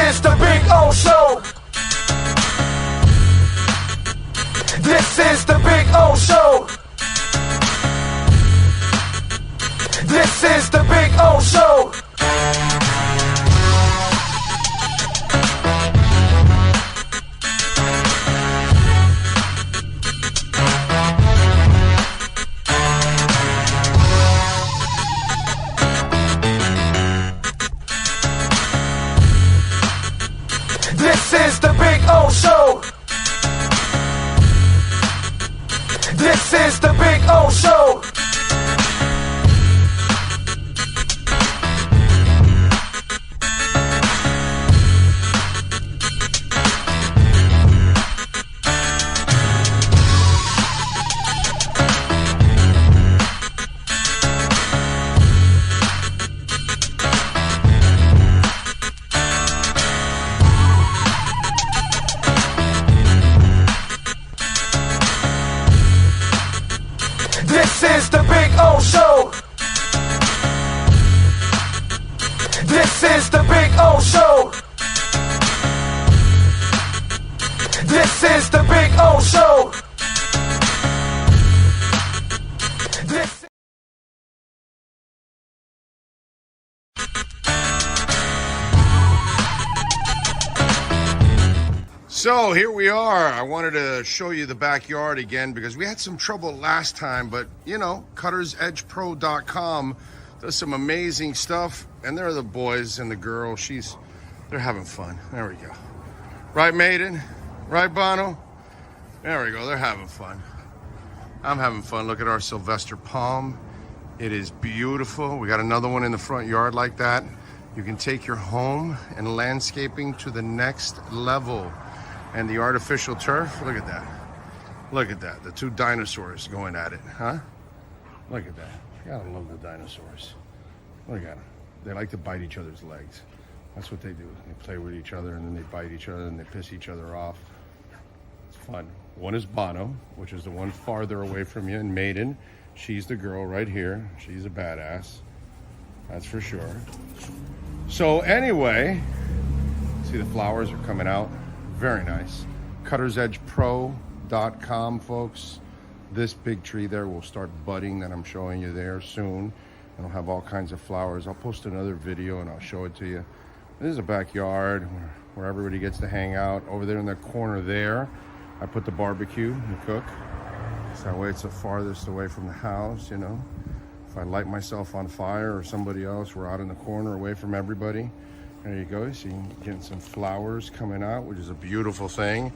is the Big O Show. This is the Big O Show. This is the Big O Show. This is the Big O Show. This is the Big O Show. This is the Big O Show. This is the Big O Show. This is the Big O Show. This. So here we are. I wanted to show you the backyard again because we had some trouble last time, but you know, cuttersedgepro.com does some amazing stuff, and they're the boys and the girl. They're having fun. There we go. Right, Maiden? Right, Bono? There we go. They're having fun. I'm having fun. Look at our Sylvester palm. It is beautiful. We got another one in the front yard like that. You can take your home and landscaping to the next level. And the artificial turf, look at that. Look at that. The two dinosaurs going at it, huh? Look at that. Gotta love the dinosaurs. Look at them. They like to bite each other's legs. That's what they do. They play with each other and then they bite each other and they piss each other off. It's fun. One is Bono, which is the one farther away from you, and Maiden. She's the girl right here. She's a badass. That's for sure. So anyway, see the flowers are coming out. Very nice. cuttersedgepro.com, folks. This big tree there will start budding that I'm showing you there soon. It'll have all kinds of flowers. I'll post another video and I'll show it to you. This is a backyard where everybody gets to hang out. Over there in the corner there, I put the barbecue and cook. So that way it's the farthest away from the house, you know. If I light myself on fire or somebody else, we're out in the corner away from everybody. There you go. So you're getting some flowers coming out, which is a beautiful thing.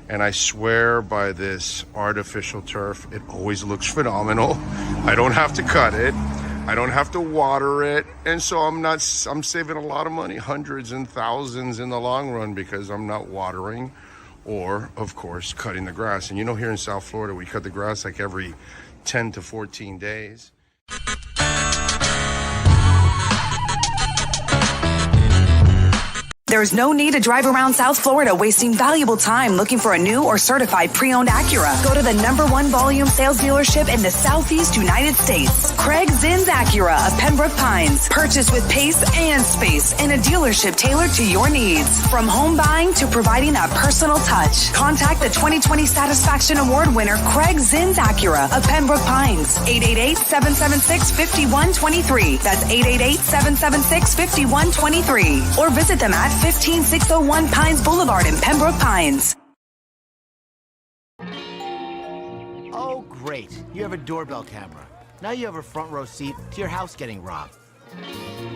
And I swear by this artificial turf, it always looks phenomenal. I don't have to cut it. I don't have to water it. And so I'm saving a lot of money, hundreds and thousands in the long run, because I'm not watering or, of course, cutting the grass. And you know, here in South Florida, we cut the grass like every 10 to 14 days. There's no need to drive around South Florida wasting valuable time looking for a new or certified pre-owned Acura. Go to the #1 volume sales dealership in the Southeast United States. Craig Zinn's Acura of Pembroke Pines. Purchase with pace and space in a dealership tailored to your needs. From home buying to providing that personal touch. Contact the 2020 Satisfaction Award winner Craig Zinn's Acura of Pembroke Pines. 888-776-5123. That's 888-776-5123. Or visit them at 15601 Pines Boulevard in Pembroke Pines. Oh, great. You have a doorbell camera. Now you have a front row seat to your house getting robbed.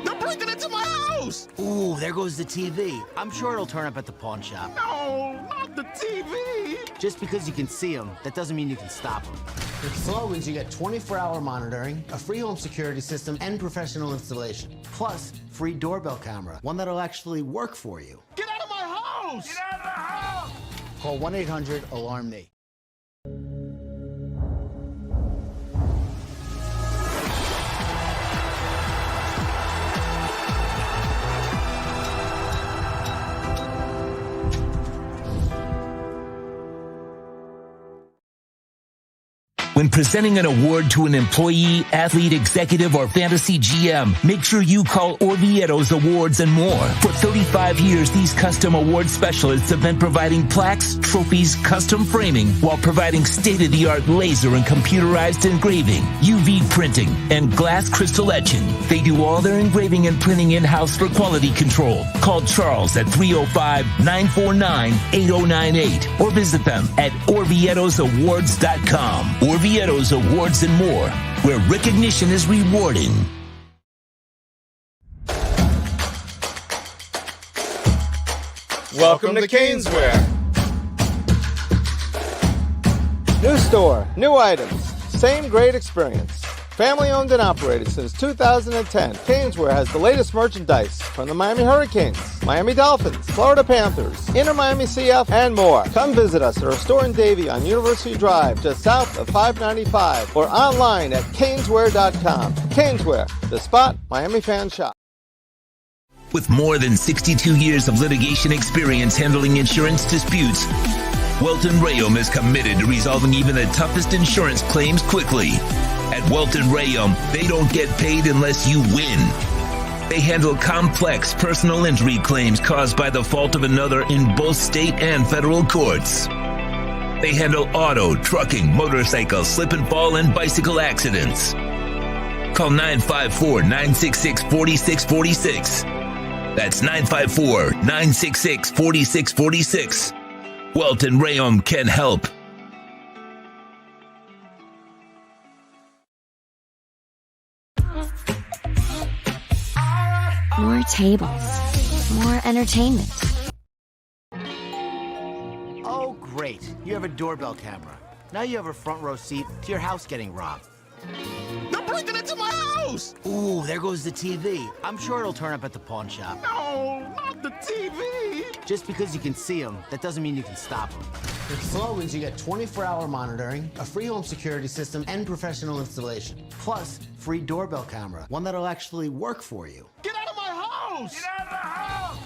They're breaking into my house! Ooh, there goes the TV. I'm sure it'll turn up at the pawn shop. No, not the TV! Just because you can see them, that doesn't mean you can stop them. With Furones, you get 24-hour monitoring, a free home security system, and professional installation. Plus, free doorbell camera, one that'll actually work for you. Get out of my house! Get out of the house! Call 1-800-ALARM-ME. When presenting an award to an employee, athlete, executive, or fantasy GM, make sure you call Orvieto's Awards and More. For 35 years, these custom award specialists have been providing plaques, trophies, custom framing, while providing state-of-the-art laser and computerized engraving, UV printing, and glass crystal etching. They do all their engraving and printing in-house for quality control. Call Charles at 305-949-8098 or visit them at orvietosawards.com. Orvieto's Awards and More, where recognition is rewarding. Welcome to Caneswear. New store, new items, same great experience. Family owned and operated since 2010, Caneswear has the latest merchandise from the Miami Hurricanes, Miami Dolphins, Florida Panthers, Inter Miami CF, and more. Come visit us at our store in Davie on University Drive, just south of 595, or online at caneswear.com. Caneswear, the spot Miami fans shop. With more than 62 years of litigation experience handling insurance disputes, Welton Rayom is committed to resolving even the toughest insurance claims quickly. At Welton Rayom, they don't get paid unless you win. They handle complex personal injury claims caused by the fault of another in both state and federal courts. They handle auto, trucking, motorcycle, slip and fall, and bicycle accidents. Call 954-966-4646. That's 954-966-4646. Welton Rayom can help. More tables, more entertainment. Oh, great. You have a doorbell camera. Now you have a front row seat to your house getting robbed. They're breaking into my house! Ooh, there goes the TV. I'm sure it'll turn up at the pawn shop. No, not the TV! Just because you can see them, that doesn't mean you can stop them. With Furones, you get 24-hour monitoring, a free home security system, and professional installation. Plus, free doorbell camera, one that'll actually work for you. Get out of my house! Get out of the house!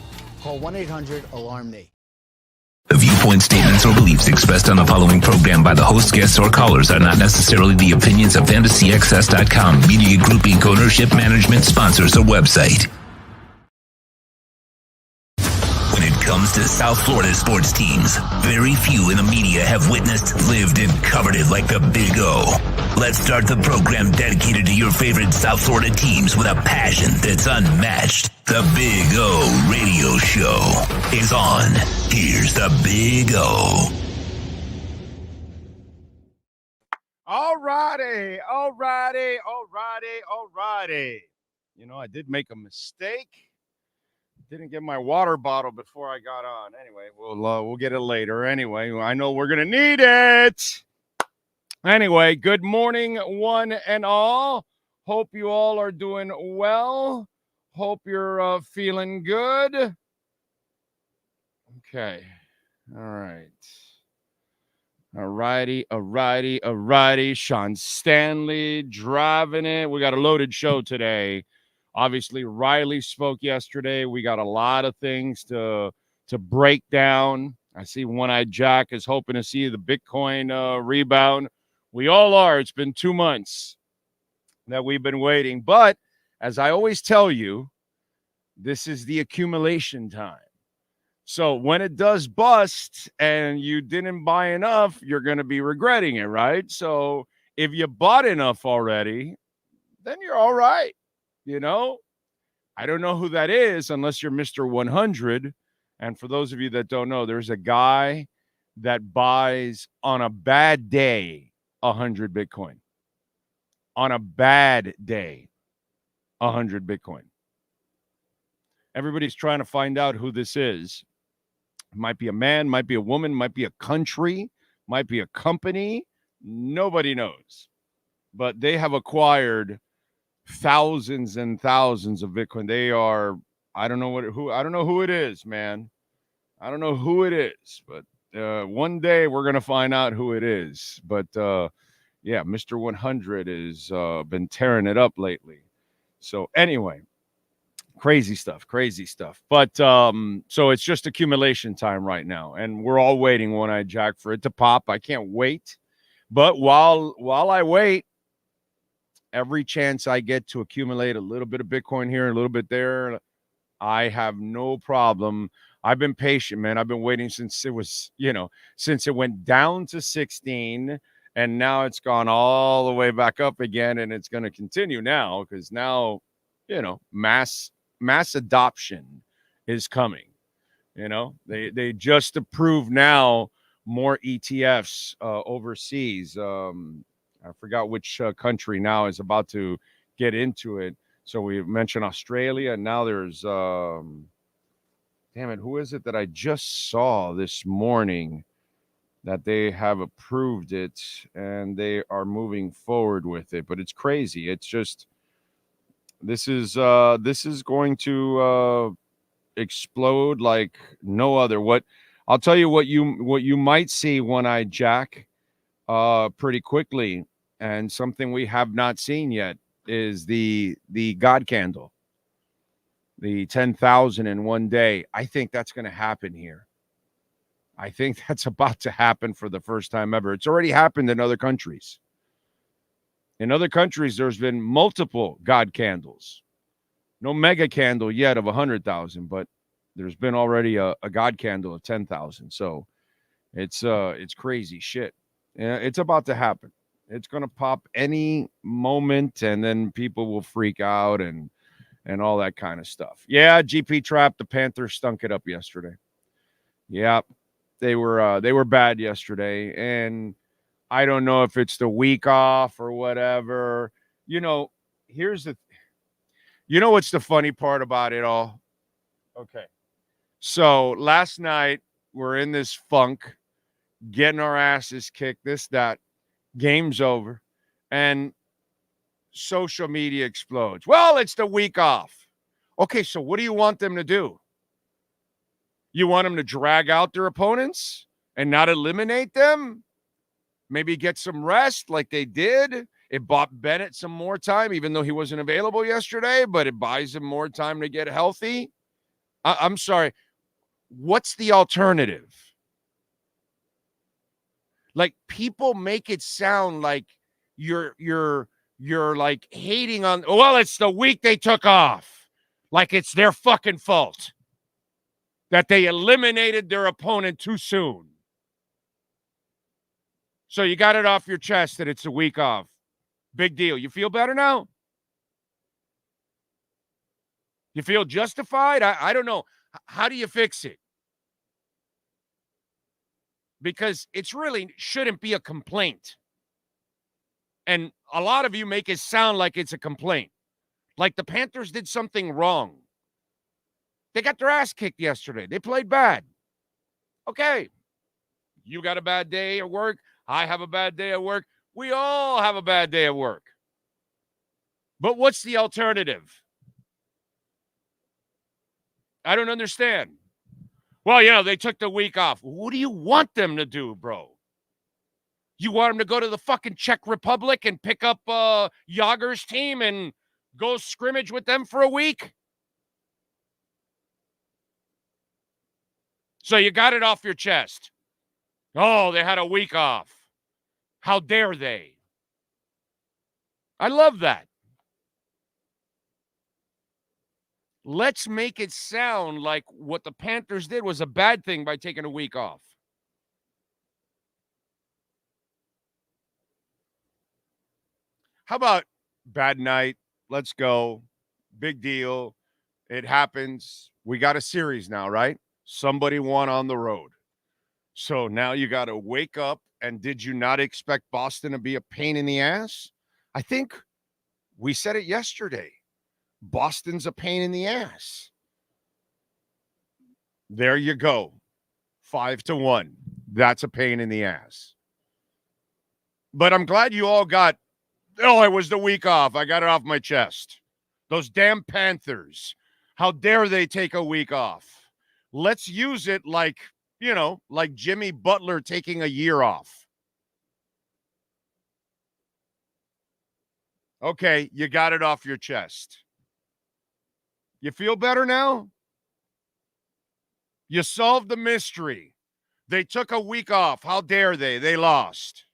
Call 1-800-ALARM-ME. The viewpoint, statements, or beliefs expressed on the following program by the host, guests, or callers are not necessarily the opinions of FantasyXS.com, Media Group Inc., ownership, management, sponsors, or website. When it comes to South Florida sports teams, very few in the media have witnessed, lived, and covered it like the Big O. Let's start the program dedicated to your favorite South Florida teams with a passion that's unmatched. The Big O Radio Show is on. Here's the Big O. All righty. You know, I did make a mistake. Didn't get my water bottle before I got on. Anyway, we'll get it later. Anyway, I know we're gonna need it. Anyway, good morning, one and all. Hope you all are doing well. Hope you're feeling good. Okay. All right. All righty. Sean Stanley driving it. We got a loaded show today. Obviously, Riley spoke yesterday. We got a lot of things to break down. I see One-Eyed Jack is hoping to see the Bitcoin rebound. We all are. It's been 2 months that we've been waiting. But as I always tell you, this is the accumulation time. So when it does bust and you didn't buy enough, you're going to be regretting it, right? So if you bought enough already, then you're all right. You know, I don't know who that is unless you're Mr. 100. And for those of you that don't know, there's a guy that buys on a bad day 100 Bitcoin. On a bad day, 100 Bitcoin. Everybody's trying to find out who this is. It might be a man, might be a woman, might be a country, might be a company. Nobody knows. But they have acquired thousands and thousands of Bitcoin. They are, I don't know who it is, man. I don't know who it is, but one day we're going to find out who it is. But yeah, Mr. 100 has been tearing it up lately. So anyway, crazy stuff. But so it's just accumulation time right now. And we're all waiting, One-Eyed Jack, for it to pop. I can't wait. But while I wait, every chance I get to accumulate a little bit of Bitcoin here, a little bit there, I have no problem. I've been patient, man. I've been waiting since it was, since it went down to 16, and now it's gone all the way back up again, and it's going to continue now because now, mass adoption is coming. They just approved now more ETFs overseas. I forgot which country now is about to get into it. So we mentioned Australia. Now there's, damn it, who is it that I just saw this morning that they have approved it and they are moving forward with it? But it's crazy. It's just, this is going to explode like no other. I'll tell you what you might see when I jack pretty quickly, and something we have not seen yet is the God candle, the 10,000 in one day. I think that's going to happen here. I think that's about to happen for the first time ever. It's already happened in other countries. In other countries, there's been multiple God candles. No mega candle yet of 100,000, but there's been already a God candle of 10,000. So it's crazy shit. It's about to happen. It's going to pop any moment, and then people will freak out and all that kind of stuff. Yeah, GP Trap, the Panthers stunk it up yesterday. Yeah, they were bad yesterday, and I don't know if it's the week off or whatever. Here's what's the funny part about it all? Okay. So last night we're in this funk, getting our asses kicked, this, that. Game's over, and social media explodes. Well, it's the week off. Okay, so what do you want them to do? You want them to drag out their opponents and not eliminate them? Maybe get some rest like they did? It bought Bennett some more time, even though he wasn't available yesterday, but it buys him more time to get healthy. I'm sorry. What's the alternative? Like, people make it sound like you're like hating on, well, it's the week they took off. Like it's their fucking fault that they eliminated their opponent too soon. So you got it off your chest that it's a week off. Big deal. You feel better now? You feel justified? I don't know. How do you fix it? Because it's really shouldn't be a complaint. And a lot of you make it sound like it's a complaint. Like the Panthers did something wrong. They got their ass kicked yesterday. They played bad. Okay. You got a bad day at work. I have a bad day at work. We all have a bad day at work. But what's the alternative? I don't understand. Well, they took the week off. What do you want them to do, bro? You want them to go to the fucking Czech Republic and pick up Yager's team and go scrimmage with them for a week? So you got it off your chest. Oh, they had a week off. How dare they? I love that. Let's make it sound like what the Panthers did was a bad thing by taking a week off. How about bad night? Let's go. Big deal. It happens. We got a series now, right? Somebody won on the road. So now you got to wake up. And did you not expect Boston to be a pain in the ass? I think we said it yesterday. Boston's a pain in the ass. There you go. 5-1. That's a pain in the ass. But I'm glad you all got, it was the week off. I got it off my chest. Those damn Panthers. How dare they take a week off? Let's use it like, like Jimmy Butler taking a year off. Okay, you got it off your chest. You feel better now? You solved the mystery. They took a week off. How dare they? They lost.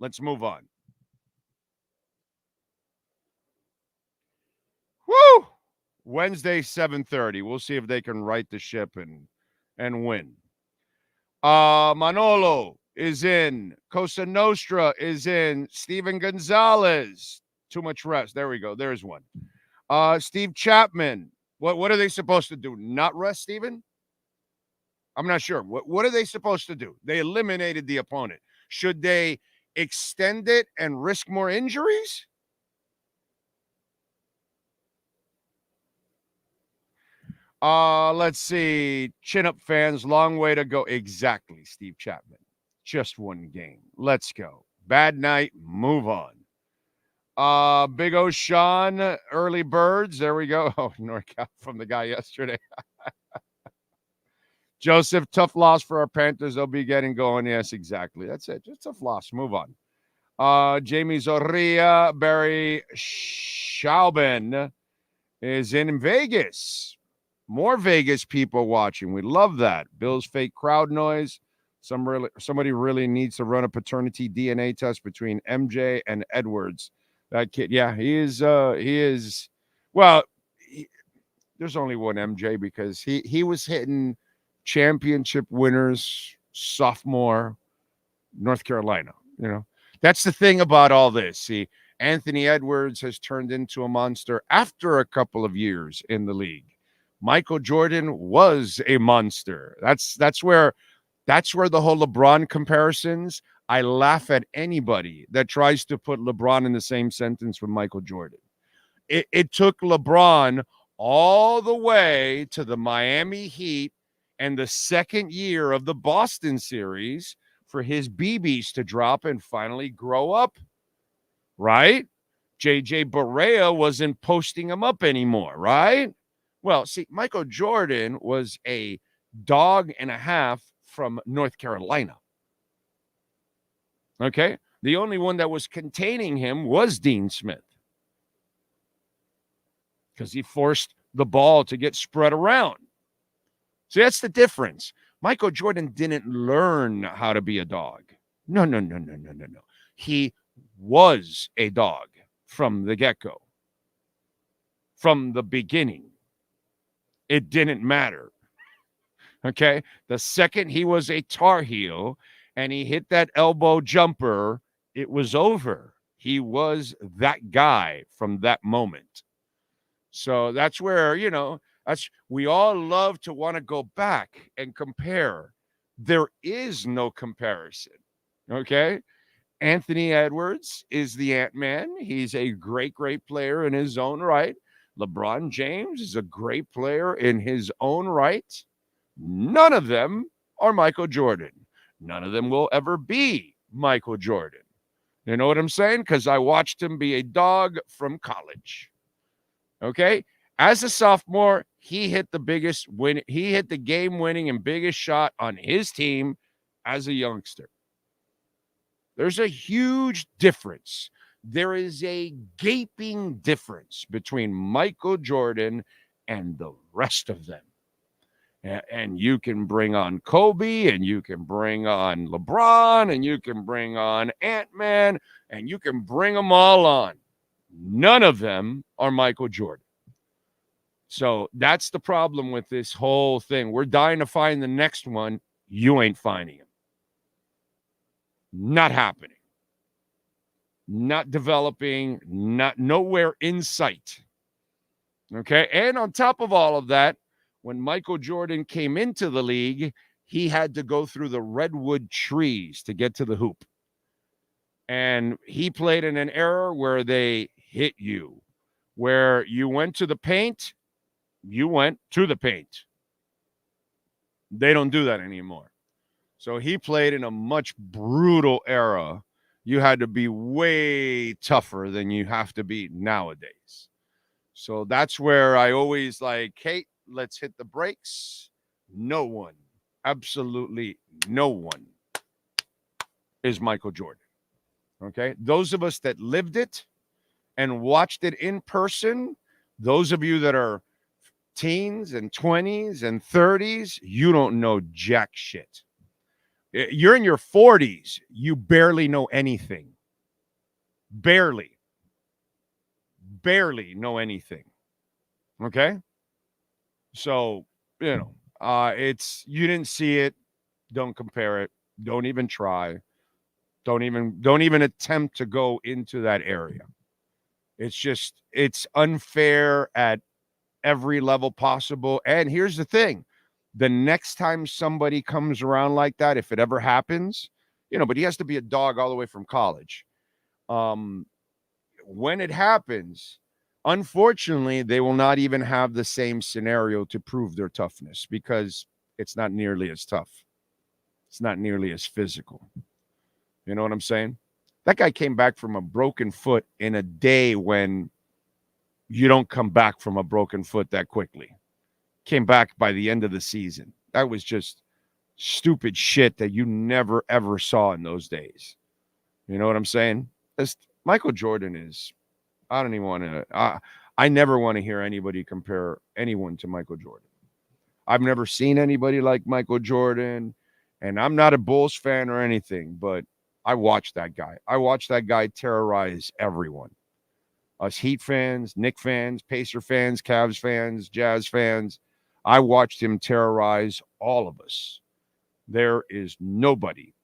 Let's move on. Woo! Wednesday, 7:30. We'll see if they can right the ship and win. Manolo is in. Cosa Nostra is in. Steven Gonzalez. Too much rest. There we go. There's one. Steve Chapman. What are they supposed to do? Not rest, Steven? I'm not sure. What are they supposed to do? They eliminated the opponent. Should they extend it and risk more injuries? Let's see. Chin up fans, long way to go. Exactly, Steve Chapman. Just one game. Let's go. Bad night. Move on. Big O Sean, early birds. There we go. Oh, NorCal from the guy yesterday. Joseph, tough loss for our Panthers. They'll be getting going. Yes, exactly. That's it. Just tough loss. Move on. Jamie Zorria, Barry Schauben is in Vegas. More Vegas people watching. We love that. Bill's fake crowd noise. Somebody really needs to run a paternity DNA test between MJ and Edwards. That kid, yeah, he is. Well, there's only one MJ because he was hitting championship winners, sophomore, North Carolina. You know, that's the thing about all this. See, Anthony Edwards has turned into a monster after a couple of years in the league. Michael Jordan was a monster. That's where the whole LeBron comparisons. I laugh at anybody that tries to put LeBron in the same sentence with Michael Jordan. It took LeBron all the way to the Miami Heat and the second year of the Boston series for his BBs to drop and finally grow up, right? JJ Barea wasn't posting him up anymore, right? Well, see, Michael Jordan was a dog and a half from North Carolina. Okay? The only one that was containing him was Dean Smith because he forced the ball to get spread around. See, that's the difference. Michael Jordan didn't learn how to be a dog. No. He was a dog from the get-go, from the beginning. It didn't matter. Okay? The second he was a Tar Heel and he hit that elbow jumper, it was over. He was that guy from that moment. So that's where, we all love to want to go back and compare. There is no comparison. Okay? Anthony Edwards is the Ant-Man. He's a great, great player in his own right. LeBron James is a great player in his own right. None of them are Michael Jordan. None of them will ever be Michael Jordan. You know what I'm saying? Because I watched him be a dog from college. Okay? As a sophomore, he hit the biggest win. He hit the game-winning and biggest shot on his team as a youngster. There's a huge difference. There is a gaping difference between Michael Jordan and the rest of them. And you can bring on Kobe, and you can bring on LeBron, and you can bring on Ant-Man, and you can bring them all on. None of them are Michael Jordan. So that's the problem with this whole thing. We're dying to find the next one. You ain't finding him. Not happening. Not developing, nowhere in sight. Okay? And on top of all of that, when Michael Jordan came into the league, he had to go through the redwood trees to get to the hoop. And he played in an era where they hit you, where you went to the paint, you went to the paint. They don't do that anymore. So he played in a much brutal era. You had to be way tougher than you have to be nowadays. So that's where I always like, hey, let's hit the brakes. No one, absolutely no one is Michael Jordan. Okay? Those of us that lived it and watched it in person, those of you that are teens and 20s and 30s, you don't know jack shit. You're in your 40s. You barely know anything. Barely know anything. Okay? So, it's, you didn't see it. Don't compare it. Don't even try. Don't even attempt to go into that area. It's unfair at every level possible. And here's the thing. The next time somebody comes around like that, if it ever happens, but he has to be a dog all the way from college. When it happens, unfortunately, they will not even have the same scenario to prove their toughness because it's not nearly as tough. It's not nearly as physical. You know what I'm saying? That guy came back from a broken foot in a day when you don't come back from a broken foot that quickly. Came back by the end of the season. That was just stupid shit that you never, ever saw in those days. You know what I'm saying? Michael Jordan is, I don't even want to, I never want to hear anybody compare anyone to Michael Jordan. I've never seen anybody like Michael Jordan, and I'm not a Bulls fan or anything, but I watched that guy. I watched that guy terrorize everyone. Us Heat fans, Knick fans, Pacer fans, Cavs fans, Jazz fans. I watched him terrorize all of us. There is nobody,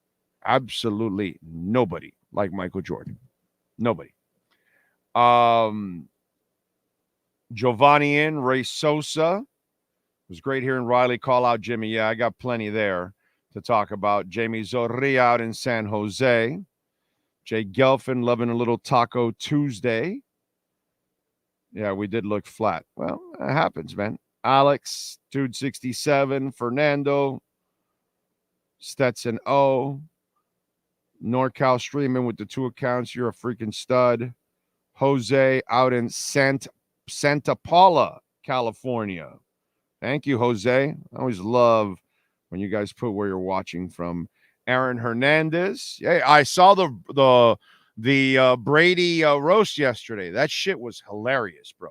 absolutely nobody like Michael Jordan. Nobody. Giovanni in, Ray Sosa. It was great hearing Riley call out Jimmy. Yeah, I got plenty there to talk about. Jamie Zorri out in San Jose. Jay Gelfin loving a little Taco Tuesday. Yeah, we did look flat. Well, it happens, man. Alex, Dude 67, Fernando, Stetson O, NorCal streaming with the 2 accounts. You're a freaking stud. Jose out in Santa Paula, California. Thank you, Jose. I always love when you guys put where you're watching from. Aaron Hernandez. Yeah, I saw the Brady roast yesterday. That shit was hilarious, bro.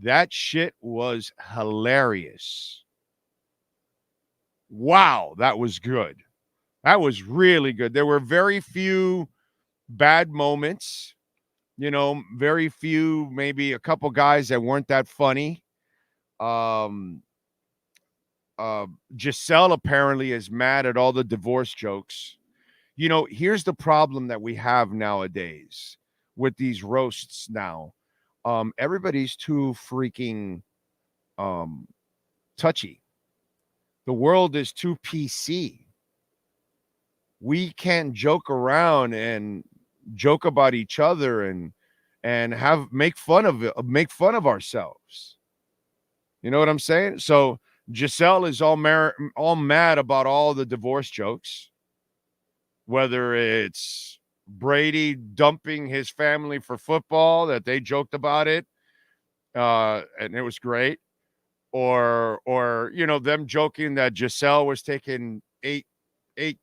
That shit was hilarious. Wow, that was good. That was really good. There were very few bad moments. Very few, maybe a couple guys that weren't that funny. Giselle apparently is mad at all the divorce jokes. Here's the problem that we have nowadays with these roasts now. Everybody's too freaking touchy. The world is too PC. We can't joke around and joke about each other and make fun of ourselves. You know what I'm saying? So Giselle is all mad about all the divorce jokes, whether it's Brady dumping his family for football, that they joked about it, and it was great, or them joking that Giselle was taking eight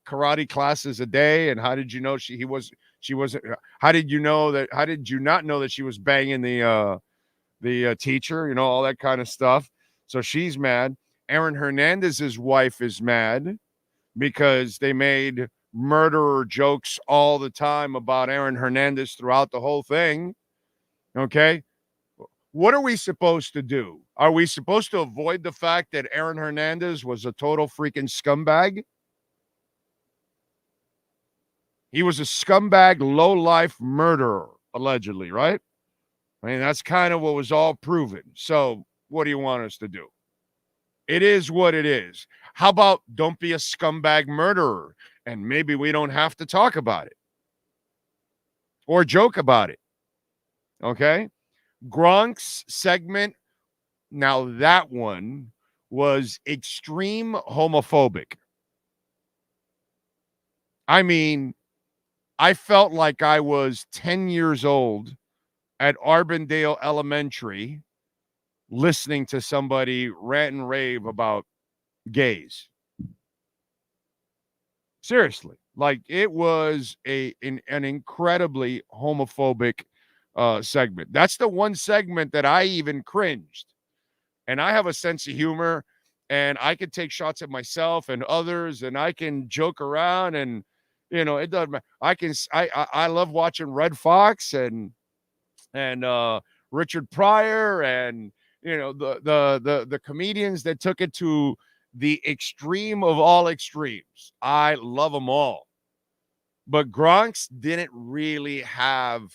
karate classes a day, and how did you know she wasn't? How did you not know that she was banging the teacher? All that kind of stuff. So she's mad. Aaron Hernandez's wife is mad because they made murderer jokes all the time about Aaron Hernandez throughout the whole thing. Okay. What are we supposed to do? Are we supposed to avoid the fact that Aaron Hernandez was a total freaking scumbag? He was a scumbag, low-life murderer, allegedly, right? I mean, that's kind of what was all proven. So what do you want us to do? It is what it is. How about don't be a scumbag murderer, and maybe we don't have to talk about it or joke about it, okay? Gronk's segment, now that one was extreme homophobic. I mean, I felt like I was 10 years old at Arbondale Elementary listening to somebody rant and rave about gays. Seriously, like it was an incredibly homophobic segment. That's the one segment that I even cringed. And I have a sense of humor and I can take shots at myself and others, and I can joke around, and it doesn't matter. I love watching Red Fox and Richard Pryor and the comedians that took it to the extreme of all extremes. I love them all. But Gronk's didn't really have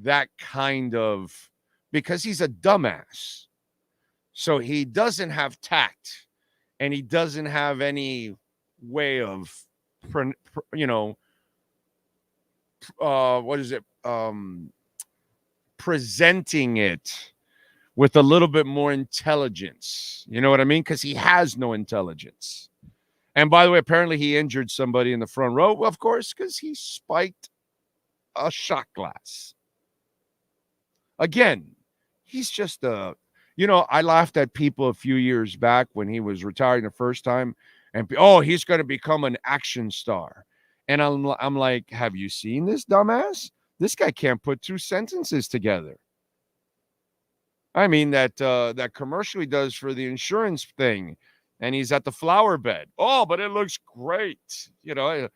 that kind of, because he's a dumbass. So he doesn't have tact, and he doesn't have any way of, presenting it with a little bit more intelligence. You know what I mean? Because he has no intelligence. And by the way, apparently he injured somebody in the front row, of course, because he spiked a shot glass. Again, he's just I laughed at people a few years back when he was retiring the first time, and he's going to become an action star. And I'm like, have you seen this dumbass? This guy can't put two sentences together. I mean, that commercial he does for the insurance thing, and he's at the flower bed. Oh, but it looks great. That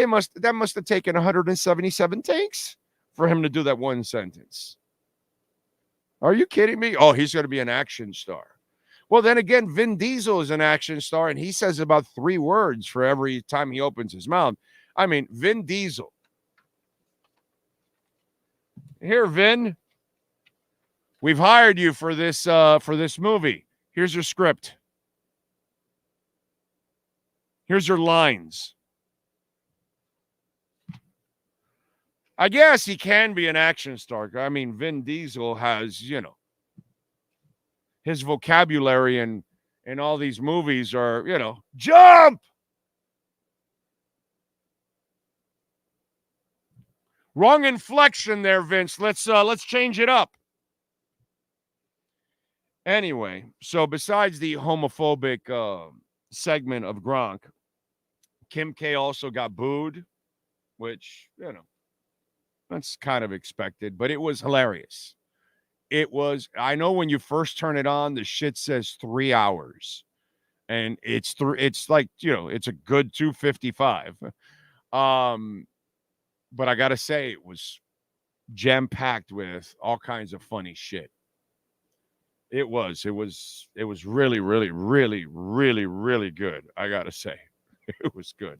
must have taken 177 takes for him to do that one sentence. Are you kidding me? Oh, he's going to be an action star. Well, then again, Vin Diesel is an action star, and he says about 3 words for every time he opens his mouth. I mean, Vin Diesel. Here, Vin, we've hired you for this movie. Here's your script. Here's your lines. I guess he can be an action star. I mean, Vin Diesel has, his vocabulary in all these movies are, jump! Wrong inflection there, Vince. Let's change it up. Anyway, so besides the homophobic segment of Gronk, Kim K also got booed, which, that's kind of expected, but it was hilarious. I know when you first turn it on, the shit says 3 hours, and it's like, it's a good 2:55. But I got to say, it was jam-packed with all kinds of funny shit. It was really, really, really, really, really good. I got to say, it was good.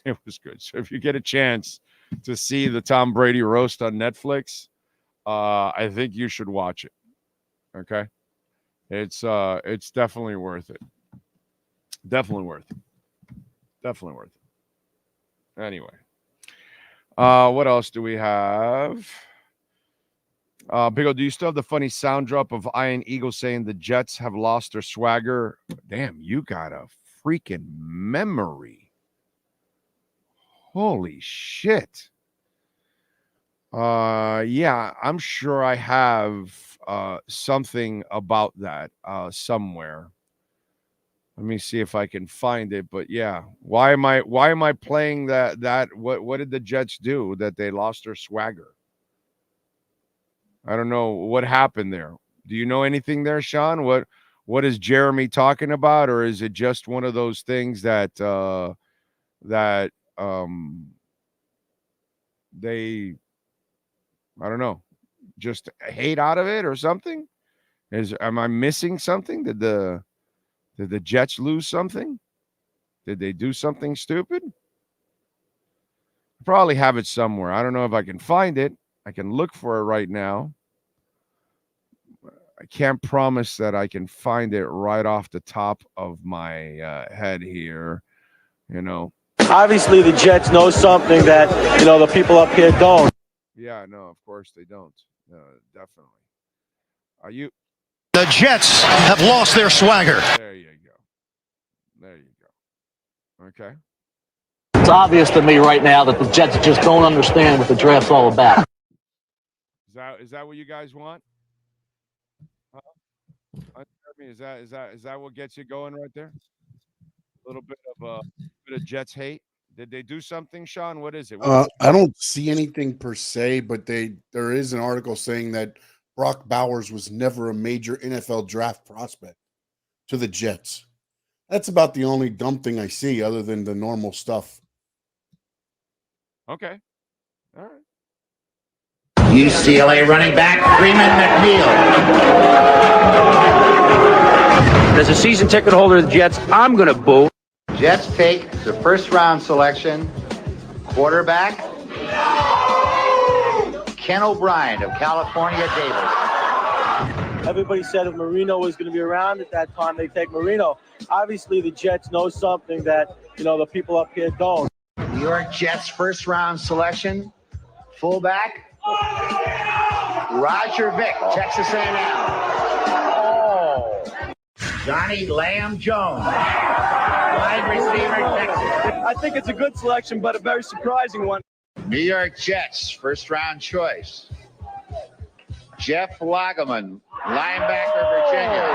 It was good. So if you get a chance to see the Tom Brady roast on Netflix, I think you should watch it. Okay. It's definitely worth it. Definitely worth it. Definitely worth it. Anyway. What else do we have? Big O, do you still have the funny sound drop of Iron Eagle saying the Jets have lost their swagger? Damn, you got a freaking memory. Holy shit. Yeah, I'm sure I have something about that somewhere. Let me see if I can find it. But yeah, why am I playing that? What did the Jets do that they lost their swagger? I don't know what happened there. Do you know anything there, Sean? What is Jeremy talking about, or is it just one of those things that they, I don't know, just hate out of it or something? Am I missing something? Did the Jets lose something? Did they do something stupid? Probably have it somewhere. I don't know if I can find it. I can look for it right now. I can't promise that I can find it right off the top of my head here. Obviously, the Jets know something that, the people up here don't. Yeah, no, of course they don't. Definitely. Are you? The Jets have lost their swagger. There you go. There you go. Okay. It's obvious to me right now that the Jets just don't understand what the draft's all about. Is that what you guys want? Huh? Is that what gets you going right there? A little bit of Jets hate. Did they do something, Sean? What is it? I don't see anything per se, but there is an article saying that Brock Bowers was never a major NFL draft prospect. to the Jets. That's about the only dumb thing I see other than the normal stuff. Okay. All right. UCLA running back Freeman McNeil. As a season ticket holder of the Jets, I'm going to boo. Jets take the first round selection, quarterback Ken O'Brien of California Davis. Everybody said if Marino was going to be around at that time, they take Marino. Obviously, the Jets know something that, the people up here don't. New York Jets first round selection, fullback Roger Vick, Texas A&M. Johnny Lamb Jones, wide receiver, Texas. I think it's a good selection, but a very surprising one. New York Jets first round choice, Jeff Lageman, linebacker, Virginia.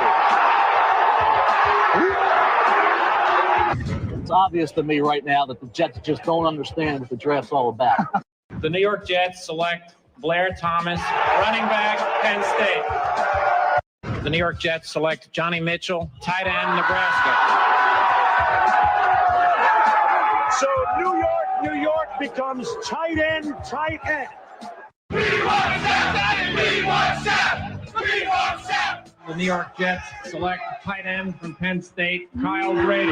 It's obvious to me right now that the Jets just don't understand what the draft's all about. The New York Jets select Blair Thomas, running back, Penn State. The New York Jets select Johnny Mitchell, tight end, Nebraska. So New York becomes tight end. The New York Jets select tight end from Penn State, Kyle Brady.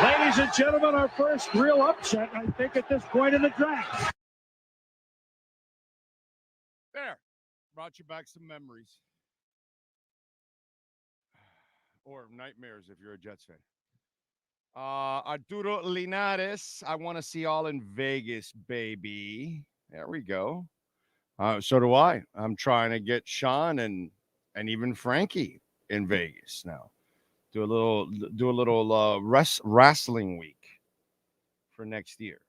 Ladies and gentlemen, our first real upset, I think, at this point in the draft. There. Brought you back some memories. Or nightmares if you're a Jets fan. Arturo Linares, I want to see all in Vegas, baby. There we go. So do I. I'm trying to get Sean and even Frankie in Vegas now. Do a little wrestling week for next year.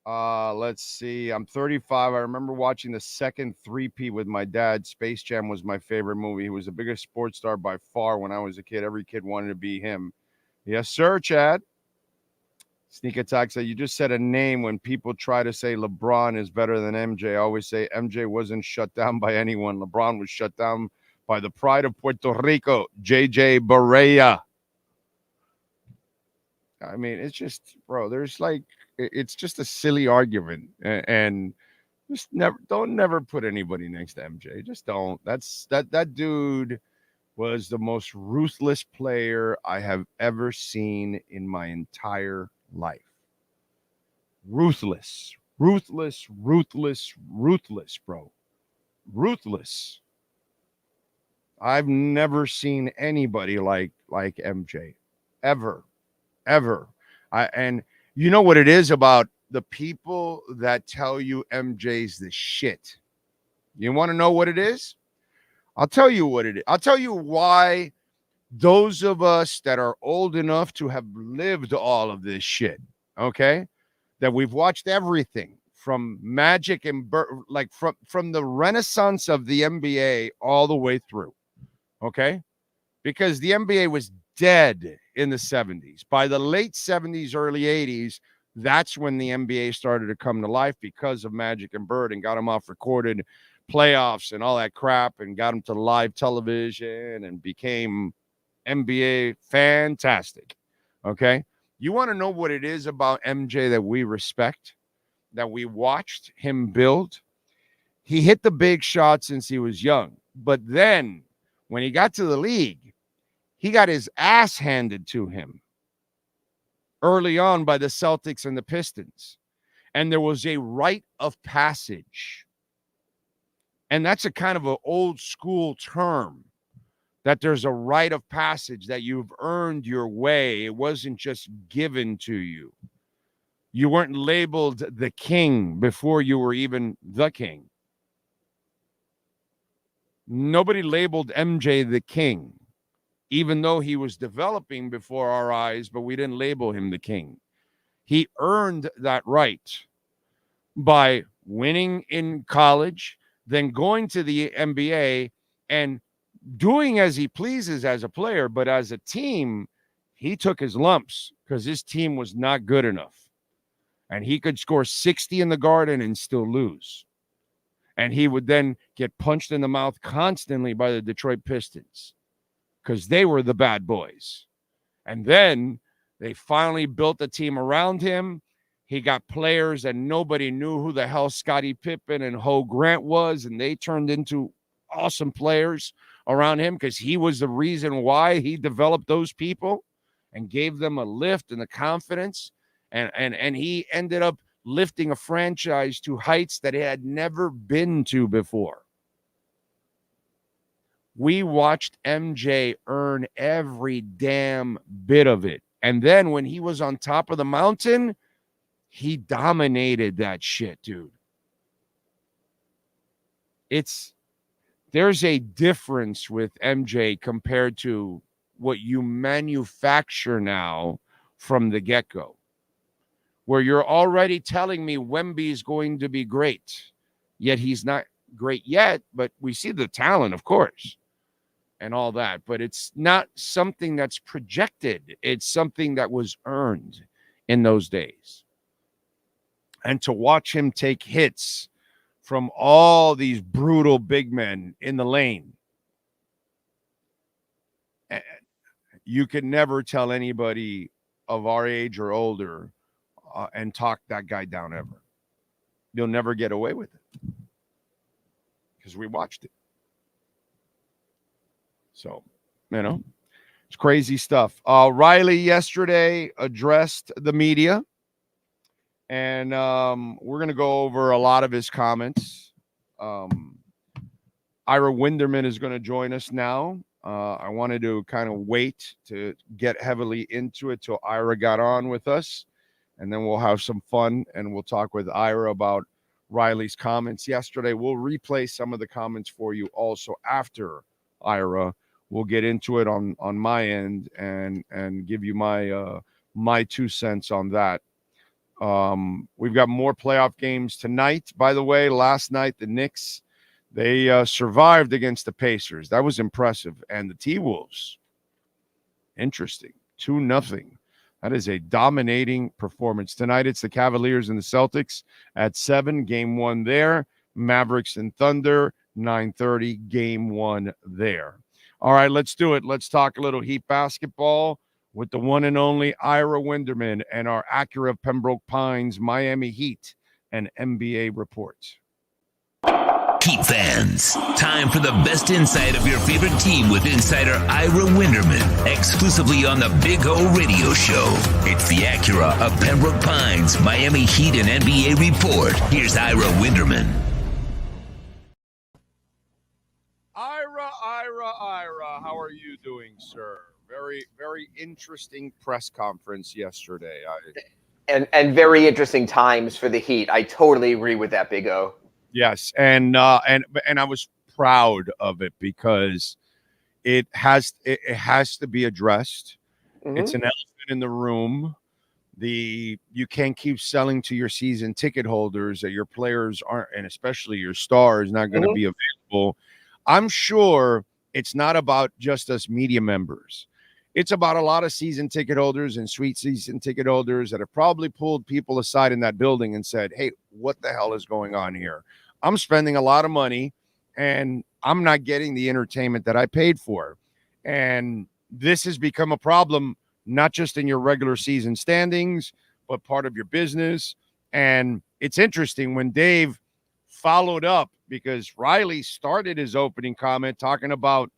Let's see. I'm 35. I remember watching the second 3P with my dad. Space Jam was my favorite movie. He was the biggest sports star by far when I was a kid. Every kid wanted to be him. Yes, sir, Chad. Sneak Attack said, you just said a name when people try to say LeBron is better than MJ. I always say MJ wasn't shut down by anyone. LeBron was shut down by the pride of Puerto Rico, JJ Barea. I mean, it's just, bro, it's just a silly argument. And just never put anybody next to MJ. Just don't. That dude was the most ruthless player I have ever seen in my entire life. Ruthless, bro. Ruthless. I've never seen anybody like MJ ever. And you know what it is about the people that tell you MJ's the shit? You want to know what it is? I'll tell you what it is. I'll tell you why those of us that are old enough to have lived all of this shit, okay, that we've watched everything from Magic and from the renaissance of the NBA all the way through, okay, because the NBA was dead in the 70s. By the late 70s, early 80s, that's when the NBA started to come to life because of Magic and Bird and got them off recorded playoffs and all that crap and got them to live television and became NBA fantastic. Okay. You want to know what it is about MJ that we respect, that we watched him build? He hit the big shot since he was young. But then when he got to the league, he got his ass handed to him early on by the Celtics and the Pistons. And there was a rite of passage. And that's a kind of an old school term, that there's a rite of passage, that you've earned your way. It wasn't just given to you. You weren't labeled the king before you were even the king. Nobody labeled MJ the king, even though he was developing before our eyes, but we didn't label him the king. He earned that right by winning in college, then going to the NBA and doing as he pleases as a player, but as a team, he took his lumps because his team was not good enough. And he could score 60 in the Garden and still lose. And he would then get punched in the mouth constantly by the Detroit Pistons because they were the bad boys. And then they finally built a team around him. He got players and nobody knew who the hell Scottie Pippen and Ho Grant was, and they turned into awesome players around him because he was the reason why he developed those people and gave them a lift and the confidence. And he ended up lifting a franchise to heights that it had never been to before. We watched MJ earn every damn bit of it. And then when he was on top of the mountain, he dominated that shit, dude. There's a difference with MJ compared to what you manufacture now from the get-go, where you're already telling me Wemby is going to be great, yet he's not great yet, but we see the talent, of course, and all that, but it's not something that's projected. It's something that was earned in those days. And to watch him take hits from all these brutal big men in the lane, you could never tell anybody of our age or older and talk that guy down ever. You'll never get away with it because we watched it. So, it's crazy stuff. Riley yesterday addressed the media, and we're going to go over a lot of his comments. Ira Winderman is going to join us now. I wanted to kind of wait to get heavily into it till Ira got on with us, and then we'll have some fun, and we'll talk with Ira about Riley's comments yesterday. We'll replay some of the comments for you also after Ira. We'll get into it on my end and give you my 2 cents on that. We've got more playoff games tonight. By the way, last night, the Knicks, they survived against the Pacers. That was impressive. And the T-Wolves, interesting, 2-0. That is a dominating performance. Tonight, it's the Cavaliers and the Celtics at 7, game 1 there. Mavericks and Thunder, 9:30, game 1 there. All right, let's do it. Let's talk a little Heat basketball with the one and only Ira Winderman and our Acura of Pembroke Pines Miami Heat and NBA report. Heat fans, time for the best insight of your favorite team with insider Ira Winderman, exclusively on the Big O Radio Show. It's the Acura of Pembroke Pines Miami Heat and NBA report. Here's Ira Winderman. Ira, how are you doing, sir? Very, very interesting press conference yesterday. And very interesting times for the Heat. I totally agree with that, Big O. Yes, and I was proud of it because it has to be addressed. Mm-hmm. It's an elephant in the room. You can't keep selling to your season ticket holders that your players aren't, and especially your stars, not going to be available. I'm sure it's not about just us media members. It's about a lot of season ticket holders and sweet season ticket holders that have probably pulled people aside in that building and said, hey, what the hell is going on here? I'm spending a lot of money and I'm not getting the entertainment that I paid for. And this has become a problem, not just in your regular season standings, but part of your business. And it's interesting when Dave followed up, because Riley started his opening comment talking about,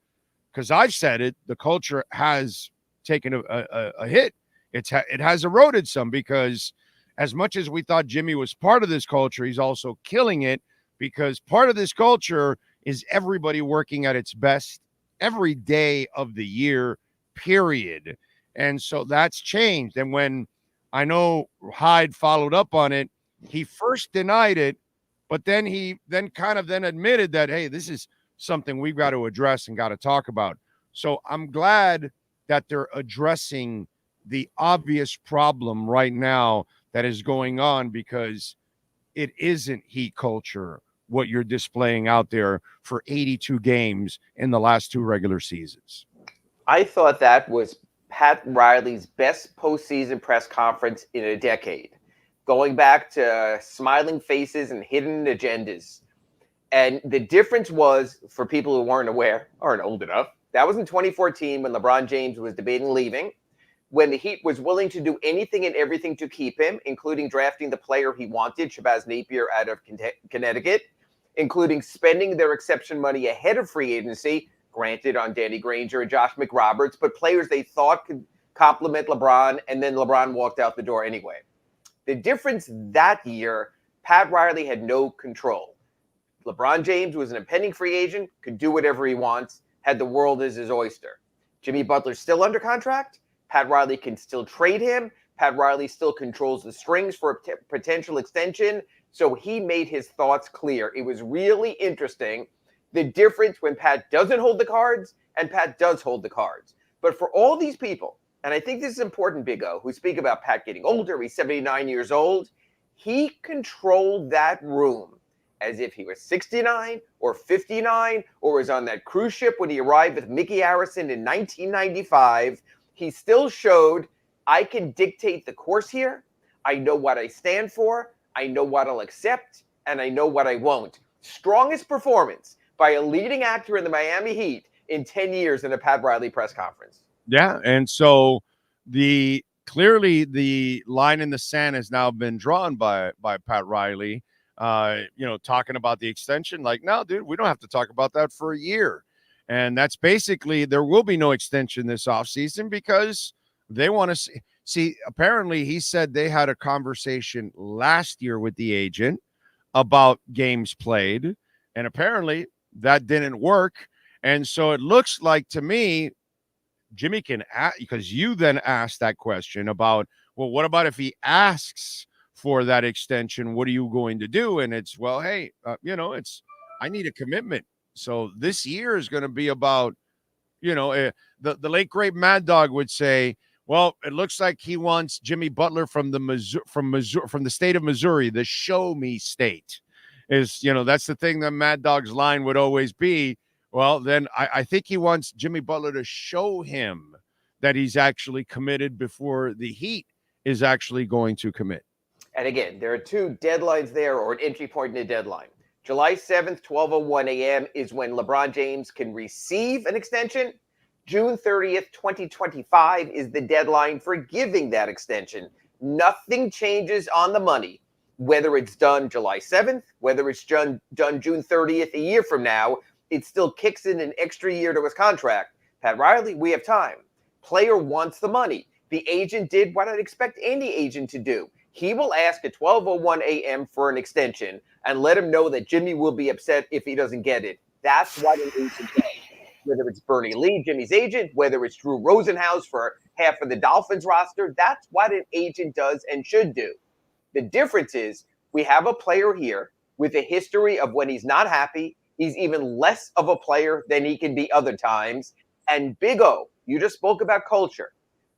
because I've said it, the culture has taken a hit. It has eroded some, because as much as we thought Jimmy was part of this culture, he's also killing it, because part of this culture is everybody working at its best every day of the year, period. And so that's changed. And when I know Hyde followed up on it, he first denied it, but then he kind of admitted that, hey, this is something we've got to address and got to talk about. So I'm glad that they're addressing the obvious problem right now that is going on, because it isn't Heat culture what you're displaying out there for 82 games in the last 2 regular seasons. I thought that was Pat Riley's best postseason press conference in a decade, going back to smiling faces and hidden agendas. And the difference was, for people who aren't old enough, that was in 2014 when LeBron James was debating leaving, when the Heat was willing to do anything and everything to keep him, including drafting the player he wanted, Shabazz Napier out of Connecticut, including spending their exception money ahead of free agency, granted on Danny Granger and Josh McRoberts, but players they thought could complement LeBron, and then LeBron walked out the door anyway. The difference that year, Pat Riley had no control. LeBron James was an impending free agent, could do whatever he wants, had the world as his oyster. Jimmy Butler's still under contract. Pat Riley can still trade him. Pat Riley still controls the strings for a potential extension. So he made his thoughts clear. It was really interesting, the difference when Pat doesn't hold the cards and Pat does hold the cards. But for all these people, and I think this is important, Big O, who speak about Pat getting older, he's 79 years old, he controlled that room as if he was 69 or 59 or was on that cruise ship when he arrived with Mickey Harrison in 1995. He still showed, I can dictate the course here. I know what I stand for. I know what I'll accept, and I know what I won't. Strongest performance by a leading actor in the Miami Heat in 10 years in a Pat Riley press conference. Yeah, and so clearly the line in the sand has now been drawn by Pat Riley, talking about the extension. Like, no, dude, we don't have to talk about that for a year. And that's basically, there will be no extension this offseason because they want to see, apparently he said they had a conversation last year with the agent about games played, and apparently that didn't work. And so it looks like to me, Jimmy can ask, because you then asked that question about, well, what about if he asks for that extension? What are you going to do? And it's, well, hey, I need a commitment. So this year is going to be about, the late great Mad Dog would say, well, it looks like he wants Jimmy Butler from the state of Missouri, the show me state. Is, that's the thing that Mad Dog's line would always be. Well, then I think he wants Jimmy Butler to show him that he's actually committed before the Heat is actually going to commit. And again, there are two deadlines there, or an entry point in a deadline. July 7th, 12:01 a.m. is when LeBron James can receive an extension. June 30th, 2025 is the deadline for giving that extension. Nothing changes on the money, whether it's done July 7th, whether it's done June 30th a year from now. It still kicks in an extra year to his contract. Pat Riley, we have time. Player wants the money. The agent did what I'd expect any agent to do. He will ask at 12:01 a.m. for an extension and let him know that Jimmy will be upset if he doesn't get it. That's what an agent does. Whether it's Bernie Lee, Jimmy's agent, whether it's Drew Rosenhaus for half of the Dolphins roster, that's what an agent does and should do. The difference is we have a player here with a history of when he's not happy, he's even less of a player than he can be other times. And Big O, you just spoke about culture.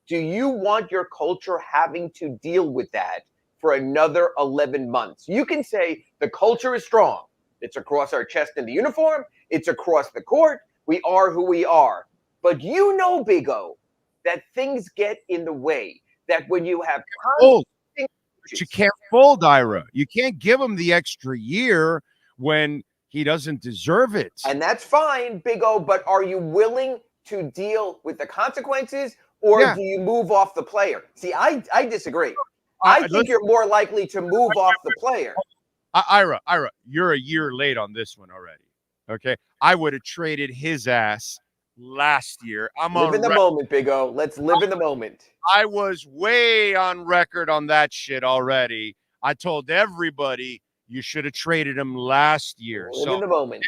Do you want your culture having to deal with that for another 11 months? You can say the culture is strong. It's across our chest in the uniform. It's across the court. We are who we are. But Big O, that things get in the way. That when you have you can't fold, Ira. You can't give him the extra year when he doesn't deserve it. And that's fine, Big O, but are you willing to deal with the consequences, or do you move off the player? See, I disagree. I think you're more likely to move off the player. Ira, you're a year late on this one already. Okay? I would have traded his ass last year. Live in the moment, Big O. Let's live in the moment. I was way on record on that shit already. I told everybody you should have traded him last year. Live in the moment.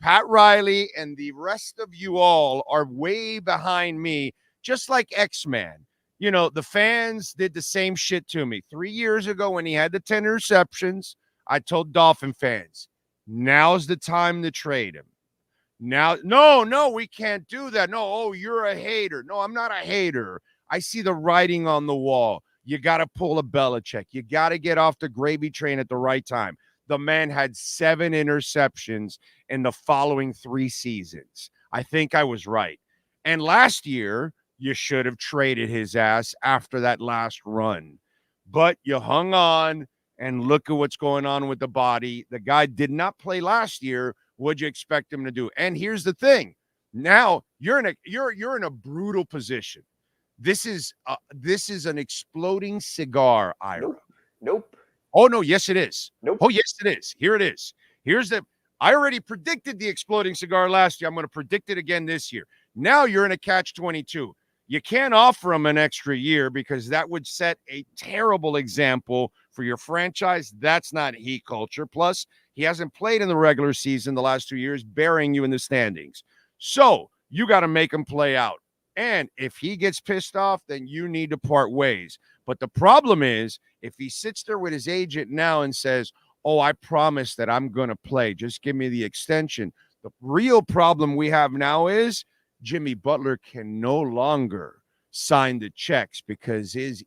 Pat Riley and the rest of you all are way behind me, just like X-Man. The fans did the same shit to me. 3 years ago when he had the 10 interceptions, I told Dolphin fans, now's the time to trade him. Now, no, we can't do that. No, you're a hater. No, I'm not a hater. I see the writing on the wall. You got to pull a Belichick. You got to get off the gravy train at the right time. The man had 7 interceptions in the following 3 seasons. I think I was right. And last year, you should have traded his ass after that last run. But you hung on, and look at what's going on with the body. The guy did not play last year. What'd you expect him to do? And here's the thing. Now you're in a brutal position. This is an exploding cigar, Ira. Nope. Oh no, yes it is. Nope. Oh yes it is. Here it is. I already predicted the exploding cigar last year. I'm going to predict it again this year. Now you're in a catch-22. You can't offer him an extra year because that would set a terrible example for your franchise. That's not Heat culture. Plus, he hasn't played in the regular season the last 2 years, burying you in the standings. So you got to make him play out. And if he gets pissed off, then you need to part ways. But the problem is, if he sits there with his agent now and says, oh, I promise that I'm going to play, just give me the extension. The real problem we have now is Jimmy Butler can no longer sign the checks because his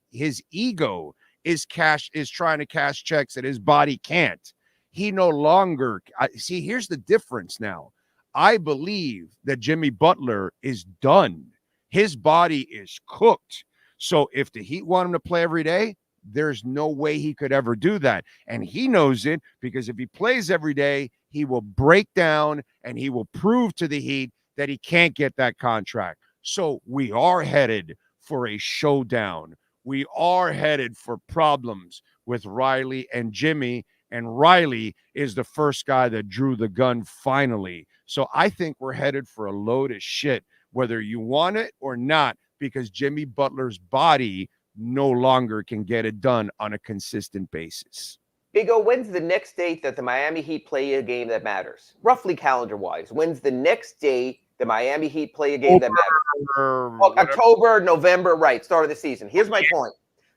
ego is trying to cash checks that his body can't. He no longer see. Here's the difference now. I believe that Jimmy Butler is done. His body is cooked. So if the Heat want him to play every day, there's no way he could ever do that. And he knows it because if he plays every day, he will break down and he will prove to the Heat that he can't get that contract. So we are headed for a showdown. We are headed for problems with Riley and Jimmy. And Riley is the first guy that drew the gun finally. So I think we're headed for a load of shit, whether you want it or not, because Jimmy Butler's body no longer can get it done on a consistent basis. Big O, when's the next date that the Miami Heat play a game that matters? Roughly calendar-wise. When's the next day the Miami Heat play a game that matters? October, November, right, start of the season. Here's my point.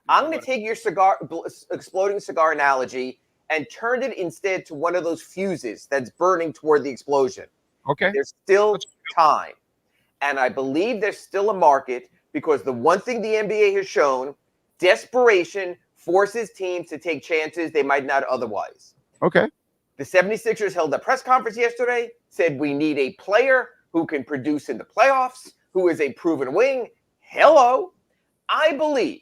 I'm going to take your exploding cigar analogy and turn it instead to one of those fuses that's burning toward the explosion. Okay. There's still time. And I believe there's still a market because the one thing the NBA has shown, desperation forces teams to take chances they might not otherwise. Okay. The 76ers held a press conference yesterday, said we need a player who can produce in the playoffs, who is a proven wing. Hello. I believe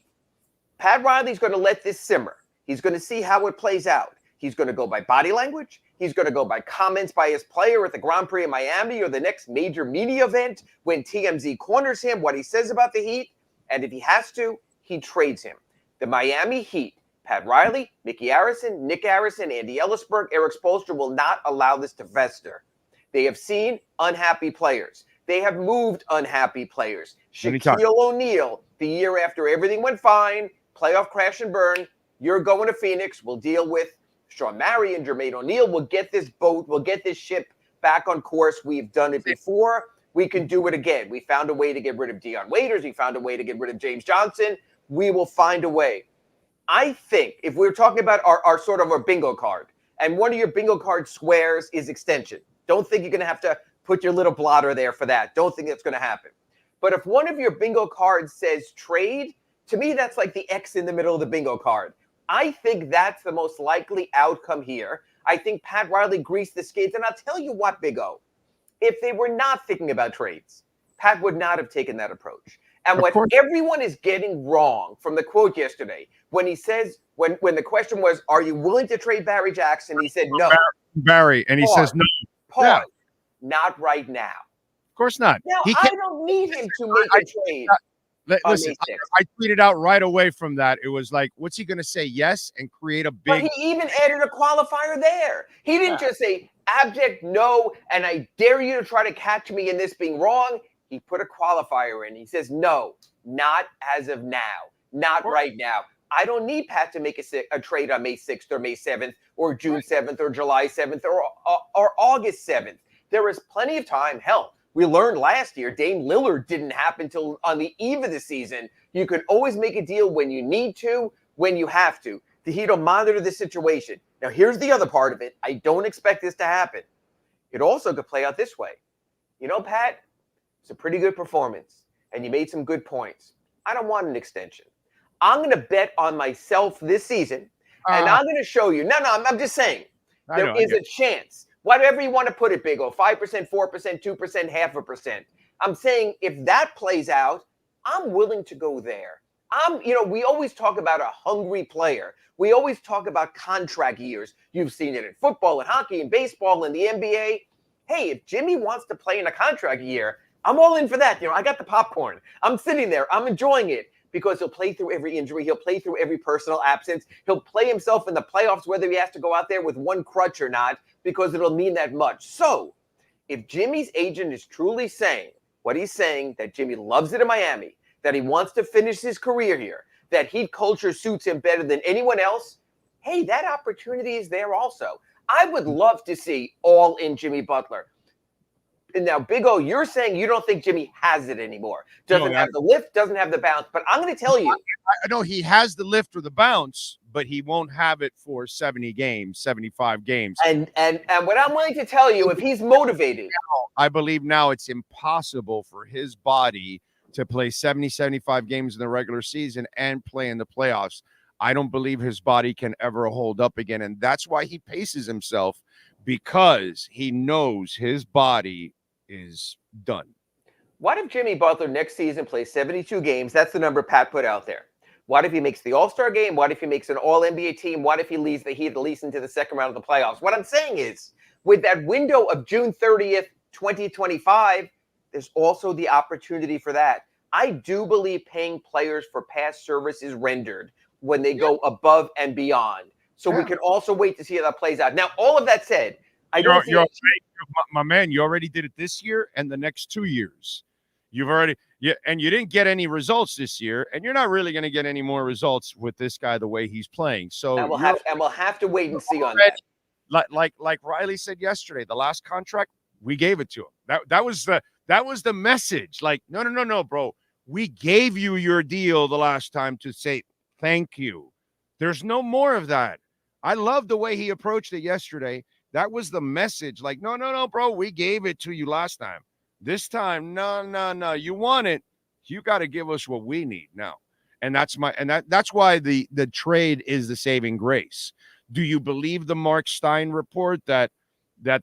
Pat Riley's going to let this simmer. He's going to see how it plays out. He's going to go by body language. He's going to go by comments by his player at the Grand Prix in Miami or the next major media event when TMZ corners him, what he says about the Heat. And if he has to, he trades him. The Miami Heat, Pat Riley, Mickey Arison, Nick Arison, Andy Ellisberg, Eric Spoelstra will not allow this to fester. They have seen unhappy players. They have moved unhappy players. Shaquille O'Neal, the year after everything went fine, playoff crash and burn, you're going to Phoenix. We'll deal with Sean Marion, Jermaine O'Neal. We'll get this boat. We'll get this ship back on course. We've done it before. We can do it again. We found a way to get rid of Dion Waiters. We found a way to get rid of James Johnson. We will find a way. I think if we're talking about our sort of our bingo card, and one of your bingo card squares is extension. Don't think you're going to have to put your little blotter there for that. Don't think it's going to happen. But if one of your bingo cards says trade, to me, that's like the X in the middle of the bingo card. I think that's the most likely outcome here. I think Pat Riley greased the skates. And I'll tell you what, Big O, if they were not thinking about trades, Pat would not have taken that approach. And what everyone is getting wrong from the quote yesterday, when he says, when the question was, are you willing to trade Barry Jackson? He said, no. Barry, and he says, no. Pause. Yeah. Not right now. Of course not. Now, I don't need him to make a trade. Listen, I tweeted out right away from that. It was like, what's he going to say? Yes, and create a big. But he even added a qualifier there. He didn't just say abject no, and I dare you to try to catch me in this being wrong. He put a qualifier in. He says, no, not as of now, not right now. I don't need Pat to make a trade on May 6th or May 7th or June 7th or July 7th or August 7th. There is plenty of time. Hell, we learned last year Dame Lillard didn't happen until on the eve of the season. You can always make a deal when you need to, when you have to. The Heat will monitor the situation. Now, here's the other part of it. I don't expect this to happen. It also could play out this way. You know, Pat, it's a pretty good performance, and you made some good points. I don't want an extension. I'm going to bet on myself this season, and I'm going to show you. No, I'm just saying. There is a chance. Whatever you want to put it, Big O, 5%, 4%, 2%, 0.5%. I'm saying if that plays out, I'm willing to go there. We always talk about a hungry player. We always talk about contract years. You've seen it in football and hockey and baseball and the NBA. Hey, if Jimmy wants to play in a contract year, I'm all in for that. I got the popcorn. I'm sitting there. I'm enjoying it because he'll play through every injury. He'll play through every personal absence. He'll play himself in the playoffs, whether he has to go out there with one crutch or not, because it'll mean that much. So if Jimmy's agent is truly saying what he's saying, that Jimmy loves it in Miami, that he wants to finish his career here, that Heat culture suits him better than anyone else, hey, that opportunity is there also. I would love to see all in Jimmy Butler. And now, Big O, you're saying you don't think Jimmy has it anymore. Doesn't have the lift, doesn't have the bounce. But I'm going to tell you. I know he has the lift or the bounce, but he won't have it for 70 games, 75 games. And what I'm willing to tell you, if he's motivated. I believe now it's impossible for his body to play 70, 75 games in the regular season and play in the playoffs. I don't believe his body can ever hold up again. And that's why he paces himself, because he knows his body is done. What if Jimmy Butler next season plays 72 games? That's the number Pat put out there. What if he makes the All-Star game? What if he makes an All-NBA team? What if he leads the Heat at least into the second round of the playoffs? What I'm saying is, with that window of June 30th, 2025, there's also the opportunity for that. I do believe paying players for past services rendered when they go above and beyond. So we can also wait to see how that plays out. Now, all of that said, my man, you already did it this year and the next 2 years. And you didn't get any results this year, and you're not really going to get any more results with this guy the way he's playing. So we'll have to wait and see on that. Like Riley said yesterday, the last contract, we gave it to him. That was the message. Like, no, bro. We gave you your deal the last time to say thank you. There's no more of that. I love the way he approached it yesterday. That was the message. Like, no, bro, we gave it to you last time. This time, no. You want it. You got to give us what we need now. And that's why the trade is the saving grace. Do you believe the Mark Stein report that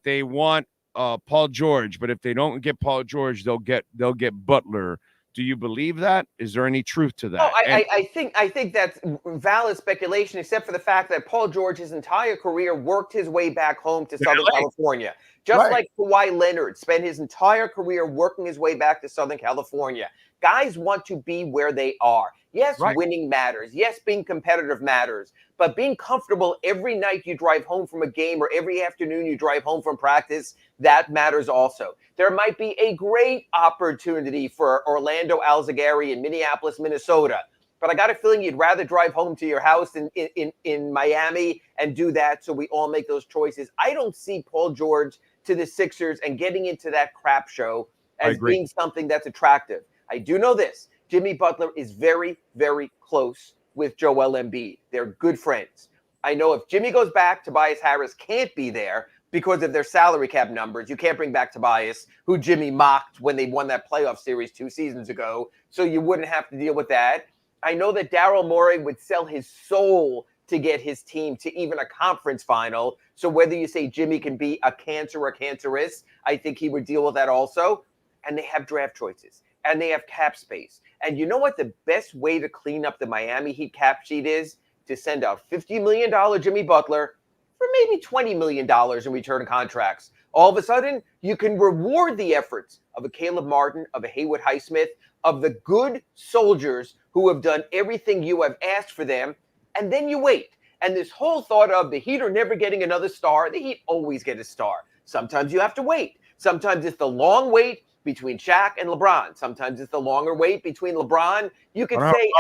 they want Paul George, but if they don't get Paul George, they'll get Butler? Do you believe that? Is there any truth to that? Oh, I think that's valid speculation, except for the fact that Paul George, his entire career, worked his way back home to Southern California. Just like Kawhi Leonard spent his entire career working his way back to Southern California. Guys want to be where they are. Yes, winning matters. Yes, being competitive matters. But being comfortable every night you drive home from a game or every afternoon you drive home from practice, that matters also. There might be a great opportunity for Orlando Alzagari in Minneapolis, Minnesota. But I got a feeling you'd rather drive home to your house in Miami and do that, so we all make those choices. I don't see Paul George to the Sixers and getting into that crap show as being something that's attractive. I do know this. Jimmy Butler is very, very close with Joel Embiid. They're good friends. I know if Jimmy goes back, Tobias Harris can't be there because of their salary cap numbers. You can't bring back Tobias, who Jimmy mocked when they won that playoff series 2 seasons ago, so you wouldn't have to deal with that. I know that Daryl Morey would sell his soul to get his team to even a conference final. So whether you say Jimmy can be a cancer or cancerous, I think he would deal with that also. And they have draft choices. And they have cap space. And you know what the best way to clean up the Miami Heat cap sheet is? To send out $50 million Jimmy Butler for maybe $20 million in return contracts. All of a sudden, you can reward the efforts of a Caleb Martin, of a Haywood Highsmith, of the good soldiers who have done everything you have asked for them, and then you wait. And this whole thought of the Heat are never getting another star, the Heat always get a star. Sometimes you have to wait. Sometimes it's the long wait between Shaq and LeBron. Sometimes it's the longer wait between LeBron, you could say,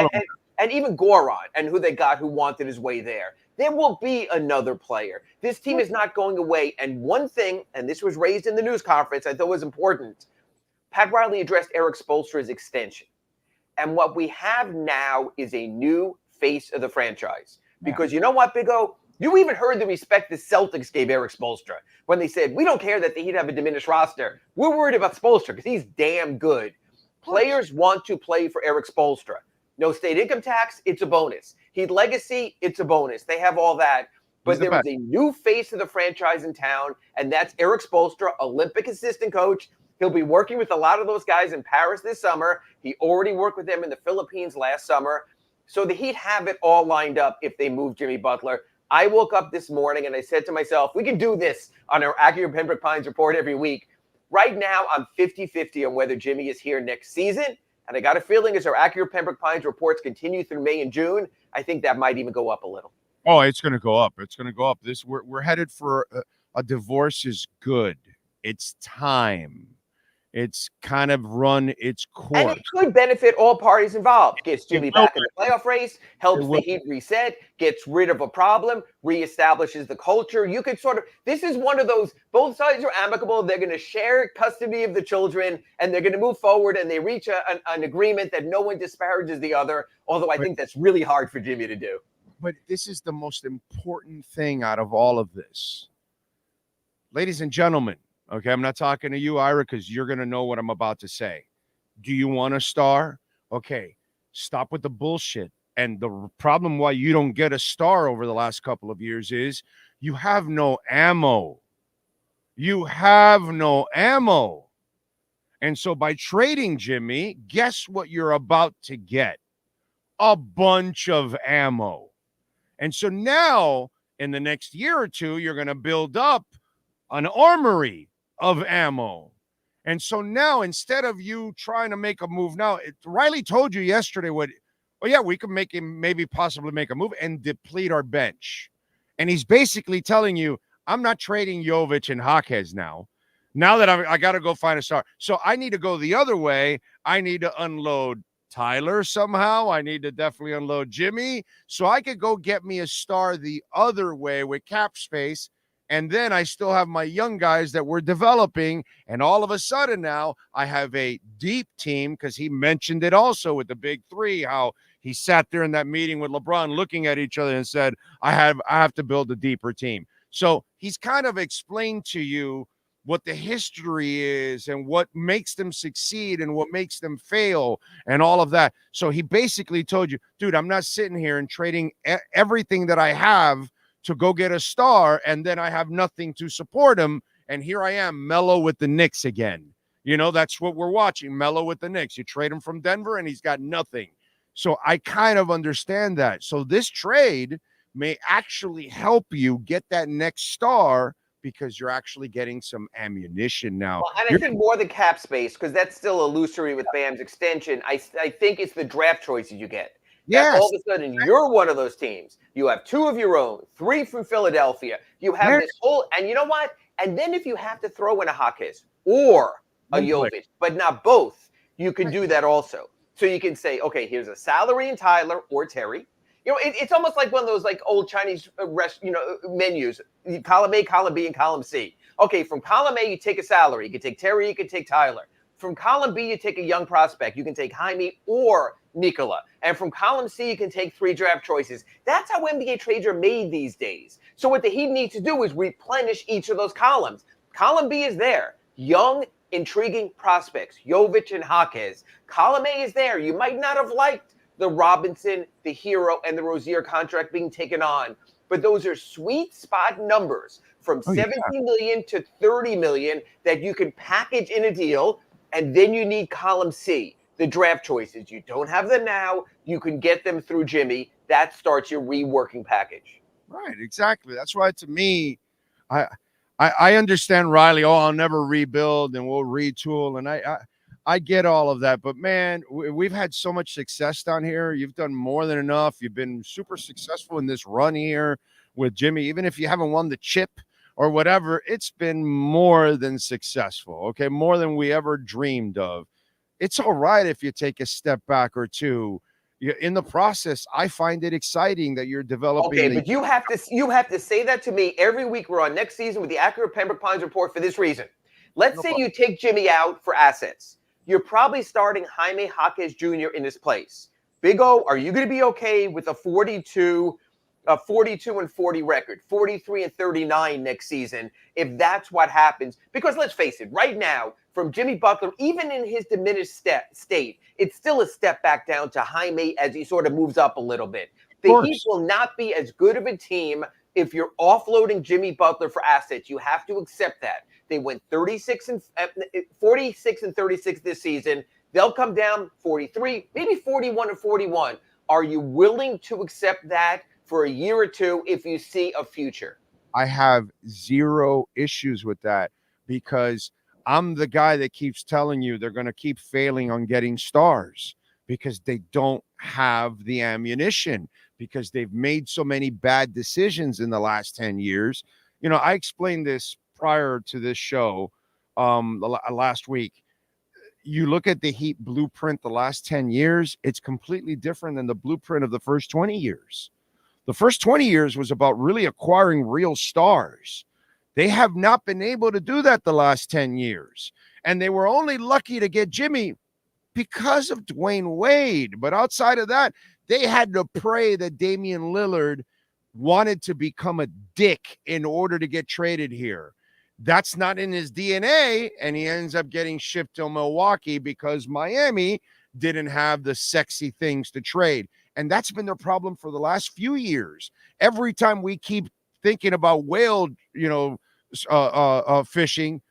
and even Goran, and who they got who wanted his way there. There will be another player. This team is not going away. And one thing, and this was raised in the news conference, I thought was important, Pat Riley addressed Eric Spoelstra's extension. And what we have now is a new face of the franchise. Because you know what, Big O? You even heard the respect the Celtics gave Eric Spoelstra when they said, we don't care that the Heat have a diminished roster. We're worried about Spoelstra because he's damn good. Players want to play for Eric Spoelstra. No state income tax, it's a bonus. Heat legacy, it's a bonus. They have all that. But there is a new face of the franchise in town, and that's Eric Spoelstra, Olympic assistant coach. He'll be working with a lot of those guys in Paris this summer. He already worked with them in the Philippines last summer. So the Heat have it all lined up if they move Jimmy Butler. I woke up this morning and I said to myself, we can do this on our Acura Pembroke Pines report every week. Right now, I'm 50-50 on whether Jimmy is here next season. And I got a feeling as our Acura Pembroke Pines reports continue through May and June, I think that might even go up a little. Oh, it's going to go up. It's going to go up. We're headed for a divorce is good. It's time. It's kind of run its course. And it could benefit all parties involved. Gets Jimmy back in the playoff race, helps the Heat reset, gets rid of a problem, reestablishes the culture. You could this is one of those, both sides are amicable. They're going to share custody of the children, and they're going to move forward, and they reach an agreement that no one disparages the other, although I think that's really hard for Jimmy to do. But this is the most important thing out of all of this. Ladies and gentlemen, okay, I'm not talking to you, Ira, because you're going to know what I'm about to say. Do you want a star? Okay, stop with the bullshit. And the problem why you don't get a star over the last couple of years is you have no ammo. You have no ammo. And so by trading Jimmy, guess what you're about to get? A bunch of ammo. And so now, in the next year or two, you're going to build up an armory of ammo. And so now, instead of you trying to make a move now, Riley told you yesterday we could make him possibly make a move and deplete our bench. And he's basically telling you, I'm not trading Jovic and Jaquez now. Now that I got to go find a star. So I need to go the other way. I need to unload Tyler somehow. I need to definitely unload Jimmy so I could go get me a star the other way with cap space. And then I still have my young guys that we're developing. And all of a sudden now I have a deep team, because he mentioned it also with the big three, how he sat there in that meeting with LeBron looking at each other and said, I have to build a deeper team. So he's kind of explained to you what the history is and what makes them succeed and what makes them fail and all of that. So he basically told you, dude, I'm not sitting here and trading everything that I have to go get a star, and then I have nothing to support him. And here I am, Melo with the Knicks again. You know, that's what we're watching, Melo with the Knicks. You trade him from Denver, and he's got nothing. So I kind of understand that. So this trade may actually help you get that next star, because you're actually getting some ammunition now. Well, and I think more than cap space, because that's still illusory with Bam's extension. I think it's the draft choices you get. Yes. All of a sudden, you're one of those teams. You have 2 of your own, 3 from Philadelphia. You have this whole, and you know what? And then if you have to throw in a Jaquez or a Jovic, but not both, you can do that also. So you can say, okay, here's a salary in Tyler or Terry. You know, it's almost like one of those like old Chinese menus, column A, column B, and column C. Okay, from column A, you take a salary. You can take Terry, you can take Tyler. From column B, you take a young prospect. You can take Jaime or Nikola. And from column C, you can take 3 draft choices. That's how NBA trades are made these days. So what the Heat needs to do is replenish each of those columns. Column B is there. Young, intriguing prospects. Jovic and Jaquez. Column A is there. You might not have liked the Robinson, the Herro, and the Rozier contract being taken on. But those are sweet spot numbers from 17 million to 30 million that you can package in a deal. And then you need column C, the draft choices. You don't have them now. You can get them through Jimmy. That starts your reworking package. Right, exactly. That's why, to me, I understand Riley. Oh, I'll never rebuild and we'll retool. And I get all of that. But, man, we've had so much success down here. You've done more than enough. You've been super successful in this run here with Jimmy. Even if you haven't won the chip or whatever, it's been more than successful, okay? More than we ever dreamed of. It's all right if you take a step back or two. In the process, I find it exciting that you're developing. Okay, but you have to say that to me every week we're on next season with the Acura Pembroke Pines report for this reason. Let's say you take Jimmy out for assets. You're probably starting Jaime Jaquez Jr. in his place. Big O, are you going to be okay with a 42 and 40 record, 43 and 39 next season, if that's what happens? Because let's face it, right now, from Jimmy Butler, even in his diminished state, it's still a step back down to Jaime as he sort of moves up a little bit. The Heat will not be as good of a team if you're offloading Jimmy Butler for assets. You have to accept that. They went 46 and 36 this season. They'll come down 43, maybe 41 and 41. Are you willing to accept that for a year or two if you see a future? I have zero issues with that because I'm the guy that keeps telling you they're going to keep failing on getting stars because they don't have the ammunition, because they've made so many bad decisions in the last 10 years. You know, I explained this prior to this show last week. You look at the Heat blueprint the last 10 years, it's completely different than the blueprint of the first 20 years. The first 20 years was about really acquiring real stars. They have not been able to do that the last 10 years. And they were only lucky to get Jimmy because of Dwayne Wade. But outside of that, they had to pray that Damian Lillard wanted to become a dick in order to get traded here. That's not in his DNA, and he ends up getting shipped to Milwaukee because Miami didn't have the sexy things to trade. And that's been their problem for the last few years. Every time we keep thinking about whale, fishing,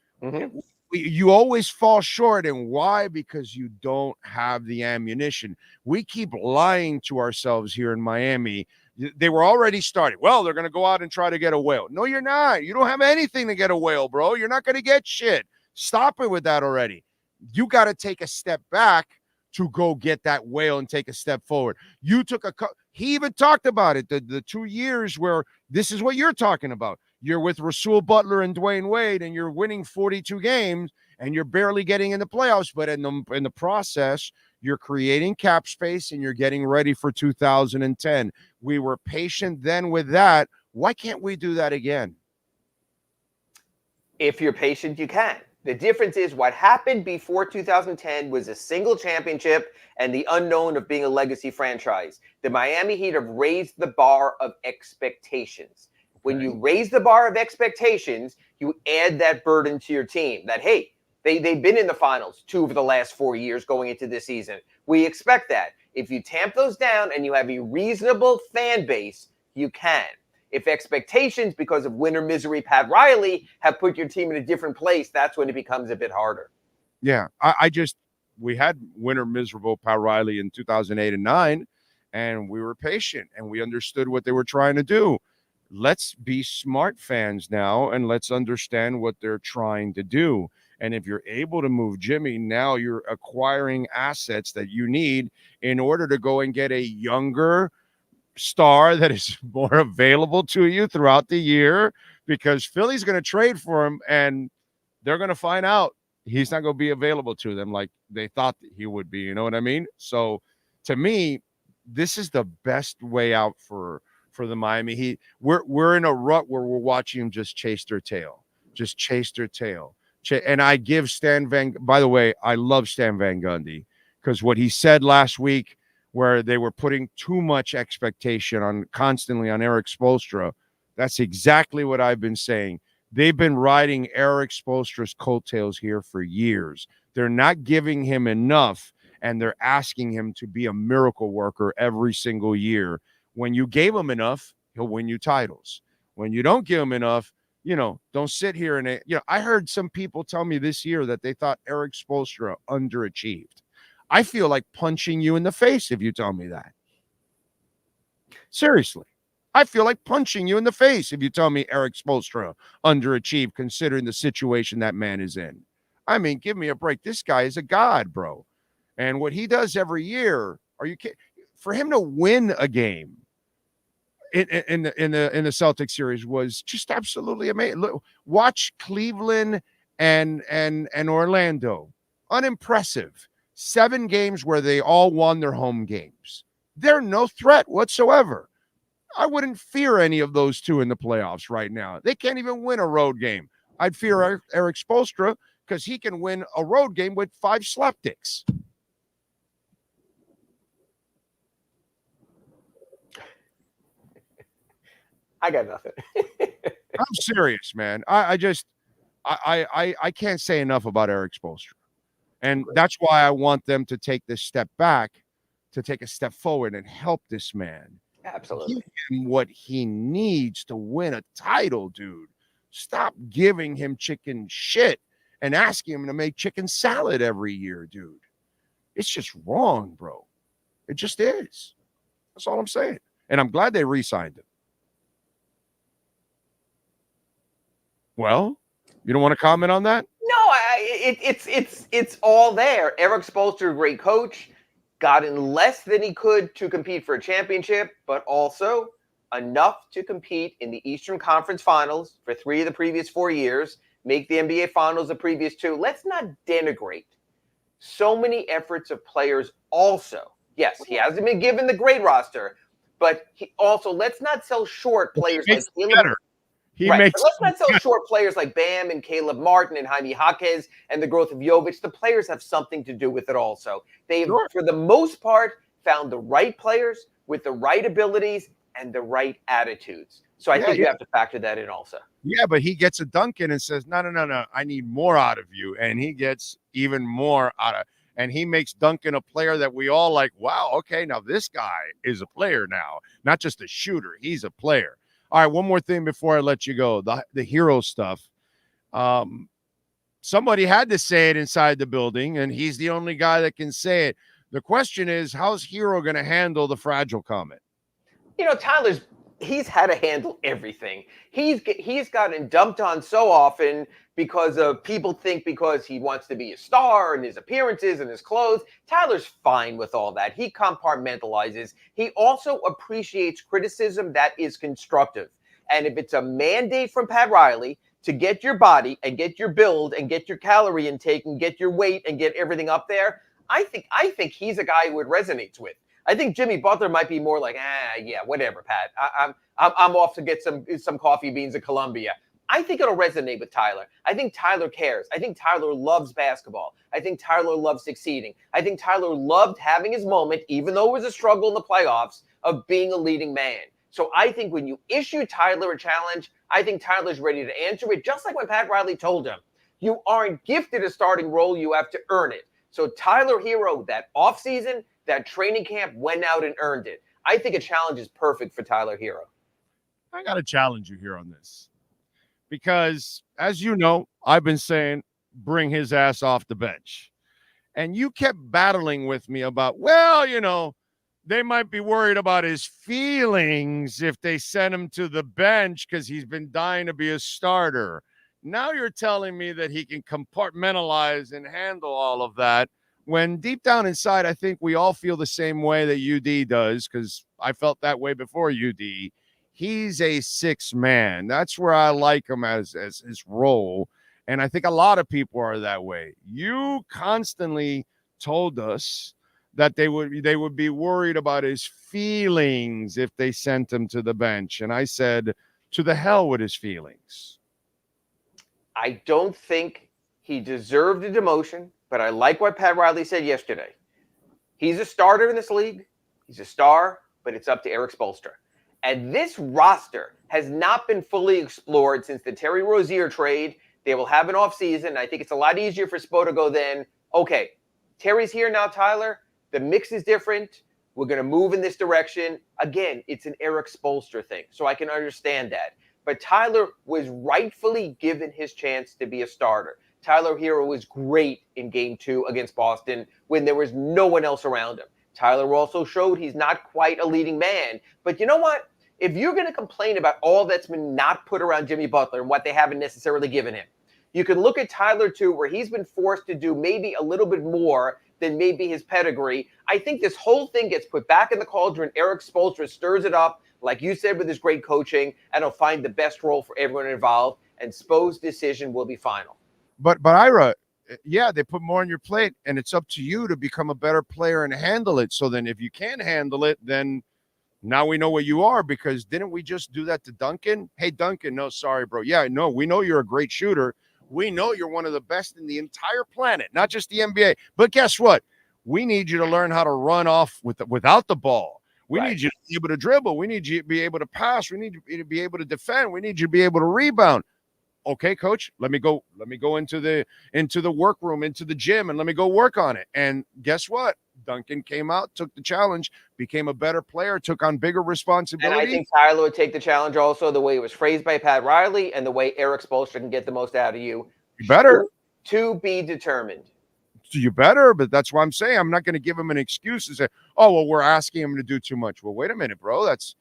you always fall short. And why? Because you don't have the ammunition. We keep lying to ourselves here in Miami. They were already starting. Well, they're going to go out and try to get a whale. No, you're not. You don't have anything to get a whale, bro. You're not going to get shit. Stop it with that already. You got to take a step back to go get that whale and take a step forward. You took he even talked about it, the 2 years where this is what you're talking about. You're with Rasul Butler and Dwayne Wade, and you're winning 42 games, and you're barely getting in the playoffs. But in the process, you're creating cap space, and you're getting ready for 2010. We were patient then with that. Why can't we do that again? If you're patient, you can. The difference is what happened before 2010 was a single championship and the unknown of being a legacy franchise. The Miami Heat have raised the bar of expectations. When you raise the bar of expectations, you add that burden to your team that, hey, they've been in the finals 2 of the last 4 years going into this season. We expect that. If you tamp those down and you have a reasonable fan base, you can. If expectations, because of winter misery Pat Riley, have put your team in a different place, that's when it becomes a bit harder. Yeah, we had winter miserable Pat Riley in 2008 and 9, and we were patient, and we understood what they were trying to do. Let's be smart fans now, and let's understand what they're trying to do. And if you're able to move Jimmy, now you're acquiring assets that you need in order to go and get a younger star that is more available to you throughout the year, because Philly's going to trade for him and they're going to find out he's not going to be available to them like they thought that he would be. You know what I mean? So to me, this is the best way out for the Miami Heat. We're in a rut where we're watching them just chase their tail. And I give by the way, I love Stan Van Gundy, because what he said last week, where they were putting too much expectation constantly on Eric Spoelstra, that's exactly what I've been saying. They've been riding Eric Spoelstra's coattails here for years. They're not giving him enough, and they're asking him to be a miracle worker every single year. When you gave him enough, he'll win you titles. When you don't give him enough, don't sit here and, I heard some people tell me this year that they thought Eric Spoelstra underachieved. I feel like punching you in the face if you tell me that. Seriously. I feel like punching you in the face if you tell me Eric Spoelstra underachieved considering the situation that man is in. I mean, give me a break. This guy is a god, bro. And what he does every year, are you kidding? For him to win a game in the Celtics series was just absolutely amazing. Watch Cleveland and Orlando. Unimpressive. 7 games where they all won their home games. They're no threat whatsoever. I wouldn't fear any of those two in the playoffs right now. They can't even win a road game. I'd fear Eric Spoelstra because he can win a road game with 5 slapdicks. I got nothing. I'm serious, man. I can't say enough about Eric Spoelstra. And that's why I want them to take this step back, to take a step forward and help this man. Absolutely. Give him what he needs to win a title, dude. Stop giving him chicken shit and asking him to make chicken salad every year, dude. It's just wrong, bro. It just is. That's all I'm saying. And I'm glad they re-signed him. Well, you don't want to comment on that? No, it's all there. Eric Spoelstra, great coach, got in less than he could to compete for a championship, but also enough to compete in the Eastern Conference Finals for 3 of the previous 4 years, make the NBA Finals the previous 2. Let's not denigrate so many efforts of players also. Yes, he hasn't been given the great roster, but he also, let's not sell short players like Caleb. But let's not sell short players like Bam and Caleb Martin and Jaime Jaquez and the growth of Jovic. The players have something to do with it also. They've, for the most part, found the right players with the right abilities and the right attitudes. So I think you have to factor that in also. Yeah, but he gets a dunk in and says, no, I need more out of you. And he gets even more out of, and he makes Duncan a player that we all like, wow, okay, now this guy is a player now, not just a shooter. He's a player. All right, one more thing before I let you go. The hero stuff. Somebody had to say it inside the building, and he's the only guy that can say it. The question is, how's Herro going to handle the fragile comment? You know, he's had to handle everything. He's gotten dumped on so often because of people think because he wants to be a star and his appearances and his clothes. Tyler's fine with all that. He compartmentalizes. He also appreciates criticism that is constructive. And if it's a mandate from Pat Riley to get your body and get your build and get your calorie intake and get your weight and get everything up there, I think he's a guy who it resonates with. I think Jimmy Butler might be more like, yeah, whatever, Pat. I'm off to get some coffee beans in Colombia. I think it'll resonate with Tyler. I think Tyler cares. I think Tyler loves basketball. I think Tyler loves succeeding. I think Tyler loved having his moment, even though it was a struggle in the playoffs, of being a leading man. So I think when you issue Tyler a challenge, I think Tyler's ready to answer it, just like when Pat Riley told him, you aren't gifted a starting role, you have to earn it. So Tyler Herro, that offseason, that training camp, went out and earned it. I think a challenge is perfect for Tyler Herro. I got to challenge you here on this. Because, as you know, I've been saying, bring his ass off the bench. And you kept battling with me about, well, you know, they might be worried about his feelings if they send him to the bench because he's been dying to be a starter. Now you're telling me that he can compartmentalize and handle all of that, when deep down inside, I think we all feel the same way that UD does, because I felt that way before UD. He's a 6 man. That's where I like him as his role. And I think a lot of people are that way. You constantly told us that they would be worried about his feelings if they sent him to the bench. And I said, to the hell with his feelings. I don't think he deserved a demotion, but I like what Pat Riley said yesterday. He's a starter in this league. He's a star, but it's up to Eric Spoelstra. And this roster has not been fully explored since the Terry Rozier trade. They will have an offseason. I think it's a lot easier for Spo to go then, okay, Terry's here now, Tyler. The mix is different. We're going to move in this direction. Again, it's an Eric Spoelstra thing, so I can understand that. But Tyler was rightfully given his chance to be a starter. Tyler Herro was great in Game 2 against Boston when there was no one else around him. Tyler also showed he's not quite a leading man. But you know what? If you're going to complain about all that's been not put around Jimmy Butler and what they haven't necessarily given him, you can look at Tyler, too, where he's been forced to do maybe a little bit more than maybe his pedigree. I think this whole thing gets put back in the cauldron. Eric Spoelstra stirs it up, like you said, with his great coaching, and he'll find the best role for everyone involved, and Spo's decision will be final. But Ira, yeah, they put more on your plate, and it's up to you to become a better player and handle it. So then if you can't handle it, then now we know what you are, because didn't we just do that to Duncan? Hey, Duncan, no, sorry, bro. Yeah, no, we know you're a great shooter. We know you're one of the best in the entire planet, not just the NBA. But guess what? We need you to learn how to run off without the ball. We need you to be able to dribble. We need you to be able to pass. We need you to be able to defend. We need you to be able to rebound. Okay, coach, let me go into the workroom, into the gym, and let me go work on it. And guess what? Duncan came out, took the challenge, became a better player, took on bigger responsibility. And I think Tyler would take the challenge also, the way it was phrased by Pat Riley and the way Eric Spoelstra can get the most out of you. Better. To be determined. you better, but that's why I'm saying I'm not going to give him an excuse and say, oh, well, we're asking him to do too much. Well, wait a minute, bro. That's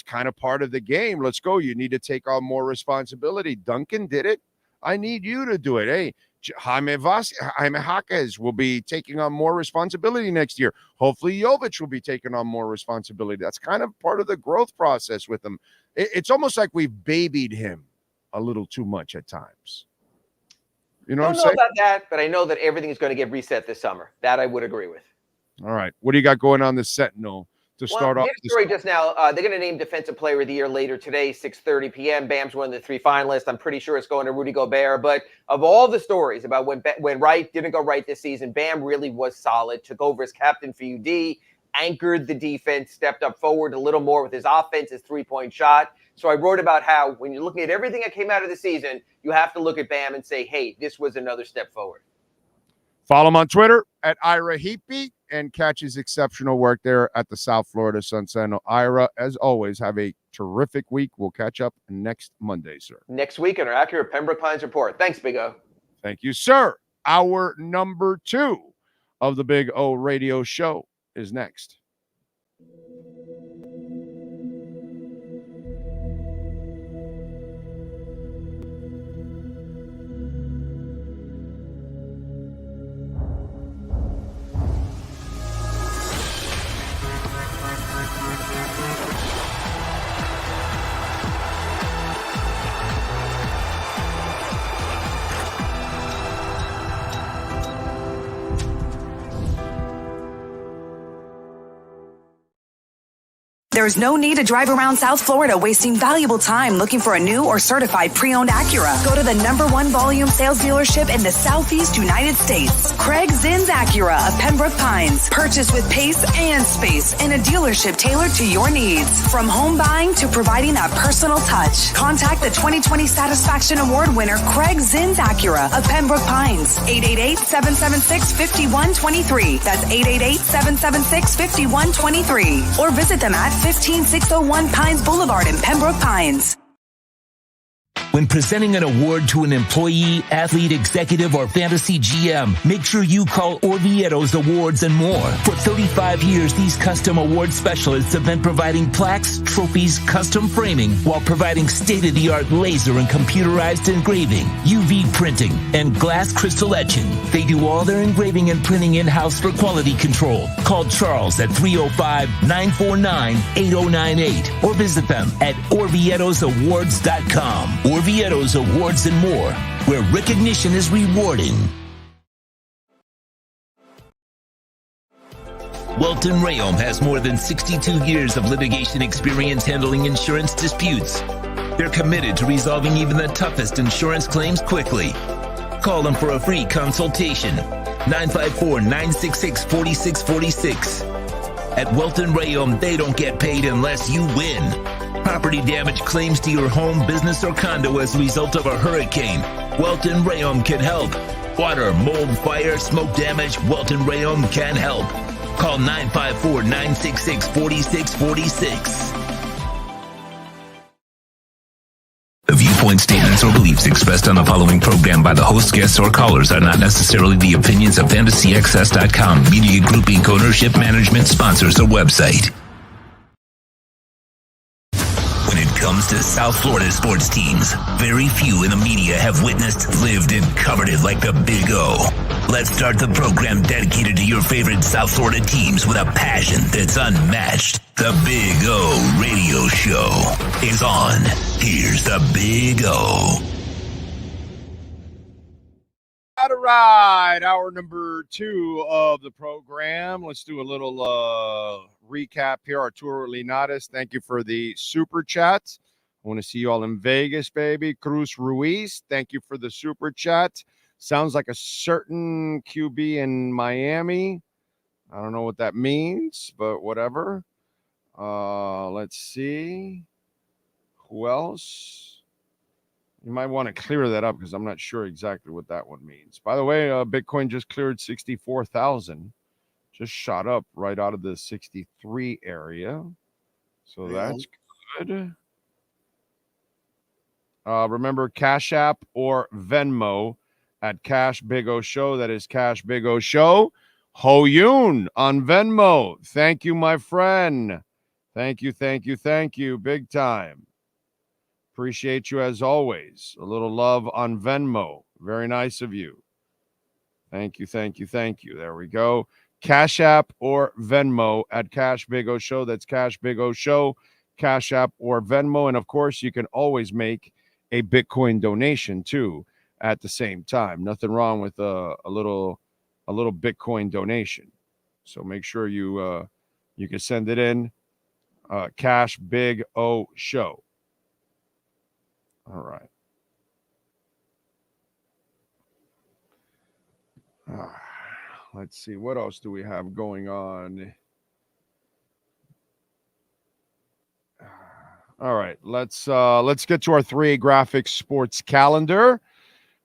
kind of part of the game. Let's go. You need to take on more responsibility. Duncan did it. I need you to do it. Hey, Jaime Jaquez will be taking on more responsibility next year. Hopefully Jovic will be taking on more responsibility. That's kind of part of the growth process with him. It's almost like we've babied him a little too much at times. You know what I'm saying? I don't know about that, but I know that everything is going to get reset this summer. That I would agree with. All right. What do you got going on the Sentinel to start off? The story just now, they're going to name Defensive Player of the Year later today, 6:30 p.m. Bam's one of the 3 finalists. I'm pretty sure it's going to Rudy Gobert. But of all the stories about when Wright didn't go right this season, Bam really was solid, took over as captain for UD, anchored the defense, stepped up forward a little more with his offense, his three-point shot. So I wrote about how when you're looking at everything that came out of the season, you have to look at Bam and say, hey, this was another step forward. Follow him on Twitter at Ira Heapy and catch his exceptional work there at the South Florida Sun Sentinel. Ira, as always, have a terrific week. We'll catch up next Monday, sir. Next week on our Acura Pembroke Pines Report. Thanks, Big O. Thank you, sir. Hour number 2 of the Big O Radio Show is next. There's no need to drive around South Florida wasting valuable time looking for a new or certified pre-owned Acura. Go to the #1 volume sales dealership in the Southeast United States. Craig Zinn's Acura of Pembroke Pines. Purchase with pace and space in a dealership tailored to your needs. From home buying to providing that personal touch. Contact the 2020 Satisfaction Award winner Craig Zinn's Acura of Pembroke Pines. 888-776-5123. That's 888-776-5123. Or visit them at 15601 Pines Boulevard in Pembroke Pines. When presenting an award to an employee, athlete, executive, or fantasy GM, make sure you call Orvieto's Awards and More. For 35 years, these custom award specialists have been providing plaques, trophies, custom framing, while providing state-of-the-art laser and computerized engraving, UV printing, and glass crystal etching. They do all their engraving and printing in-house for quality control. Call Charles at 305-949-8098 or visit them at orvietosawards.com. Orvieto's Awards and More, where recognition is rewarding. Welton Rayom has more than 62 years of litigation experience handling insurance disputes. They're committed to resolving even the toughest insurance claims quickly. Call them for a free consultation. 954-966-4646. At Welton Rayom, they don't get paid unless you win. Property damage claims to your home, business, or condo as a result of a hurricane. Welton Rayom can help. Water, mold, fire, smoke damage, Welton Rayom can help. Call 954-966-4646. The viewpoint, statements, or beliefs expressed on the following program by the host, guests, or callers are not necessarily the opinions of FantasyXS.com, Media Group Inc. ownership, management, sponsors, or website. When it comes to South Florida sports teams, very few in the media have witnessed, lived, and covered it like the Big O. Let's start the program dedicated to your favorite South Florida teams with a passion that's unmatched. The Big O Radio Show is on. Here's the Big O. All right, hour number 2 of the program. Let's do a little recap here. Arturo Linares, thank you for the super chat. I want to see you all in Vegas, baby. Cruz Ruiz, thank you for the super chat. Sounds like a certain QB in Miami. I don't know what that means, but whatever. Let's see. Who else? You might want to clear that up because I'm not sure exactly what that one means. By the way, Bitcoin just cleared 64,000. Just shot up right out of the 63 area. So that's good. Remember, Cash App or Venmo at Cash Big O Show. That is Cash Big O Show. Ho Yoon on Venmo. Thank you, my friend. Thank you. Big time. Appreciate you as always. A little love on Venmo. Very nice of you. Thank you. There we go. Cash App or Venmo at Cash Big O Show. That's Cash Big O Show. Cash App or Venmo. And of course, you can always make a Bitcoin donation too at the same time. Nothing wrong with a little Bitcoin donation. So make sure you can send it in. Cash Big O Show. All right. Let's see. What else do we have going on? All right. Let's get to our 3A Graphics sports calendar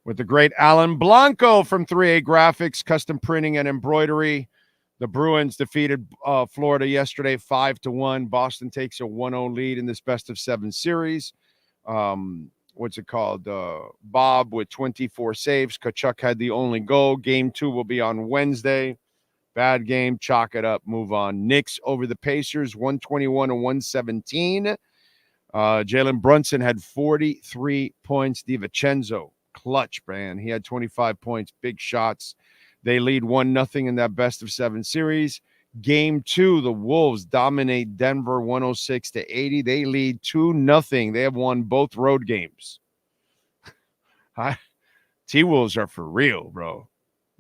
with the great Alan Blanco from 3A Graphics, custom printing and embroidery. The Bruins defeated Florida yesterday 5-1. Boston takes a 1-0 lead in this best-of-7 series. What's it called? Bob with 24 saves. Kachuk had the only goal. Game 2 will be on Wednesday. Bad game. Chalk it up. Move on. Knicks over the Pacers, 121-117. Jalen Brunson had 43 points. DiVincenzo, clutch, man. He had 25 points. Big shots. They lead 1-0 in that best-of-7 series. Game 2, the Wolves dominate Denver 106-80. They lead 2-0. They have won both road games. T-Wolves are for real, bro.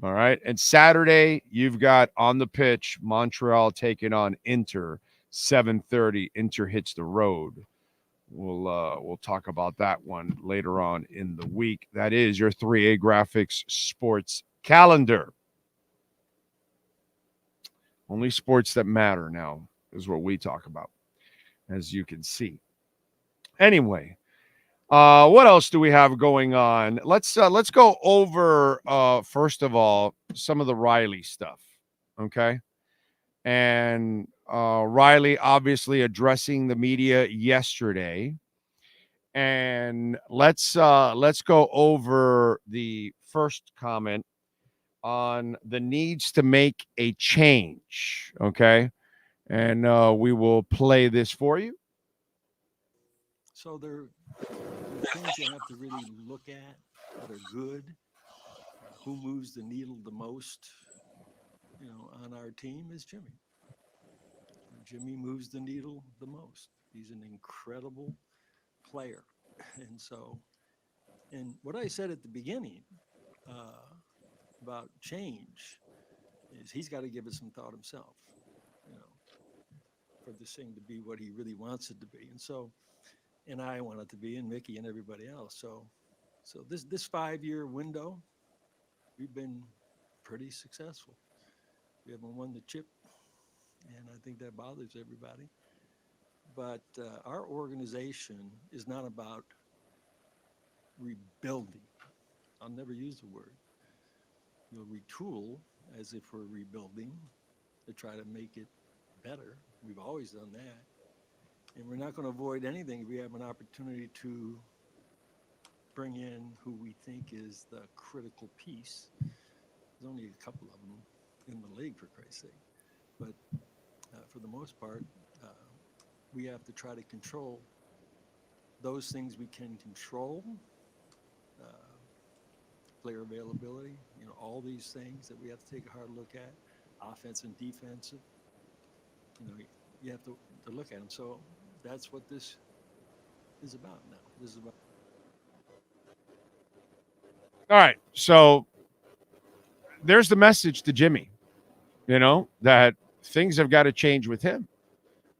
All right. And Saturday, you've got on the pitch Montreal taking on Inter, 7:30. Inter hits the road. We'll talk about that one later on in the week. That is your 3A Graphics sports calendar. Only sports that matter now is what we talk about, as you can see. Anyway, what else do we have going on? Let's go over first of all some of the Riley stuff, okay? And Riley obviously addressing the media yesterday, and let's go over the first comment on the needs to make a change, okay? And we will play this for you. So there are things you have to really look at that are good. Who moves the needle the most, on our team is Jimmy. Jimmy moves the needle the most. He's an incredible player. And what I said at the beginning, about change is he's got to give it some thought himself, for this thing to be what he really wants it to be. And I want it to be, and Mickey and everybody else. So this 5-year window, we've been pretty successful. We haven't won the chip, and I think that bothers everybody. But our organization is not about rebuilding. I'll never use the word. We'll retool as if we're rebuilding to try to make it better. We've always done that. And we're not going to avoid anything if we have an opportunity to bring in who we think is the critical piece. There's only a couple of them in the league, for Christ's sake. But for the most part, we have to try to control those things we can control. Player availability, all these things that we have to take a hard look at, offense and defensive. You have to look at them. So that's what this is about now. This is about. All right. So there's the message to Jimmy, that things have got to change with him.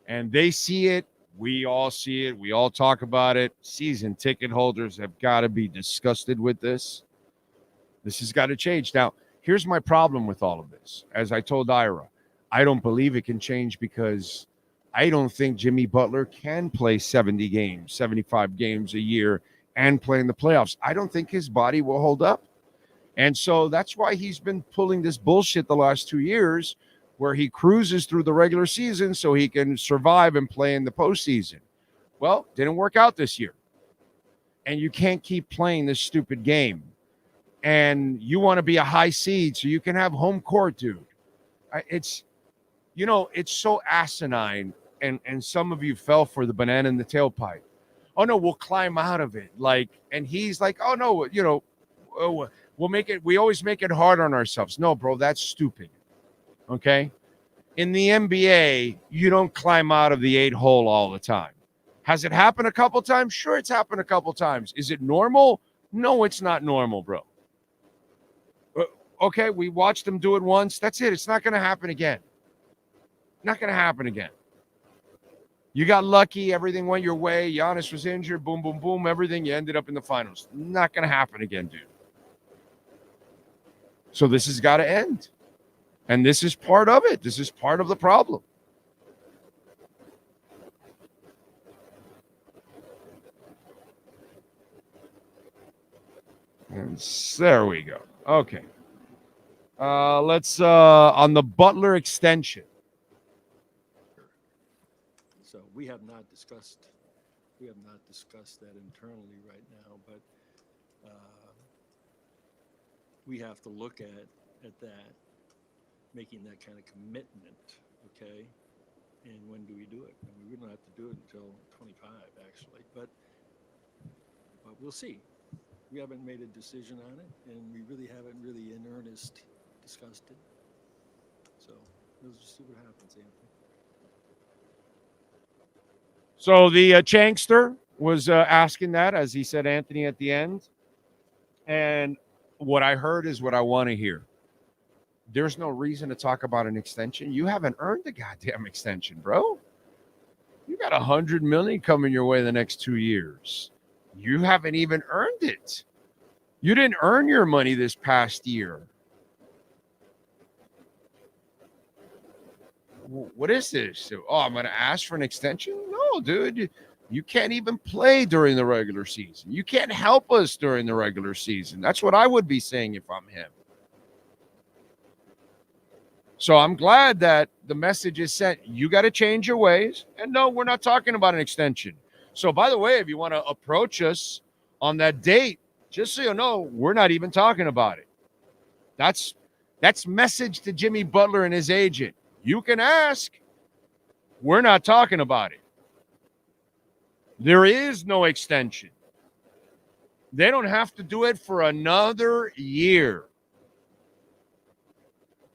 And they see it. We all see it. We all talk about it. Season ticket holders have got to be disgusted with this. This has got to change. Now, here's my problem with all of this. As I told Ira, I don't believe it can change because I don't think Jimmy Butler can play 70 games, 75 games a year and play in the playoffs. I don't think his body will hold up. And so that's why he's been pulling this bullshit the last 2 years where he cruises through the regular season so he can survive and play in the postseason. Well, didn't work out this year. And you can't keep playing this stupid game. and you want to be a high seed so you can have home court, dude. It's so asinine, and some of you fell for the banana in the tailpipe. Oh no, we'll climb out of it. And he's like, oh no, we'll make it. We always make it hard on ourselves. No, bro, that's stupid. Okay. In the NBA, you don't climb out of the 8-hole all the time. Has it happened a couple times? Sure, it's happened a couple times. Is it normal? No, it's not normal, bro. Okay, we watched them do it once. That's it. It's not going to happen again. Not going to happen again. You got lucky. Everything went your way. Giannis was injured. Boom, boom, boom. Everything. You ended up in the finals. Not going to happen again, dude. So this has got to end. And this is part of it. This is part of the problem. And there we go. Okay. Let's on the Butler extension. So we have not discussed that internally right now, but we have to look at that, making that kind of commitment, okay? And when do we do it? I mean, we don't have to do it until 25, actually, but we'll see. We haven't made a decision on it, and we really haven't really in earnest discussed it. So we'll just see what happens, Anthony. So the Chankster was asking that, as he said, Anthony, at the end. And what I heard is what I want to hear. There's no reason to talk about an extension. You haven't earned the goddamn extension, bro. You got $100 million coming your way the next 2 years. You haven't even earned it. You didn't earn your money this past year. What is this? Oh, I'm going to ask for an extension? No, dude. You can't even play during the regular season. You can't help us during the regular season. That's what I would be saying if I'm him. So I'm glad that the message is sent. You got to change your ways. And no, we're not talking about an extension. So, by the way, if you want to approach us on that date, just so you know, we're not even talking about it. That's message to Jimmy Butler and his agent. You can ask. We're not talking about it. There is no extension. They don't have to do it for another year.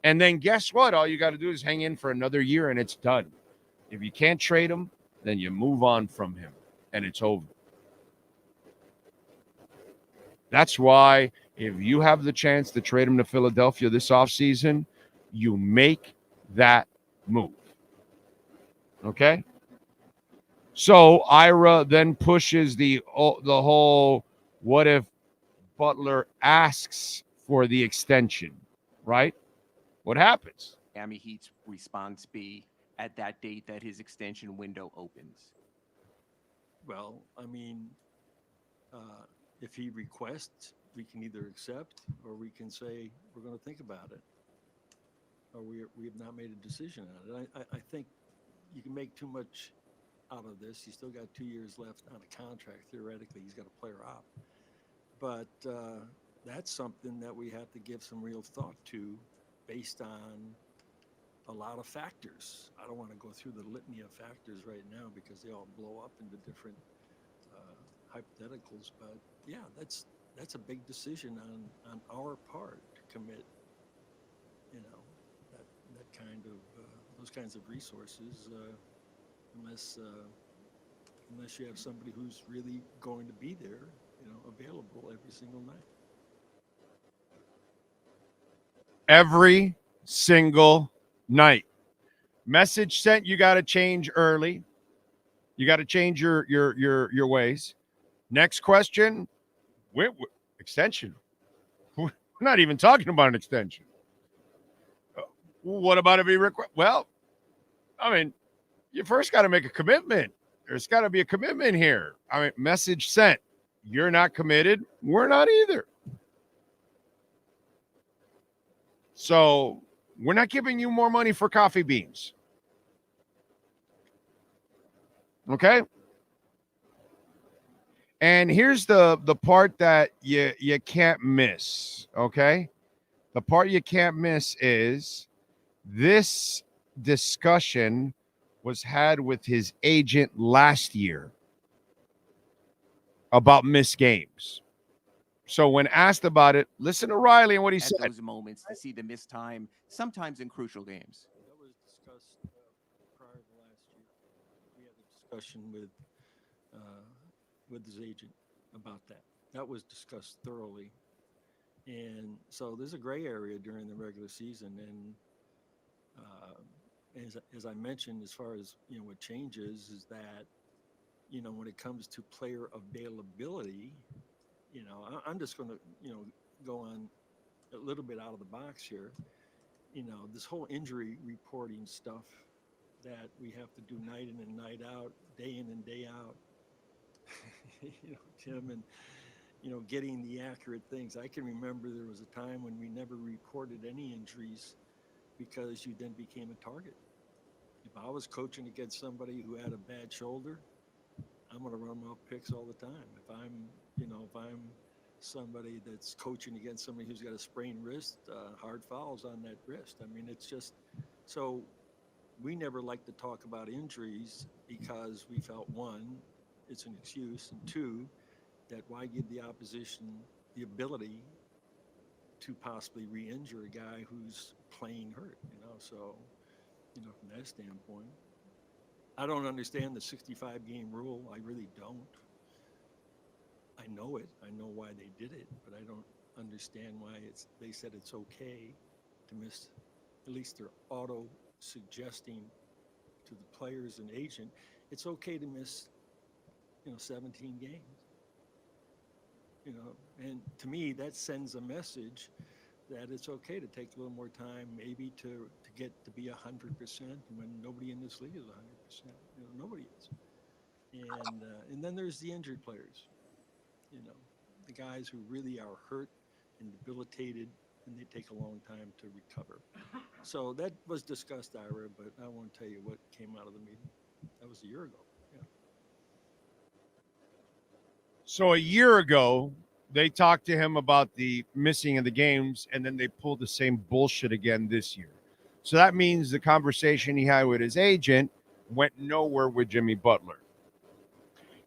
And then guess what? All you got to do is hang in for another year and it's done. If you can't trade him, then you move on from him and it's over. That's why if you have the chance to trade him to Philadelphia this offseason, you make that move. Okay? So Ira then pushes the whole what if Butler asks for the extension, right? What happens? Miami Heat's response be at that date that his extension window opens? Well, I mean, if he requests, we can either accept or we can say we're going to think about it, or we have not made a decision on it. I think you can make too much out of this. He's still got 2 years left on a contract. Theoretically, he's got a player op. But that's something that we have to give some real thought to based on a lot of factors. I don't want to go through the litany of factors right now because they all blow up into different hypotheticals. But yeah, that's a big decision on our part to commit, that kind of those kinds of resources, unless you have somebody who's really going to be there, available every single night. Every single night. Message sent, you got to change early. You got to change your ways. Next question, extension. We're not even talking about an extension. What about if he request? Well, I mean, you first got to make a commitment. There's got to be a commitment here. I mean, message sent. You're not committed. We're not either. So we're not giving you more money for coffee beans. Okay? And here's the part that you can't miss, okay? The part you can't miss is this discussion was had with his agent last year about missed games. So when asked about it, listen to Riley and what he At said. those moments to see the missed time, sometimes in crucial games. That was discussed prior to last year. We had a discussion with his agent about that. That was discussed thoroughly. And so there's a gray area during the regular season. And as I mentioned, as far as, what changes is that, when it comes to player availability, I'm just going to, go on a little bit out of the box here. This whole injury reporting stuff that we have to do night in and night out, day in and day out, Tim, and, getting the accurate things. I can remember there was a time when we never reported any injuries because you then became a target. If I was coaching against somebody who had a bad shoulder, I'm going to run my picks all the time. If I'm somebody that's coaching against somebody who's got a sprained wrist, hard fouls on that wrist. I mean, it's just so we never like to talk about injuries because we felt, one, it's an excuse, and two, that why give the opposition the ability to possibly re-injure a guy who's playing hurt, so, from that standpoint, I don't understand the 65-game rule. I really don't. I know it. I know why they did it, but I don't understand why they said it's okay to miss. At least they're auto-suggesting to the players and agent, it's okay to miss, 17 games. And to me, that sends a message that it's okay to take a little more time, maybe to get to be 100% when nobody in this league is 100%. Nobody is. And then there's the injured players. The guys who really are hurt and debilitated, and they take a long time to recover. So that was discussed, Ira, but I won't tell you what came out of the meeting. That was a year ago. Yeah. So a year ago, they talked to him about the missing of the games, and then they pulled the same bullshit again this year. So that means the conversation he had with his agent went nowhere with Jimmy Butler.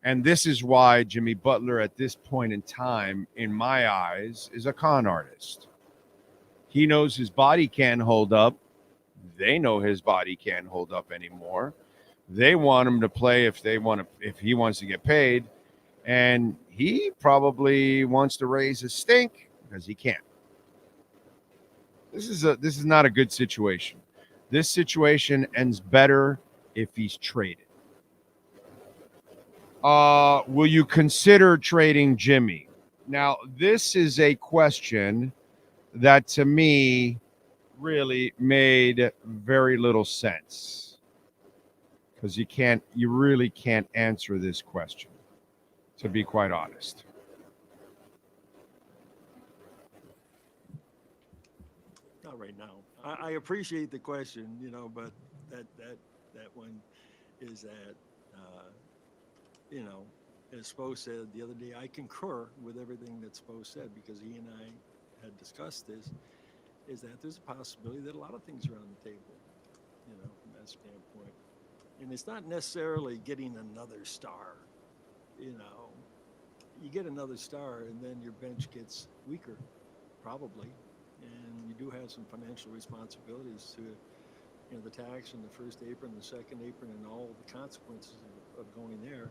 And this is why Jimmy Butler at this point in time, in my eyes, is a con artist. He knows his body can't hold up. They know his body can't hold up anymore. They want him to play if he wants to get paid. And he probably wants to raise a stink because he can't. This is not a good situation. This situation ends better if he's traded. Will you consider trading Jimmy? Now, this is a question that to me really made very little sense because you really can't answer this question, to be quite honest. Not right now. I appreciate the question, but that one is that, as Spo said the other day, I concur with everything that Spo said because he and I had discussed this, is that there's a possibility that a lot of things are on the table, from that standpoint. And it's not necessarily getting another star, You get another star and then your bench gets weaker, probably. And you do have some financial responsibilities to, the tax and the first apron, the second apron, and all the consequences of going there.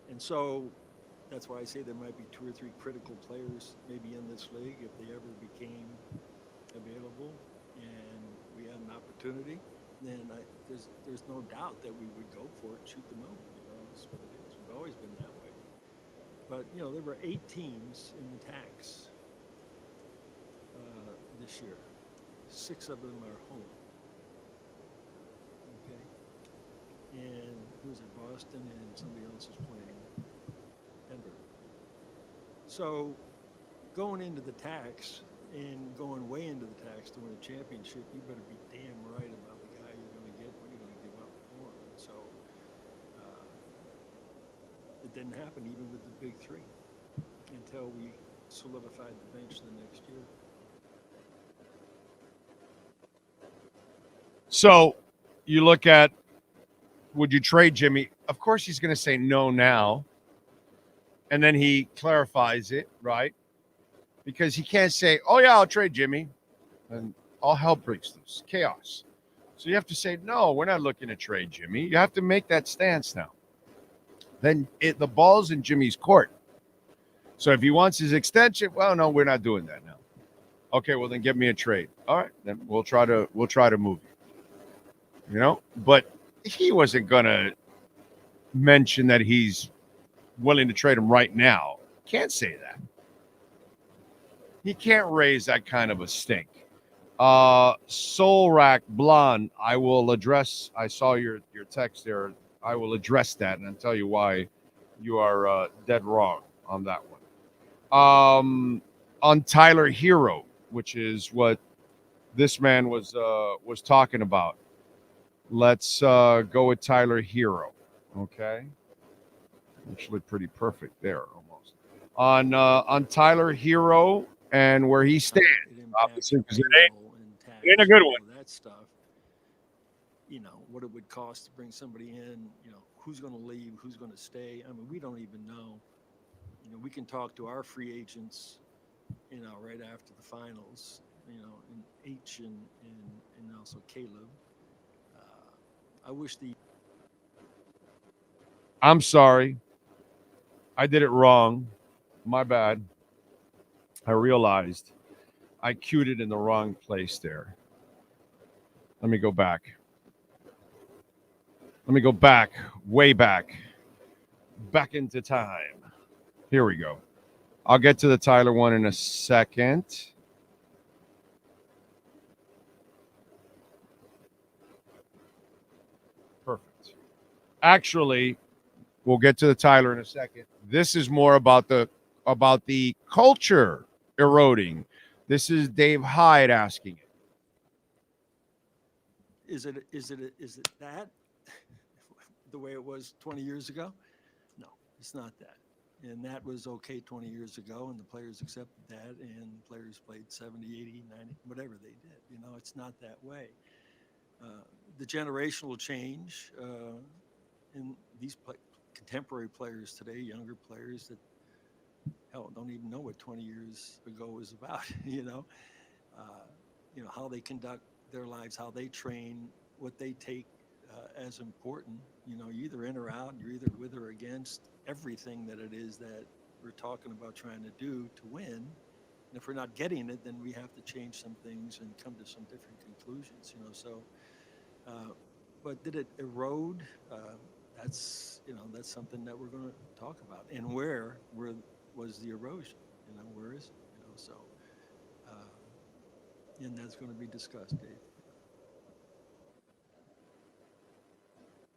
And so that's why I say there might be 2 or 3 critical players maybe in this league if they ever became available and we had an opportunity, then there's no doubt that we would go for it, shoot the moon. That's what it is. We've always been that way. But, there were 8 teams in the tax this year. 6 of them are home. Okay? And who's it? Boston and somebody else is playing Denver. So going into the tax and going way into the tax to win a championship, you better be damn right about the guy you're going to get, what you're going to give up for him. So It didn't happen even with the big three until we solidified the bench the next year. So you look at, would you trade Jimmy? Of course he's going to say no now. And then he clarifies it, right? Because he can't say, oh, yeah, I'll trade Jimmy. And all hell breaks loose. Chaos. So you have to say, no, we're not looking to trade Jimmy. You have to make that stance now. Then the ball's in Jimmy's court. So if he wants his extension, well, no, we're not doing that now. Okay, well, then get me a trade. All right, then we'll try to move you. You know? But he wasn't going to mention that he's willing to trade him right now. Can't say that. He can't raise that kind of a stink. Soul Rack Blonde, I saw your text there. I will address that and I'll tell you why you are dead wrong on that one. On Tyler Herro, which is what this man was talking about. Let's go with Tyler Herro. Okay. Actually pretty perfect there almost. On Tyler Herro and where he stands, obviously, because it ain't a good one. That stuff, you know, what it would cost to bring somebody in, you know, who's going to leave, who's going to stay. I mean, we don't even know. You know, we can talk to our free agents, you know, right after the finals, you know, and H and also Caleb. I wish I'm sorry. I did it wrong. My bad. I realized I cued it in the wrong place there. Let me go back. Way back into time. Here we go. I'll get to the Tyler one in a second. Perfect. Actually, we'll get to the Tyler in a second. This is more about the culture eroding. This is Dave Hyde asking it. Is it that the way it was 20 years ago? No, it's not that. And that was okay 20 years ago, and the players accepted that, and players played 70, 80, 90, whatever they did. You know, it's not that way. The generational change in these contemporary players today, younger players that, hell, don't even know what 20 years ago was about, you know, how they conduct their lives, how they train, what they take as important. You know, you're either in or out, you're either with or against everything that it is that we're talking about trying to do to win. And if we're not getting it, then we have to change some things and come to some different conclusions, you know. So, but did it erode? That's something that we're going to talk about. And where was the erosion? You know, where is it? You know, so, and that's going to be discussed, Dave.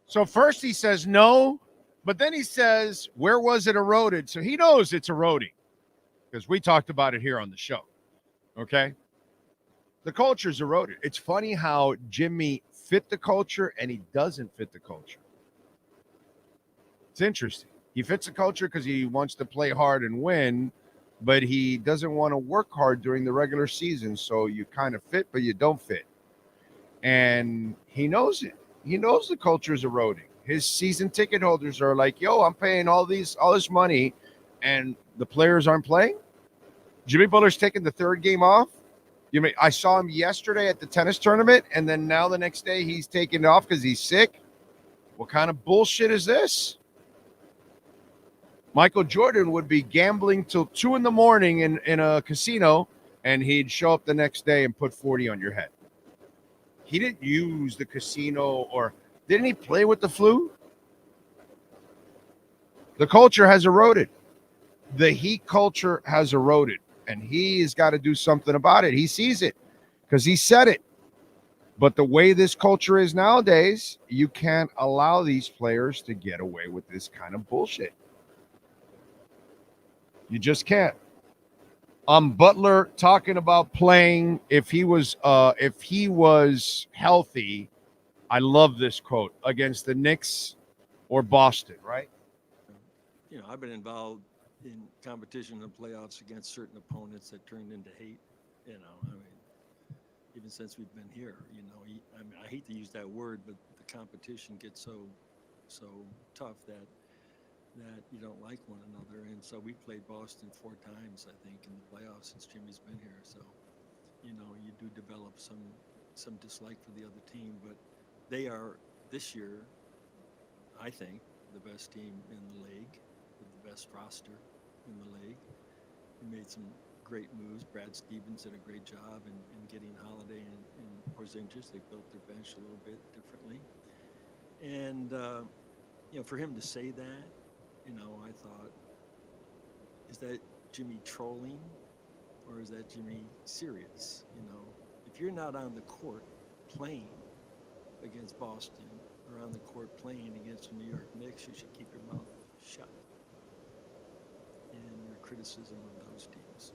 So first he says no, but then he says, where was it eroded? So he knows it's eroding because we talked about it here on the show. Okay? The culture's eroded. It's funny how Jimmy fit the culture and he doesn't fit the culture. It's interesting. He fits the culture because he wants to play hard and win, but he doesn't want to work hard during the regular season. So you kind of fit, but you don't fit. And he knows it. He knows the culture is eroding. His season ticket holders are like, yo, I'm paying all this money, and the players aren't playing. Jimmy Butler's taking the third game off. I saw him yesterday at the tennis tournament, and then now the next day he's taking it off because he's sick. What kind of bullshit is this? Michael Jordan would be gambling till 2 a.m. in a casino, and he'd show up the next day and put 40 on your head. He didn't use the casino, or didn't he play with the flu? The culture has eroded. The Heat culture has eroded, and he's got to do something about it. He sees it because he said it. But the way this culture is nowadays, you can't allow these players to get away with this kind of bullshit. You just can't. Butler talking about playing if he was healthy. I love this quote, against the Knicks or Boston, right? I've been involved in competition in the playoffs against certain opponents that turned into hate. Even since we've been here, I hate to use that word, but the competition gets so tough that you don't like one another. And so we played Boston 4 times, I think, in the playoffs since Jimmy's been here. So, you do develop some dislike for the other team, but they are this year, I think, the best team in the league, with the best roster in the league. We made some great moves. Brad Stevens did a great job in getting Holiday and Porzingis. They built their bench a little bit differently. And, for him to say that, I thought, is that Jimmy trolling or is that Jimmy serious? If you're not on the court playing against Boston or on the court playing against the New York Knicks, you should keep your mouth shut in your criticism of those teams.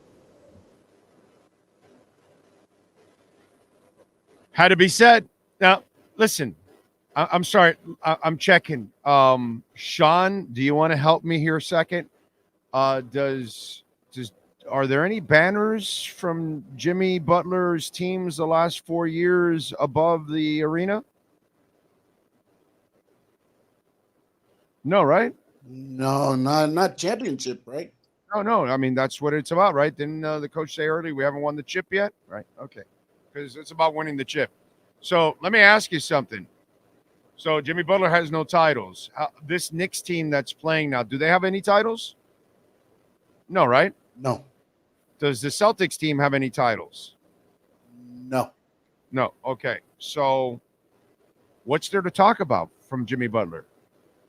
Had to be said. Now, listen, I'm sorry. I'm checking. Sean, do you want to help me here a second? Are there any banners from Jimmy Butler's teams the last 4 years above the arena? No, right? No, not championship, right? No. I mean, that's what it's about, right? Didn't the coach say earlier we haven't won the chip yet? Right. Okay. Because it's about winning the chip. So let me ask you something. So Jimmy Butler has no titles. This Knicks team that's playing now, do they have any titles? No, right? No. Does the Celtics team have any titles? No. No. Okay. So what's there to talk about from Jimmy Butler?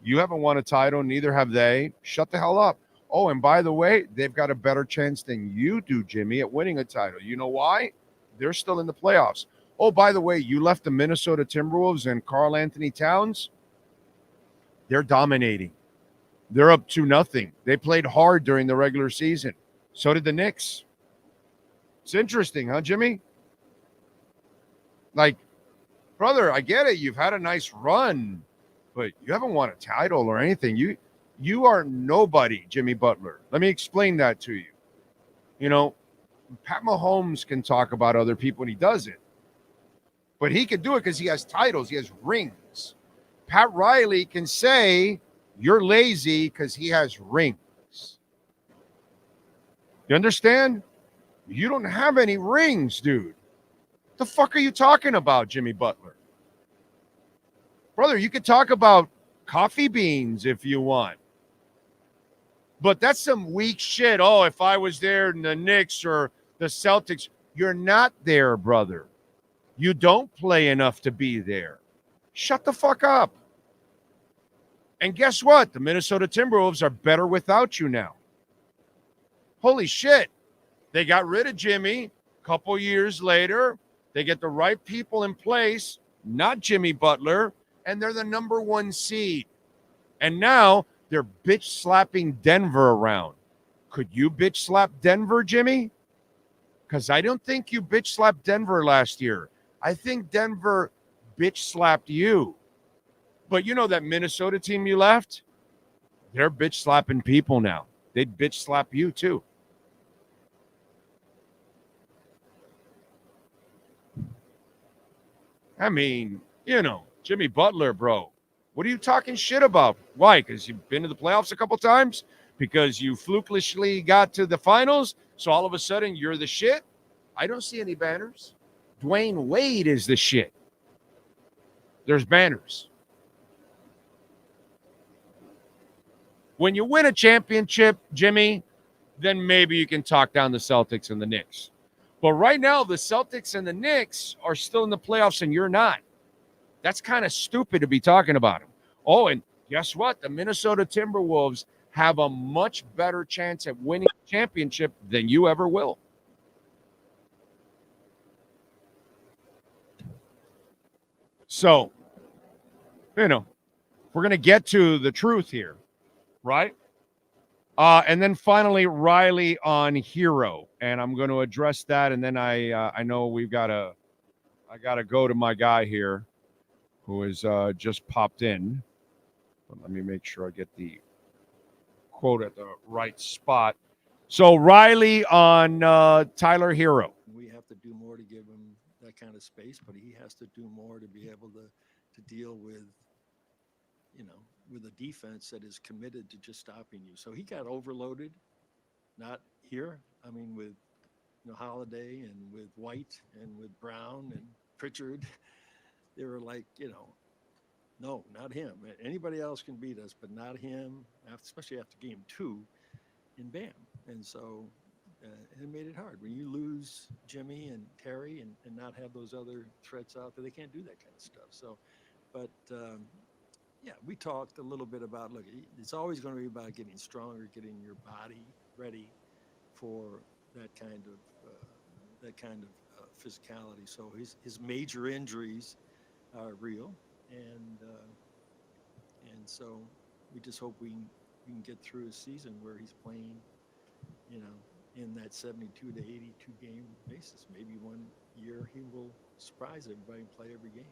You haven't won a title, neither have they. Shut the hell up. Oh, and by the way, they've got a better chance than you do, Jimmy, at winning a title. You know why? They're still in the playoffs. Oh, by the way, you left the Minnesota Timberwolves and Karl Anthony Towns. They're dominating. They're up 2-0. They played hard during the regular season. So did the Knicks. It's interesting, huh, Jimmy? Like, brother, I get it. You've had a nice run, but you haven't won a title or anything. You are nobody, Jimmy Butler. Let me explain that to you. Pat Mahomes can talk about other people, and he does it. But he can do it because he has titles. He has rings. Pat Riley can say, you're lazy because he has rings. You understand? You don't have any rings, dude. The fuck are you talking about, Jimmy Butler? Brother, you could talk about coffee beans if you want. But that's some weak shit. Oh, if I was there in the Knicks or the Celtics, you're not there, brother. You don't play enough to be there. Shut the fuck up. And guess what? The Minnesota Timberwolves are better without you now. Holy shit. They got rid of Jimmy a couple years later. They get the right people in place, not Jimmy Butler, and they're the number 1 seed. And now they're bitch slapping Denver around. Could you bitch slap Denver, Jimmy? Because I don't think you bitch slapped Denver last year. I think Denver bitch slapped you. But you know that Minnesota team you left? They're bitch slapping people now. They'd bitch slap you too. I mean, Jimmy Butler, bro. What are you talking shit about? Why? Because you've been to the playoffs a couple times? Because you flukishly got to the finals? So all of a sudden you're the shit? I don't see any banners. Dwayne Wade is the shit. There's banners. When you win a championship, Jimmy, then maybe you can talk down the Celtics and the Knicks. But right now, the Celtics and the Knicks are still in the playoffs and you're not. That's kind of stupid to be talking about them. Oh, and guess what? The Minnesota Timberwolves have a much better chance at winning a championship than you ever will. So, we're going to get to the truth here, right? And then finally, Riley on Herro, and I'm going to address that. And then I know I got to go to my guy here who has just popped in. But let me make sure I get the quote at the right spot. So Riley on Tyler Herro. We have to do more to give him that kind of space, but he has to do more to be able to deal with, with a defense that is committed to just stopping you. So he got overloaded, not here. I mean, with Holiday and with White and with Brown and Pritchard, they were like, no, not him. Anybody else can beat us, but not him, especially after game 2 in Bam. And so it made it hard. When you lose Jimmy and Terry and not have those other threats out there, they can't do that kind of stuff. So, but we talked a little bit about, look, it's always going to be about getting stronger, getting your body ready for that kind of physicality. So his major injuries are real, and so we just hope we can get through a season where he's playing, in that 72 to 82 game basis. Maybe one year he will surprise everybody and play every game.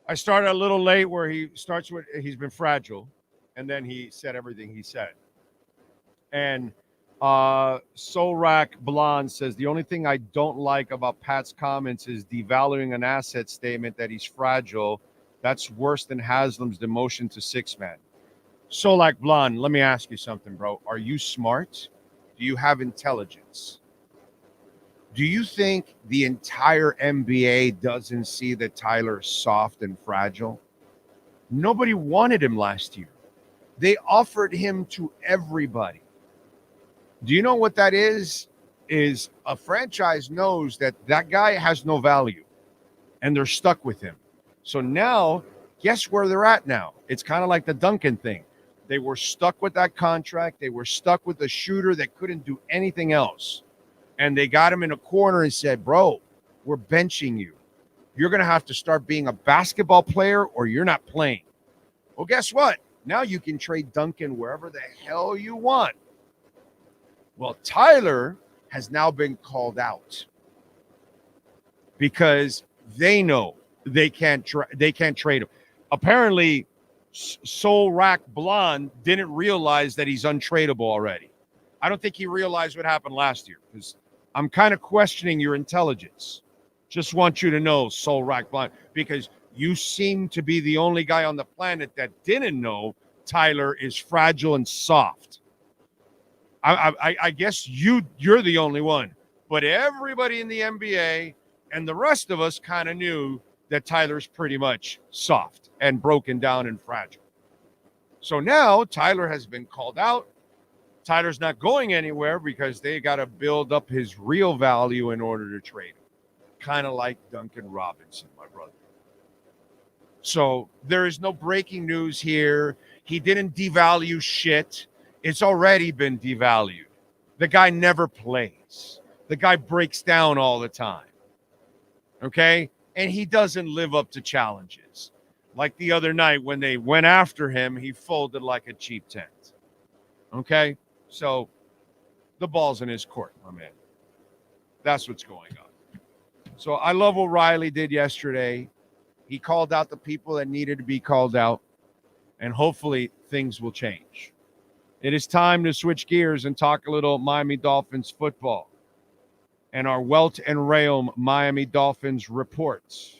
I started a little late where he starts with he's been fragile, and then he said everything he said. And Solrak Blonde says, the only thing I don't like about Pat's comments is devaluing an asset statement that he's fragile. That's worse than Haslam's demotion to 6-man. Solak Blonde, let me ask you something, bro. Are you smart? Do you have intelligence? Do you think the entire NBA doesn't see that Tyler's soft and fragile? Nobody wanted him last year. They offered him to everybody. Do you know what that is? Is a franchise knows that guy has no value, and they're stuck with him. So now, guess where they're at now? It's kind of like the Duncan thing. They were stuck with that contract. They were stuck with a shooter that couldn't do anything else. And they got him in a corner and said, bro, we're benching you. You're going to have to start being a basketball player or you're not playing. Well, guess what? Now you can trade Duncan wherever the hell you want. Well, Tyler has now been called out because they know they can't trade him. Apparently, Soul Rack Blonde didn't realize that he's untradeable already. I don't think he realized what happened last year because I'm kind of questioning your intelligence. Just want you to know, Soul Rack Blonde, because you seem to be the only guy on the planet that didn't know Tyler is fragile and soft. I guess you're the only one, but everybody in the NBA and the rest of us kind of knew that Tyler's pretty much soft and broken down and fragile. So now Tyler has been called out. Tyler's not going anywhere because they got to build up his real value in order to trade him. Kind of like Duncan Robinson, my brother. So there is no breaking news here. He didn't devalue shit. It's already been devalued. The guy never plays. The guy breaks down all the time. Okay? And he doesn't live up to challenges. Like the other night when they went after him, he folded like a cheap tent. Okay? So the ball's in his court, my man. That's what's going on. So I love what Riley did yesterday. He called out the people that needed to be called out, and hopefully things will change. It is time to switch gears and talk a little Miami Dolphins football and our Welt and Rheum Miami Dolphins reports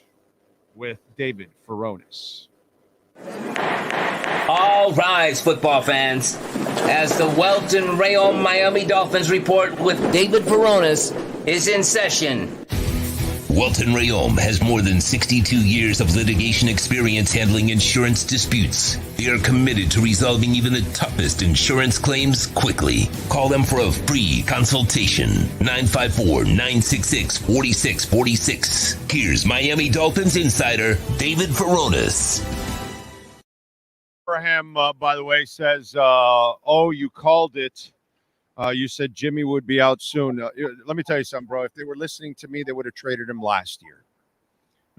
with David Furones. All rise, football fans, as the Welt and Rheum Miami Dolphins report with David Furones is in session. Welton Rayom has more than 62 years of litigation experience handling insurance disputes. They are committed to resolving even the toughest insurance claims quickly. Call them for a free consultation. 954-966-4646. Here's Miami Dolphins insider David Furones. Abraham, by the way, says, you called it. You said Jimmy would be out soon. Let me tell you something, bro. If they were listening to me, they would have traded him last year.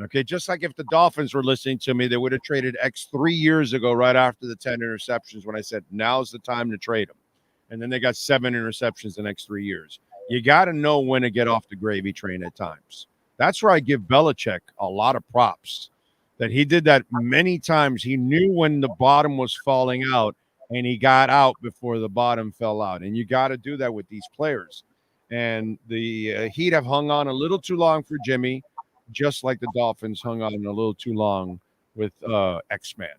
Okay, just like if the Dolphins were listening to me, they would have traded X 3 years ago right after the 10 interceptions when I said, now's the time to trade him. And then they got 7 interceptions the next 3 years. You got to know when to get off the gravy train at times. That's where I give Belichick a lot of props. that he did that many times. He knew when the bottom was falling out, and he got out before the bottom fell out. And you got to do that with these players. And the Heat have hung on a little too long for Jimmy, just like the Dolphins hung on a little too long with X-Man.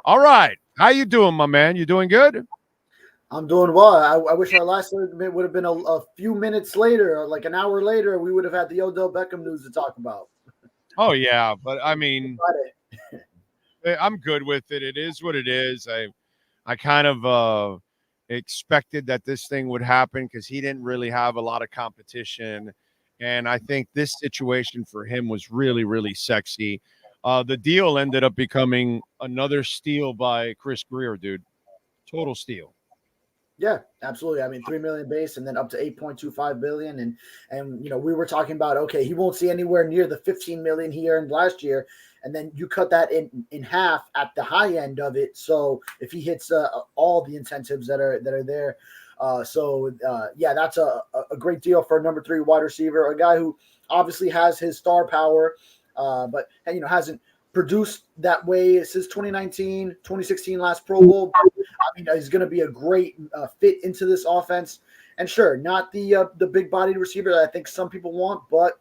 All right. How you doing, my man? You doing good? I'm doing well. I wish our last segment would have been a few minutes later, like an hour later. We would have had the Odell Beckham news to talk about. Oh, yeah. But, I mean, I'm good with it. It is what it is. I kind of expected that this thing would happen because he didn't really have a lot of competition. And I think this situation for him was really, really sexy. The deal ended up becoming another steal by Chris Greer, dude. Total steal. Yeah, absolutely. I mean, 3 million base and then up to 8.25 billion. And you know, we were talking about, okay, he won't see anywhere near the 15 million he earned last year. And then you cut that in half at the high end of it. So if he hits all the incentives that are there, yeah, that's a great deal for a number 3 wide receiver, a guy who obviously has his star power, but you know, hasn't produced that way since 2019, 2016 last Pro Bowl. I mean, he's going to be a great fit into this offense. And sure, not the big-bodied receiver that I think some people want, but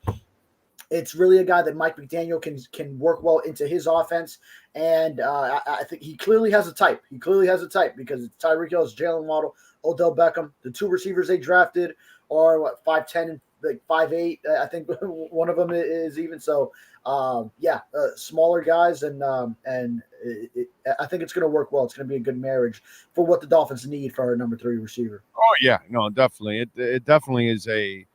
it's really a guy that Mike McDaniel can work well into his offense. And I think he clearly has a type. He clearly has a type because it's Tyreek Hill, Jalen Waddle, Odell Beckham. The 2 receivers they drafted are 5'10" and like 5'8". I think one of them is even. So smaller guys, and I think it's going to work well. It's going to be a good marriage for what the Dolphins need for our number 3 receiver. Oh yeah, no, definitely. It definitely is a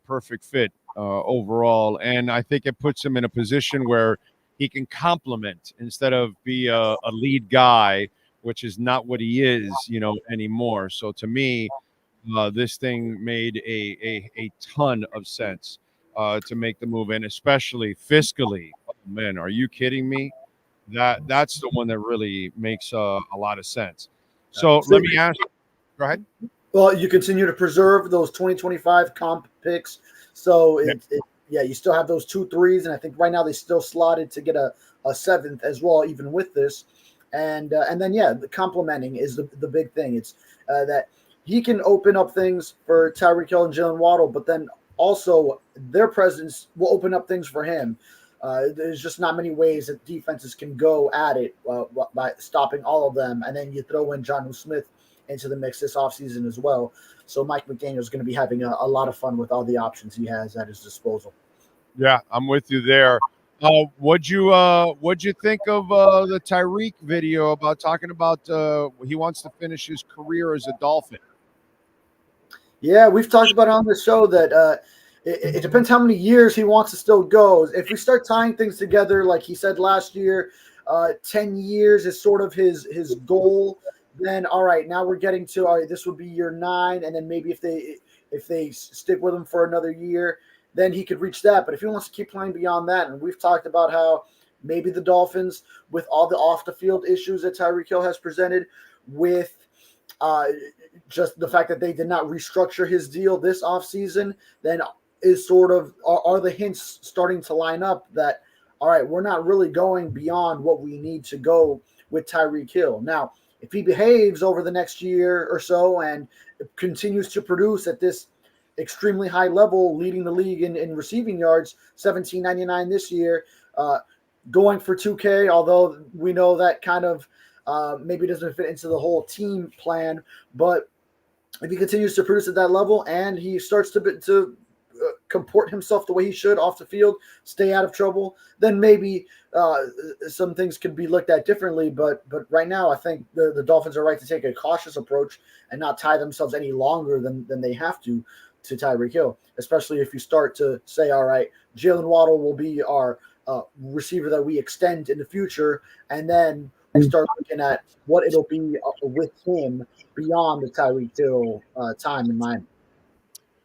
perfect fit overall, and I think it puts him in a position where he can complement instead of be a lead guy, which is not what he is, anymore. So to me, this thing made a ton of sense to make the move, and especially fiscally. Oh, man, are you kidding me? That's the one that really makes a lot of sense. So let me ask. Go ahead. Well, you continue to preserve those 2025 comp picks. So, you still have those 2 3s, and I think right now they still slotted to get a 7th as well, even with this. And then, the complementing is the big thing. It's that he can open up things for Tyreek Hill and Jalen Waddle, but then also their presence will open up things for him. There's just not many ways that defenses can go at it by stopping all of them. And then you throw in Jonnu Smith into the mix this offseason as well. So Mike McDaniel is going to be having a lot of fun with all the options he has at his disposal. Yeah, I'm with you there. What'd you think of the Tyreek video about talking about he wants to finish his career as a Dolphin? Yeah, we've talked about it on the show that it depends how many years he wants to still go. If we start tying things together, like he said last year, 10 years is sort of his goal. Then all right, now we're getting to all right, this would be year 9, and then maybe if they stick with him for another year, then he could reach that. But if he wants to keep playing beyond that, and we've talked about how maybe the Dolphins, with all the off the field issues that Tyreek Hill has presented, with just the fact that they did not restructure his deal this offseason, then is sort of are the hints starting to line up that all right, we're not really going beyond what we need to go with Tyreek Hill. Now, if he behaves over the next year or so and continues to produce at this extremely high level, leading the league in receiving yards, 1799 this year, going for 2K, although we know that kind of maybe doesn't fit into the whole team plan. But if he continues to produce at that level and he starts to comport himself the way he should off the field, stay out of trouble, then maybe some things could be looked at differently. But right now, I think the Dolphins are right to take a cautious approach and not tie themselves any longer than they have to Tyreek Hill, especially if you start to say, all right, Jalen Waddle will be our receiver that we extend in the future, and then we start looking at what it'll be with him beyond the Tyreek Hill time in Miami.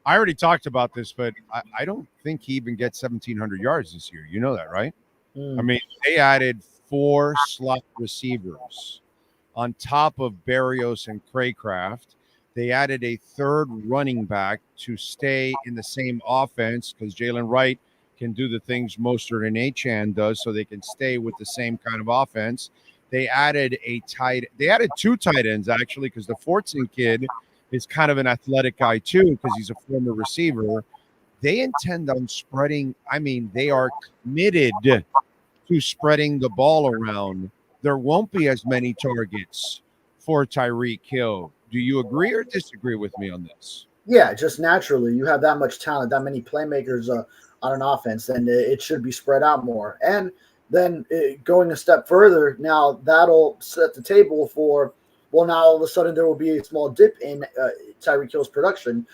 I already talked about this, but I don't think he even gets 1,700 yards this year. You know that, right? I mean, they added 4 slot receivers on top of Berrios and Craycraft. They added a 3rd running back to stay in the same offense because Jalen Wright can do the things Mostert and Achane does, so they can stay with the same kind of offense. They added two tight ends actually, because the Fortson kid is kind of an athletic guy too, because he's a former receiver. They intend on spreading. I mean, they are committed to spreading the ball around. There won't be as many targets for Tyreek Hill. Do you agree or disagree with me on this? Yeah, just naturally, you have that much talent, that many playmakers on an offense, and it should be spread out more. And then going a step further, now that'll set the table for, well, now all of a sudden there will be a small dip in Tyreek Hill's production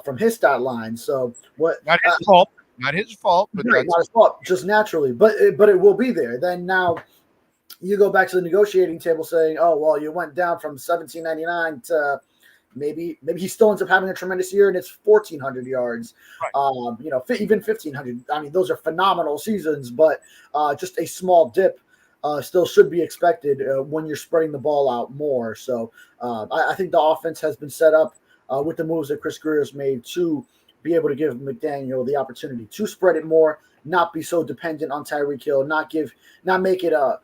from his stat line. So what? Not his fault. Not his fault, but right, not his fault, just naturally. But it will be there. Then now you go back to the negotiating table saying, oh, well, you went down from 1799 to maybe he still ends up having a tremendous year and it's 1,400 yards, right. Even 1,500. I mean, those are phenomenal seasons, but just a small dip still should be expected when you're spreading the ball out more. So I think the offense has been set up with the moves that Chris Greer's made to be able to give McDaniel the opportunity to spread it more, not be so dependent on Tyreek Hill, not make it a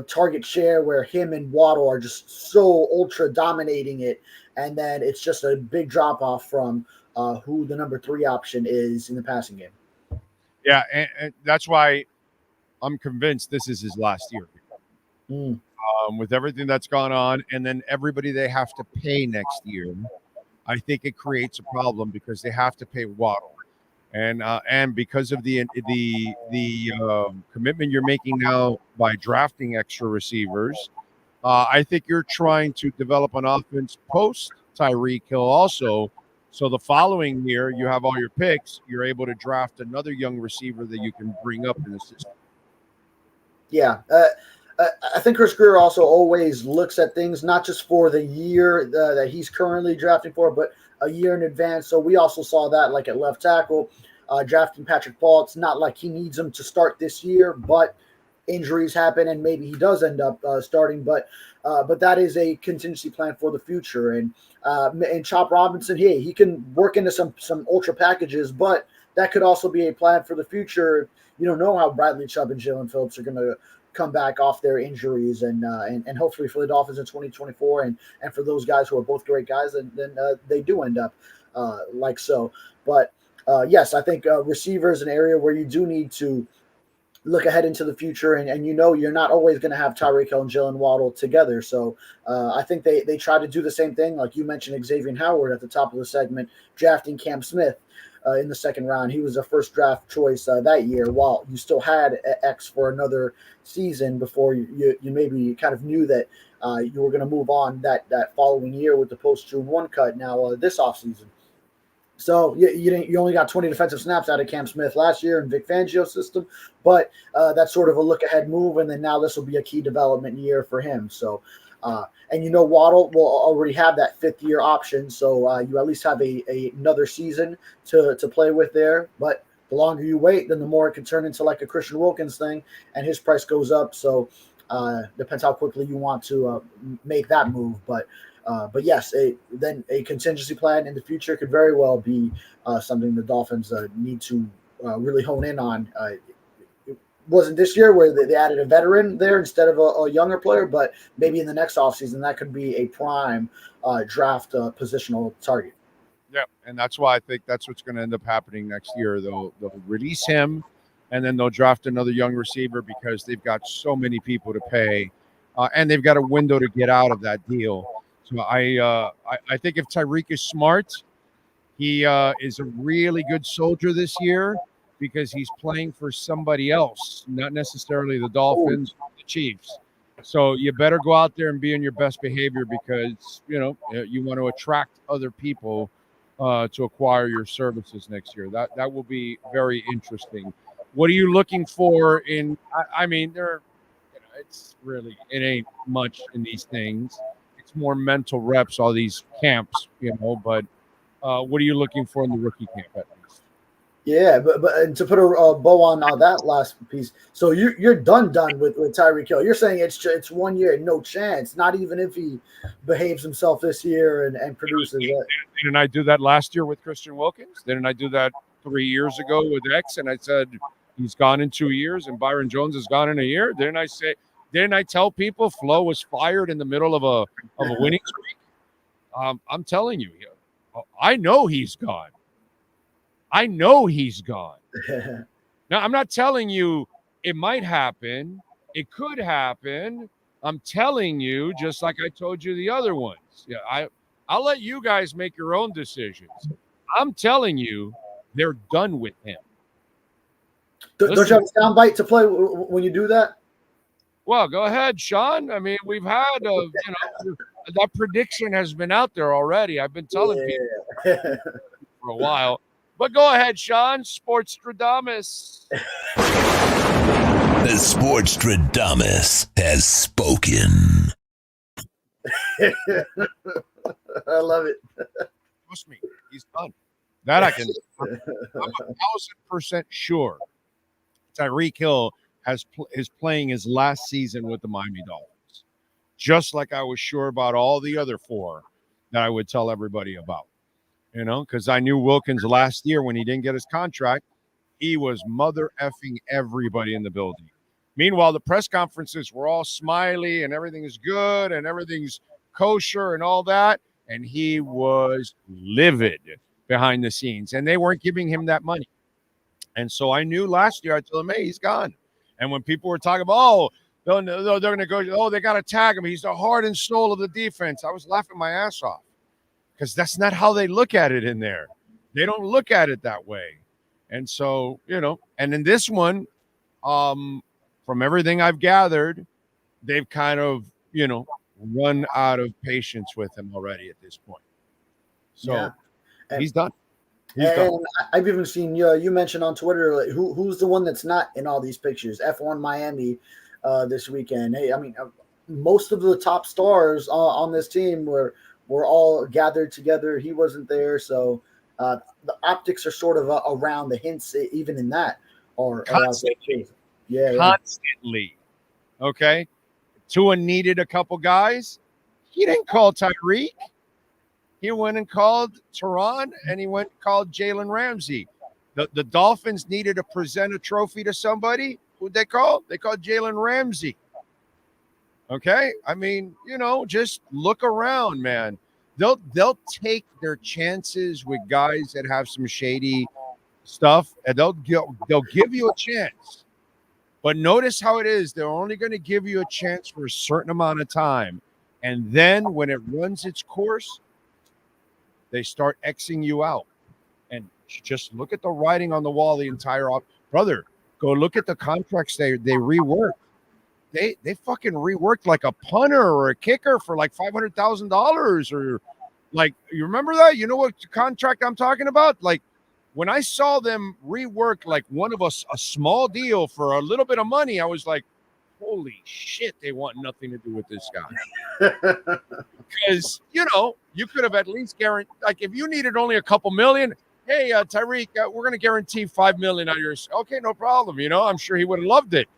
target share where him and Waddle are just so ultra dominating it, and then it's just a big drop off from who the number 3 option is in the passing game. Yeah, and that's why I'm convinced this is his last year. With everything that's gone on, and then everybody they have to pay next year, I think it creates a problem because they have to pay Waddle, and because of the commitment you're making now by drafting extra receivers, I think you're trying to develop an offense post Tyreek Hill also. So the following year, you have all your picks. You're able to draft another young receiver that you can bring up in the system. Yeah. I think Chris Greer also always looks at things not just for the year that he's currently drafting for, but a year in advance. So we also saw that, like at left tackle, drafting Patrick Paul. It's not like he needs him to start this year, but injuries happen and maybe he does end up starting. But that is a contingency plan for the future. And Chop Robinson, he can work into some ultra packages, but that could also be a plan for the future. You don't know how Bradley Chubb and Jalen Phillips are going to come back off their injuries, and hopefully for the Dolphins in 2024, and for those guys who are both great guys, and then they do end up like so. But yes, I think receiver is an area where you do need to look ahead into the future, and you're not always going to have Tyreek Hill and Jalen Waddle together. So I think they try to do the same thing, like you mentioned Xavier Howard at the top of the segment, drafting Cam Smith in the second round. He was a first draft choice that year, while you still had X for another season before you maybe kind of knew that you were going to move on that following year with the post-June 1 cut now this offseason. So you only got 20 defensive snaps out of Cam Smith last year in Vic Fangio's system, but that's sort of a look-ahead move, and then now this will be a key development year for him. So and Waddle will already have that 5th-year option, so you at least have another season to play with there. But the longer you wait, then the more it can turn into like a Christian Wilkins thing, and his price goes up. So depends how quickly you want to make that move. But yes, then a contingency plan in the future could very well be something the Dolphins need to really hone in on. It wasn't this year where they added a veteran there instead of a younger player, but maybe in the next offseason that could be a prime draft positional target. Yeah, and that's why I think that's what's going to end up happening next year. They'll release him, and then they'll draft another young receiver because they've got so many people to pay, and they've got a window to get out of that deal. So I think if Tyreek is smart, he is a really good soldier this year because he's playing for somebody else, not necessarily the Dolphins or the Chiefs. So you better go out there and be in your best behavior because, you want to attract other people to acquire your services next year. That will be very interesting. What are you looking for in – I mean, it ain't much in these things. It's more mental reps, all these camps, but what are you looking for in the rookie camp at least? Yeah, but to put a bow on that last piece, so you're done with Tyreek Hill. You're saying it's 1 year, no chance, not even if he behaves himself this year and produces it. Didn't I do that last year with Christian Wilkins? Didn't I do that 3 years ago with X, and I said he's gone in 2 years, and Byron Jones is gone in a year. Didn't I tell people Flo was fired in the middle of a winning streak? I'm telling you, I know he's gone. I know he's gone. Now, I'm not telling you it might happen. It could happen. I'm telling you, just like I told you the other ones. Yeah, I'll let you guys make your own decisions. I'm telling you, they're done with him. Don't you have a soundbite to play when you do that? Well, go ahead, Sean. I mean, we've had, that prediction has been out there already. I've been telling people for a while. But go ahead, Sean. Sportstradamus. The Sportstradamus has spoken. I love it. Trust me, he's done. That I can. I'm 1,000% sure Tyreek Hill is playing his last season with the Miami Dolphins, just like I was sure about all the other four that I would tell everybody about. Because I knew Wilkins last year when he didn't get his contract, he was mother effing everybody in the building. Meanwhile, the press conferences were all smiley and everything is good and everything's kosher and all that. And he was livid behind the scenes, and they weren't giving him that money. And so I knew last year, I told him, hey, he's gone. And when people were talking about, they're going to go, they got to tag him. He's the heart and soul of the defense. I was laughing my ass off because that's not how they look at it in there. They don't look at it that way. And so, and in this one, from everything I've gathered, they've kind of, run out of patience with him already at this point. So he's done. I've even seen you mentioned on Twitter, like, who's the one that's not in all these pictures? F1 Miami this weekend. Hey, I mean, most of the top stars on this team were all gathered together. He wasn't there, so the optics are sort of around the hints, even in that. Constantly. Constantly. Okay. Tua needed a couple guys. He didn't call Tyreek. He went and called Teron, and he went and called Jalen Ramsey. The Dolphins needed to present a trophy to somebody. Who'd they call? They called Jalen Ramsey. Okay? I mean, just look around, man. They'll take their chances with guys that have some shady stuff, and they'll give you a chance. But notice how it is. They're only going to give you a chance for a certain amount of time. And then when it runs its course, they start Xing you out. And just look at the writing on the wall, the entire brother, go look at the contracts they reworked. They fucking reworked like a punter or a kicker for like $500,000 or like, you remember that? You know what contract I'm talking about? Like, when I saw them rework like one of us a small deal for a little bit of money, I was like, holy shit, they want nothing to do with this guy. Because, you could have at least guaranteed, like if you needed only a couple million, hey, Tyreek, we're going to guarantee $5 million out of yours. Okay, no problem. I'm sure he would have loved it.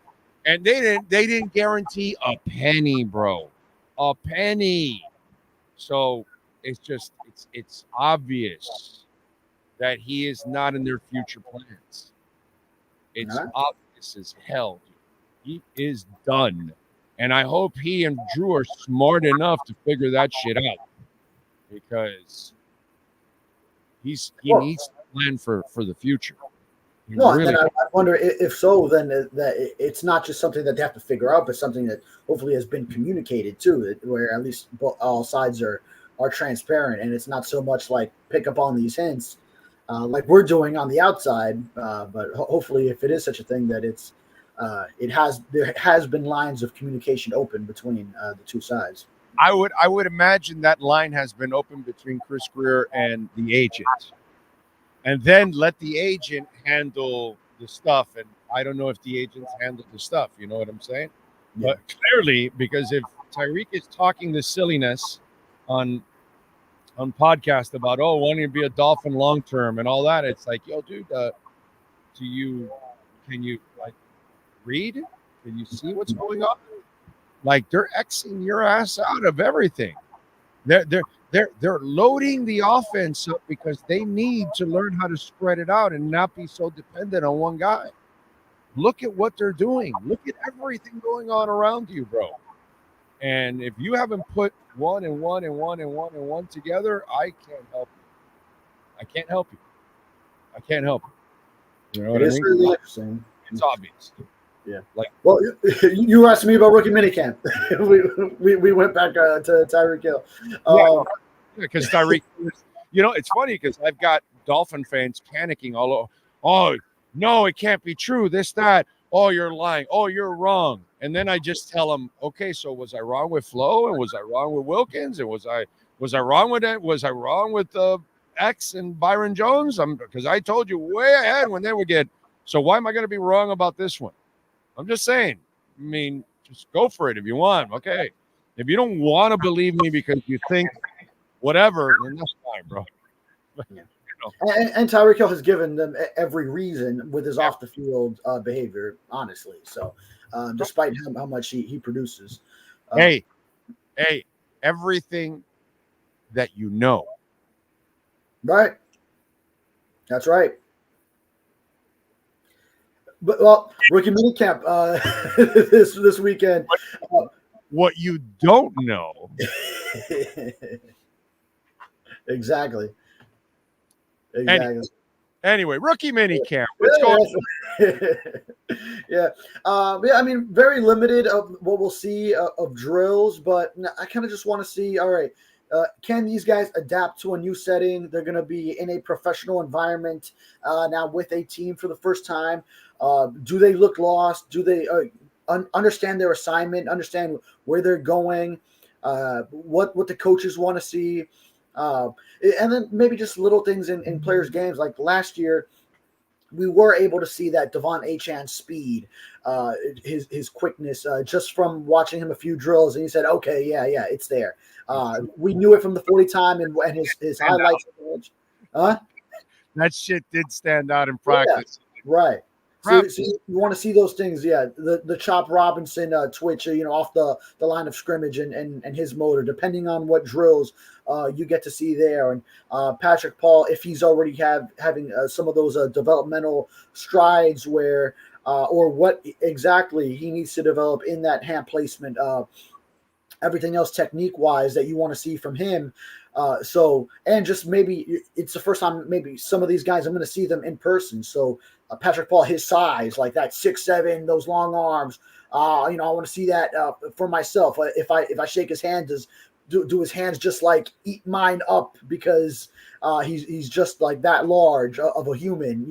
And they didn't guarantee a penny, bro. A penny. So it's obvious that he is not in their future plans. It's obvious as hell. Dude. He is done. And I hope he and Drew are smart enough to figure that shit out. Because he needs to plan for the future. And I wonder if so, then that it's not just something that they have to figure out, but something that hopefully has been communicated too, where at least all sides are transparent, and it's not so much like pick up on these hints like we're doing on the outside. But hopefully, if it is such a thing, that there has been lines of communication open between the two sides. I would imagine that line has been open between Chris Greer and the agent. And then let the agent handle the stuff. And I don't know if the agents handle the stuff. You know what I'm saying? Yeah. But clearly, because if Tyreek is talking the silliness on podcast about, wanting to be a Dolphin long-term and all that, it's like, yo, dude, can you like read? Can you see what's going on? Like, they're Xing your ass out of everything. The they're loading the offense up because they need to learn how to spread it out and not be so dependent on one guy. Look at what they're doing. Look at everything going on around you, bro. And if you haven't put one and one and one and one and one together, I can't help you. I can't help you. I can't help you. You know what I mean? It's really interesting. It's obvious. Yeah. Like, well, you were asking me about rookie minicamp. we went back to Tyreek Hill. Because Tyreek, it's funny because I've got Dolphin fans panicking all over. Oh, no, it can't be true. This, that. Oh, you're lying. Oh, you're wrong. And then I just tell them, okay, so was I wrong with Flo? And was I wrong with Wilkins? And was I wrong with it? Was I wrong with X and Byron Jones? Because I told you way ahead when they would get. So why am I going to be wrong about this one? I'm just saying. I mean, just go for it if you want. Okay. If you don't want to believe me because you think whatever, then that's fine, bro. And Tyreek Hill has given them every reason with his off the field behavior, honestly. So, despite how much he produces, hey, everything that you know, right? That's right. But rookie minicamp this weekend. What you don't know, exactly. Anyway, rookie minicamp. What's going on? Yeah. I mean, very limited of what we'll see of drills, but I kind of just want to see, all right, can these guys adapt to a new setting? They're going to be in a professional environment now with a team for the first time. Do they look lost? Do they understand their assignment, understand where they're going, what the coaches want to see? And then maybe just little things in players' games. Like last year, we were able to see that Devon Achan's speed, his quickness, just from watching him a few drills. And he said, okay, yeah, it's there. We knew it from the 40 time and his highlights. That shit did stand out in practice. Yeah, right. So you want to see those things, yeah. The Chop Robinson twitch, off the line of scrimmage and his motor, depending on what drills you get to see there. And Patrick Paul, if he's already having some of those developmental strides where or what exactly he needs to develop in that hand placement, everything else technique-wise that you want to see from him. And just maybe it's the first time maybe some of these guys I'm going to see them in person. So Patrick Paul, his size, like that 6'7", those long arms. I want to see that for myself. If I shake his hand, do his hands just like eat mine up because he's just like that large of a human.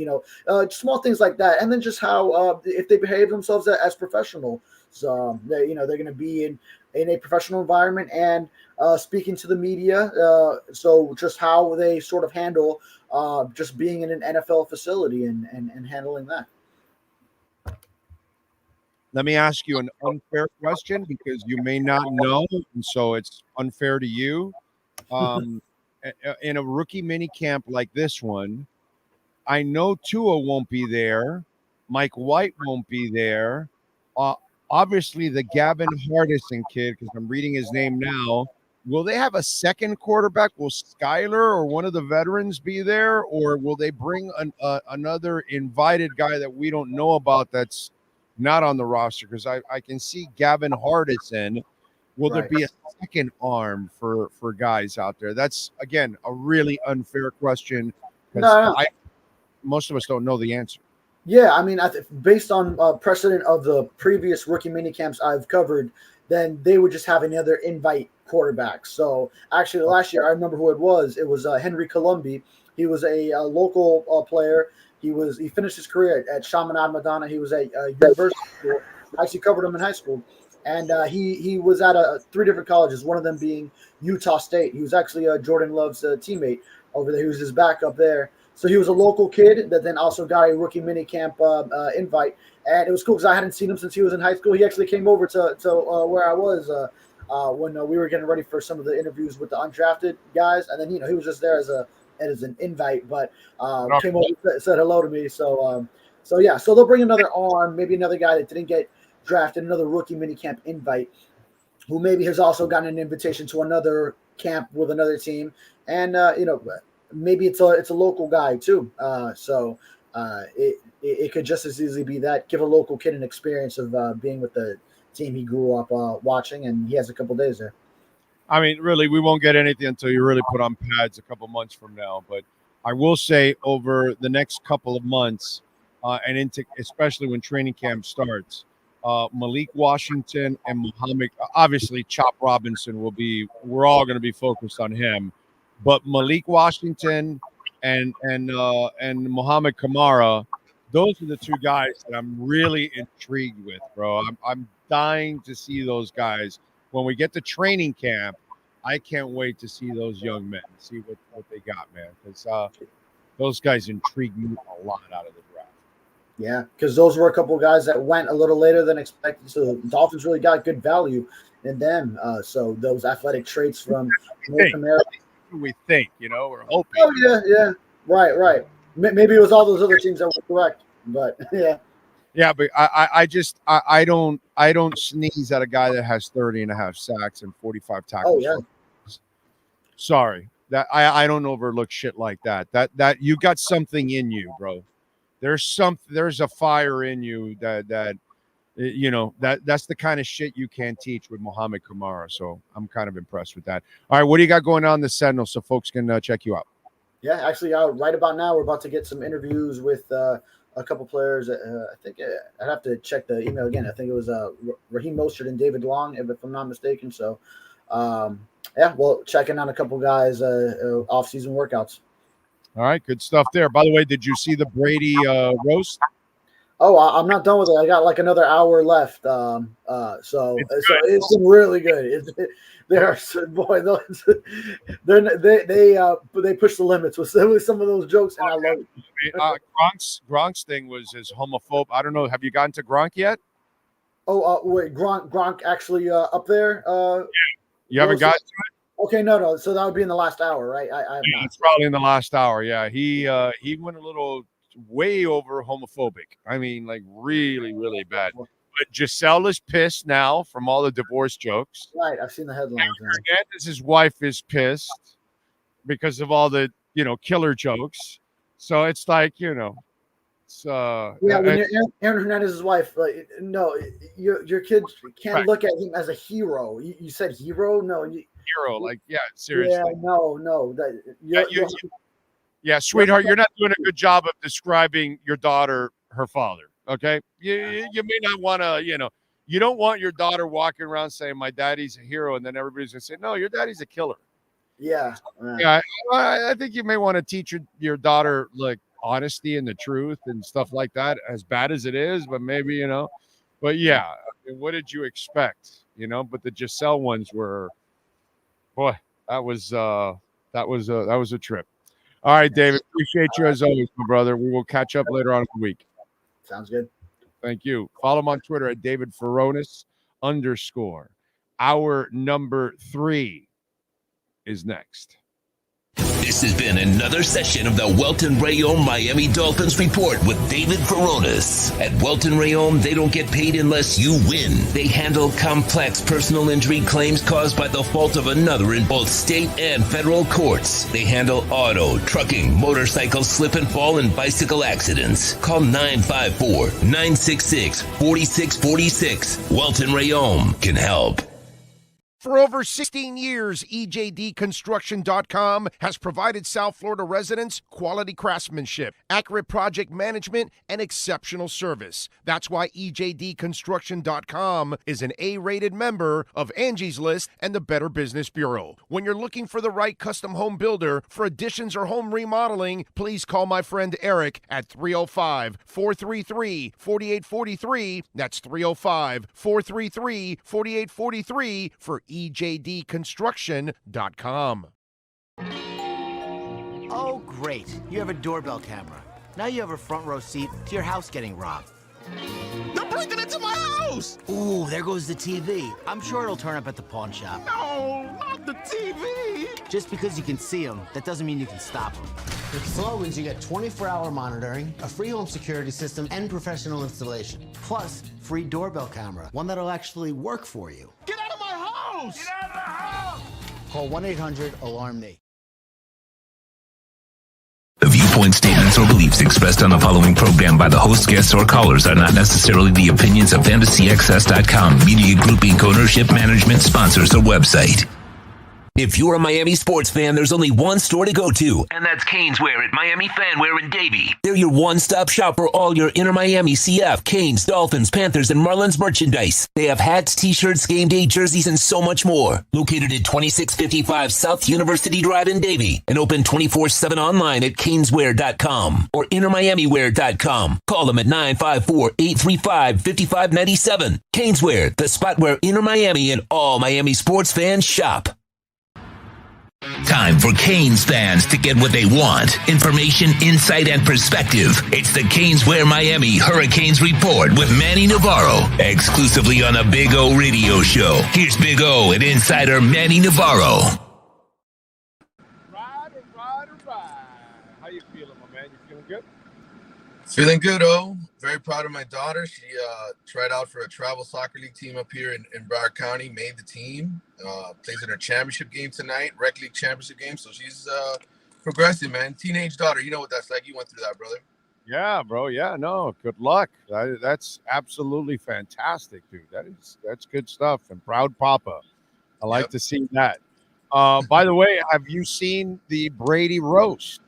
Small things like that, and then just how if they behave themselves as professional. So they're going to be in a professional environment and speaking to the media. So just how they sort of handle just being in an NFL facility and handling that. Let me ask you an unfair question because you may not know, and so it's unfair to you. In a rookie mini camp like this one, I know Tua won't be there. Mike White won't be there. Obviously, the Gavin Hardison kid, because I'm reading his name now, will they have a second quarterback? Will Skyler or one of the veterans be there? Or will they bring another invited guy that we don't know about that's not on the roster? Because I can see Gavin Hardison. Will there be a second arm for guys out there? That's, again, a really unfair question. No. Most of us don't know the answer. Yeah, I mean, based on precedent of the previous rookie mini camps I've covered, then they would just have another invite quarterback. So actually, last year I remember who it was. It was Henry Columbi. He was a local player. He finished his career at Chaminade Madonna. He was at university school. I actually covered him in high school, and he was at 3 different colleges. One of them being Utah State. He was actually Jordan Love's teammate over there. He was his backup there. So he was a local kid that then also got a rookie mini camp invite, and it was cool because I hadn't seen him since he was in high school. He actually came over to where I was when we were getting ready for some of the interviews with the undrafted guys, and then he was just there as an invite, but came over, said hello to me. So they'll bring another arm, maybe another guy that didn't get drafted, another rookie mini camp invite, who maybe has also gotten an invitation to another camp with another team, and maybe it's a local guy too. So it could just as easily be that. Give a local kid an experience of being with the team he grew up watching, and he has a couple days there. I mean, really, we won't get anything until you really put on pads a couple months from now. But I will say over the next couple of months, and into especially when training camp starts, Malik Washington and Muhammad, obviously Chop Robinson we're all going to be focused on him. But Malik Washington and Muhammad Kamara, those are the two guys that I'm really intrigued with, bro. I'm dying to see those guys. When we get to training camp, I can't wait to see those young men, see what they got, man. Because those guys intrigue me a lot out of the draft. Yeah, because those were a couple of guys that went a little later than expected. So the Dolphins really got good value in them. So those athletic traits from North America. We think, we're hoping. Oh, yeah. Right. Maybe it was all those other teams that were correct. But, yeah. Yeah, but I don't sneeze at a guy that has 30.5 sacks and 45 tackles. Oh, yeah. Sorry. That I don't overlook shit like that. That you got something in you, bro. There's a fire in you that's the kind of shit you can't teach with Muhammad Kamara. So I'm kind of impressed with that. All right, what do you got going on in the Sentinel so folks can check you out? Yeah, actually, right about now we're about to get some interviews with a couple players. I think I'd have to check the email again. I think it was Raheem Mostert and David Long, if I'm not mistaken. So, checking on a couple guys off-season workouts. All right, good stuff there. By the way, did you see the Brady roast? Oh, I'm not done with it. I got like another hour left. So it's really good. They push the limits with some of those jokes, and I love it. Gronk's thing was his homophobe. I don't know. Have you gotten to Gronk yet? Wait, Gronk actually up there? You haven't got to it? Okay, no. So that would be in the last hour, right? It's probably in the last hour. Yeah, he went a little way over homophobic. I mean, like really, really bad. But Giselle is pissed now from all the divorce jokes. Right, I've seen the headlines. Hernandez's wife is pissed because of all the killer jokes. So it's like it's when you're Aaron Hernandez's wife, no, your kids can't look at him as a hero. You said hero, no. Hero, seriously. Yeah, no. Yeah, sweetheart, you're not doing a good job of describing your daughter, her father. Okay, you may not want to, you don't want your daughter walking around saying my daddy's a hero, and then everybody's gonna say, no, your daddy's a killer. Yeah. Yeah, I think you may want to teach your daughter like honesty and the truth and stuff like that. As bad as it is, but maybe But yeah, I mean, what did you expect? But the Giselle ones were. Boy, that was a trip. All right, David, appreciate you as always, my brother. We will catch up later on in the week. Sounds good. Thank you. Follow him on Twitter at David Furones _. Hour number 3 is next. This has been another session of the Welton Rayom Miami Dolphins Report with David Furones. At Welton Rayom, they don't get paid unless you win. They handle complex personal injury claims caused by the fault of another in both state and federal courts. They handle auto, trucking, motorcycle slip and fall, and bicycle accidents. Call 954-966-4646. Welton Rayom can help. For over 16 years, EJDconstruction.com has provided South Florida residents quality craftsmanship, accurate project management, and exceptional service. That's why EJDconstruction.com is an A-rated member of Angie's List and the Better Business Bureau. When you're looking for the right custom home builder for additions or home remodeling, please call my friend Eric at 305-433-4843. That's 305-433-4843 for EJDconstruction.com. Oh, great. You have a doorbell camera. Now you have a front row seat to your house getting robbed. They're breaking into my house! Ooh, there goes the TV. I'm sure it'll turn up at the pawn shop. No, not the TV! Just because you can see them, that doesn't mean you can stop them. With Slogans, you get 24-hour monitoring, a free home security system, and professional installation. Plus, free doorbell camera, one that'll actually work for you. Get out of my house! Get out of the house! Call 1-800-ALARM-ME. The viewpoint, statements, or beliefs expressed on the following program by the host, guests, or callers are not necessarily the opinions of FantasyXS.com, Media Group Inc., ownership, management, sponsors, or website. If you're a Miami sports fan, there's only one store to go to, and that's Canes Wear at Miami Fanwear in Davie. They're your one-stop shop for all your inner Miami CF, Canes, Dolphins, Panthers, and Marlins merchandise. They have hats, t-shirts, game day jerseys, and so much more. Located at 2655 South University Drive in Davie, and open 24/7 online at caneswear.com or innermiamiwear.com. Call them at 954-835-5597. Caneswear, the spot where inner Miami and all Miami sports fans shop. Time for Canes fans to get what they want. Information, insight, and perspective. It's the Canes Wear Miami Hurricanes Report with Manny Navarro, exclusively on the Big O Radio Show. Here's Big O and insider Manny Navarro. Right. How you feeling, my man? You feeling good? Feeling good, oh. Very proud of my daughter. She tried out for a travel soccer league team up here in Broward County, made the team, plays in her championship game tonight, rec league championship game. So she's progressing, man. Teenage daughter, you know what that's like. You went through that, brother. Yeah, bro. Yeah, no, good luck. That's absolutely fantastic, dude. That's good stuff. And proud papa. I like to see that. By the way, have you seen the Brady roast?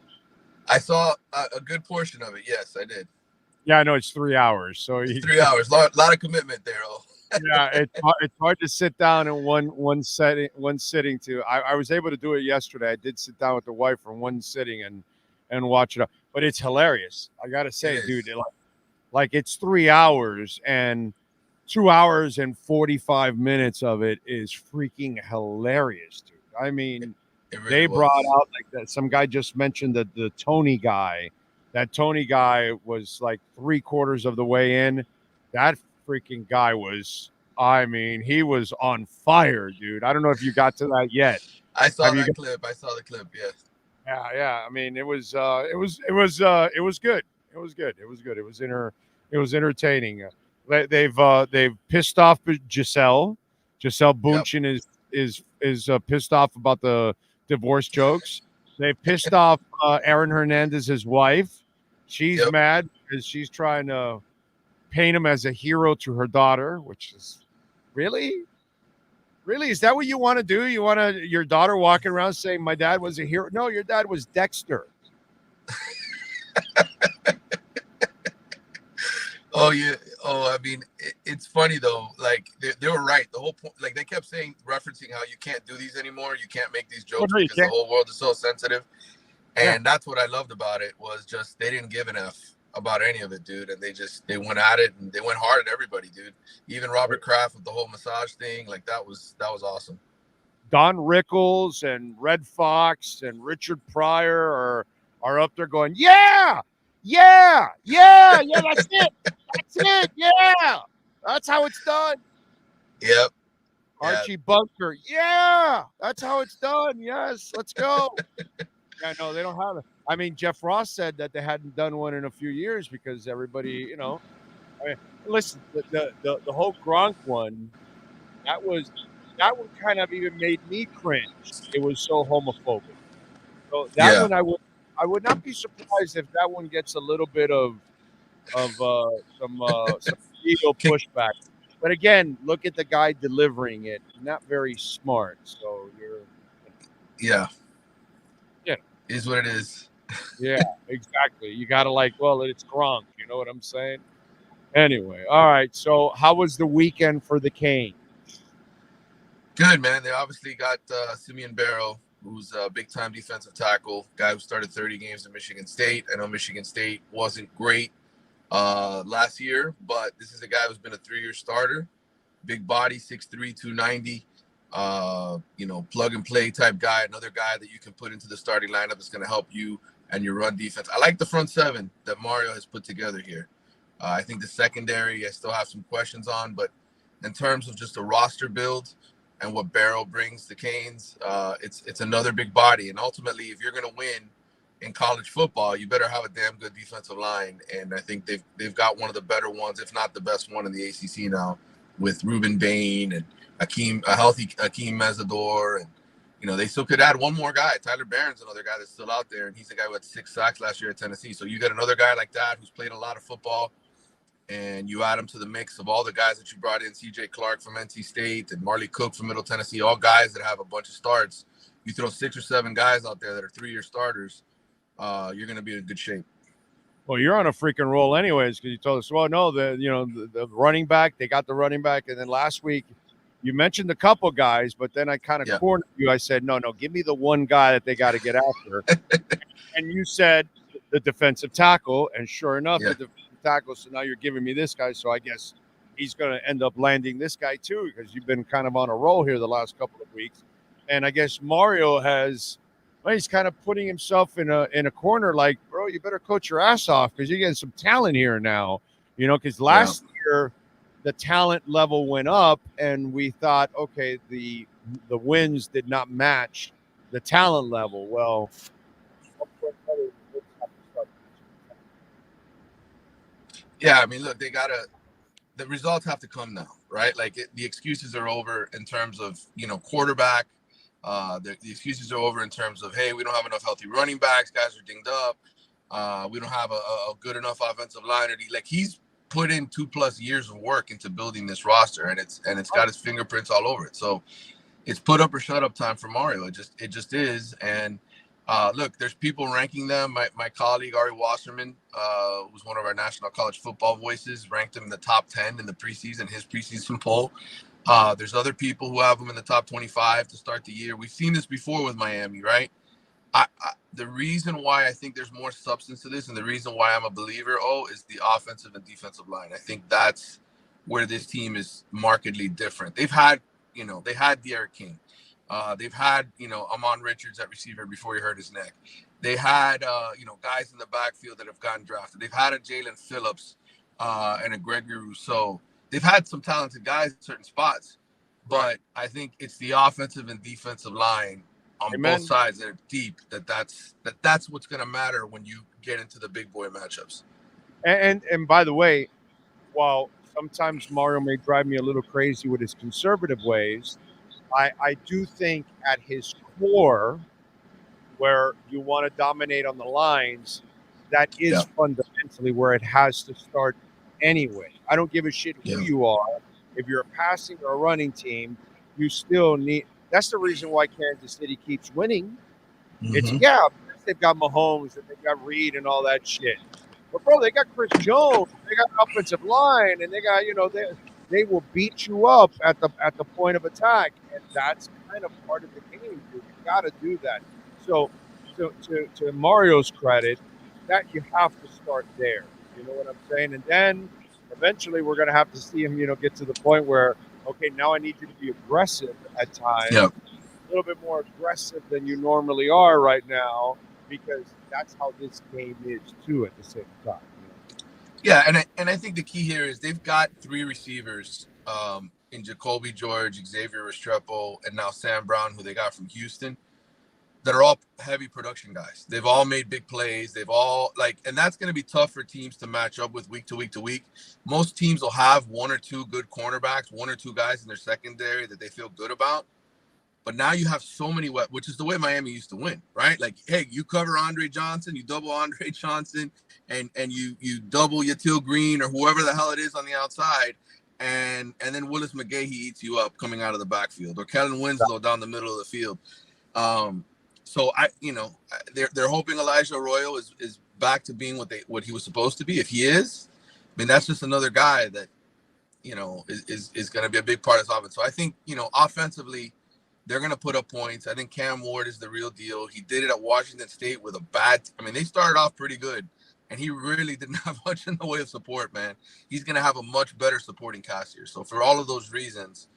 I saw a good portion of it. Yes, I did. Yeah, I know it's 3 hours. So 3 hours, lot of commitment there. Oh. Yeah, it's hard to sit down in one sitting. To I was able to do it yesterday. I did sit down with the wife for one sitting and watch it. But it's hilarious. I gotta say, dude, like it's 3 hours and 2 hours and 45 minutes of it is freaking hilarious, dude. I mean, they brought out like that. Some guy just mentioned that the Tony guy. That Tony guy was like 3/4 of the way in. That freaking guy was, I mean, he was on fire, dude. I don't know if you got to that yet. I saw that clip. I saw the clip. Yes. Yeah. I mean, it was good. It was good. It was entertaining. They've pissed off Giselle. Giselle Bundchen is pissed off about the divorce jokes. They pissed off Aaron Hernandez's wife. She's mad because she's trying to paint him as a hero to her daughter, which is really, is that what you want to do? You want your daughter walking around saying my dad was a hero? No, your dad was Dexter. Oh yeah. Oh, I mean, it's funny though. Like they were right. The whole point, like they kept referencing how you can't do these anymore. You can't make these jokes because the whole world is so sensitive. And that's what I loved about it was just they didn't give an F about any of it, dude. And they went at it and they went hard at everybody, dude. Even Robert Kraft with the whole massage thing, like that was awesome. Don Rickles and Red Fox and Richard Pryor are up there going, yeah, that's it. That's it. Yeah. That's how it's done. Yep. Archie Bunker. Yeah. That's how it's done. Yes. Let's go. Yeah, no, they don't have it. I mean, Jeff Ross said that they hadn't done one in a few years because everybody, I mean, listen, the whole Gronk one, that one kind of even made me cringe. It was so homophobic. So that one, I would not be surprised if that one gets a little bit of some ego pushback. But again, look at the guy delivering it. Not very smart. So yeah. Is what it is. Yeah, exactly. You got to it's Gronk. You know what I'm saying? Anyway, all right. So how was the weekend for the Canes? Good, man. They obviously got Simeon Barrow, who's a big-time defensive tackle, guy who started 30 games at Michigan State. I know Michigan State wasn't great last year, but this is a guy who's been a 3-year starter. Big body, 6'3", 290. Plug and play type guy, another guy that you can put into the starting lineup that's going to help you and your run defense. I like the front seven that Mario has put together here. I think the secondary I still have some questions on, but in terms of just a roster build and what Barrow brings to Canes, it's another big body. And ultimately, if you're going to win in college football, you better have a damn good defensive line. And I think they've got one of the better ones, if not the best one in the ACC now, with Ruben Bain and a healthy Akeem Mesidor They still could add one more guy. Tyler Barron's another guy that's still out there, and he's the guy who had 6 sacks last year at Tennessee. So you got another guy like that who's played a lot of football, and you add him to the mix of all the guys that you brought in, C.J. Clark from NC State and Marley Cook from Middle Tennessee, all guys that have a bunch of starts. You throw 6 or 7 guys out there that are 3-year starters, you're going to be in good shape. Well, you're on a freaking roll anyways, because you told us, well, no, the running back, they got the running back. And then last week you mentioned a couple guys, but then I kind of cornered you. I said, no, give me the one guy that they got to get after. And you said the defensive tackle. And sure enough, the defensive tackle. So now you're giving me this guy. So I guess he's going to end up landing this guy too, because you've been kind of on a roll here the last couple of weeks. And I guess Mario he's kind of putting himself in a corner like, bro, you better coach your ass off because you're getting some talent here now, because last year the talent level went up and we thought, okay, the wins did not match the talent level. Well, yeah, I mean, look, the results have to come now, right? Like the excuses are over in terms of, quarterback. The excuses are over in terms of, hey, we don't have enough healthy running backs. Guys are dinged up. We don't have a good enough offensive line. Like he's put in 2+ years of work into building this roster, and it's got his fingerprints all over it. So it's put up or shut up time for Mario. It just is. And look, there's people ranking them. My colleague Ari Wasserman, who's one of our national college football voices, ranked him in the top 10 in the preseason, his preseason poll. There's other people who have them in the top 25 to start the year. We've seen this before with Miami, right? The reason why I think there's more substance to this and the reason why I'm a believer, is the offensive and defensive line. I think that's where this team is markedly different. They've had, they had De'Aaron King. They've had, Amon Richards at receiver before he hurt his neck. They had, guys in the backfield that have gotten drafted. They've had a Jalen Phillips and a Gregory Rousseau. They've had some talented guys in certain spots, but I think it's the offensive and defensive line on both sides that are deep. That's what's going to matter when you get into the big boy matchups. And by the way, while sometimes Mario may drive me a little crazy with his conservative ways, I do think at his core, where you want to dominate on the lines, that is fundamentally where it has to start anyway. I don't give a shit who you are. If you're a passing or a running team, you still need. That's the reason why Kansas City keeps winning. It's they've got Mahomes and they've got Reed and all that shit. But bro, they got Chris Jones, they got an offensive line, and they got they will beat you up at the point of attack, and that's kind of part of the game. You got to do that. So to Mario's credit, that you have to start there. You know what I'm saying? And then eventually we're going to have to see him, get to the point where, okay, now I need you to be aggressive at times, a little bit more aggressive than you normally are right now, because that's how this game is too at the same time. Yeah, and I think the key here is they've got 3 receivers in Jacoby George, Xavier Restrepo, and now Sam Brown, who they got from Houston, that are all heavy production guys. They've all made big plays. They've all and that's going to be tough for teams to match up with week to week to week. Most teams will have 1 or 2 good cornerbacks, 1 or 2 guys in their secondary that they feel good about. But now you have so many, which is the way Miami used to win, right? Like, hey, you cover Andre Johnson, you double Andre Johnson, and you double Yatil Green or whoever the hell it is on the outside, and then Willis McGahee eats you up coming out of the backfield, or Kellen Winslow down the middle of the field. So they're hoping Elijah Arroyo is back to being what he was supposed to be. If he is, I mean, that's just another guy that is going to be a big part of this offense. So I think offensively, they're going to put up points. I think Cam Ward is the real deal. He did it at Washington State with they started off pretty good, and he really didn't have much in the way of support, man. He's going to have a much better supporting cast here. So for all of those reasons,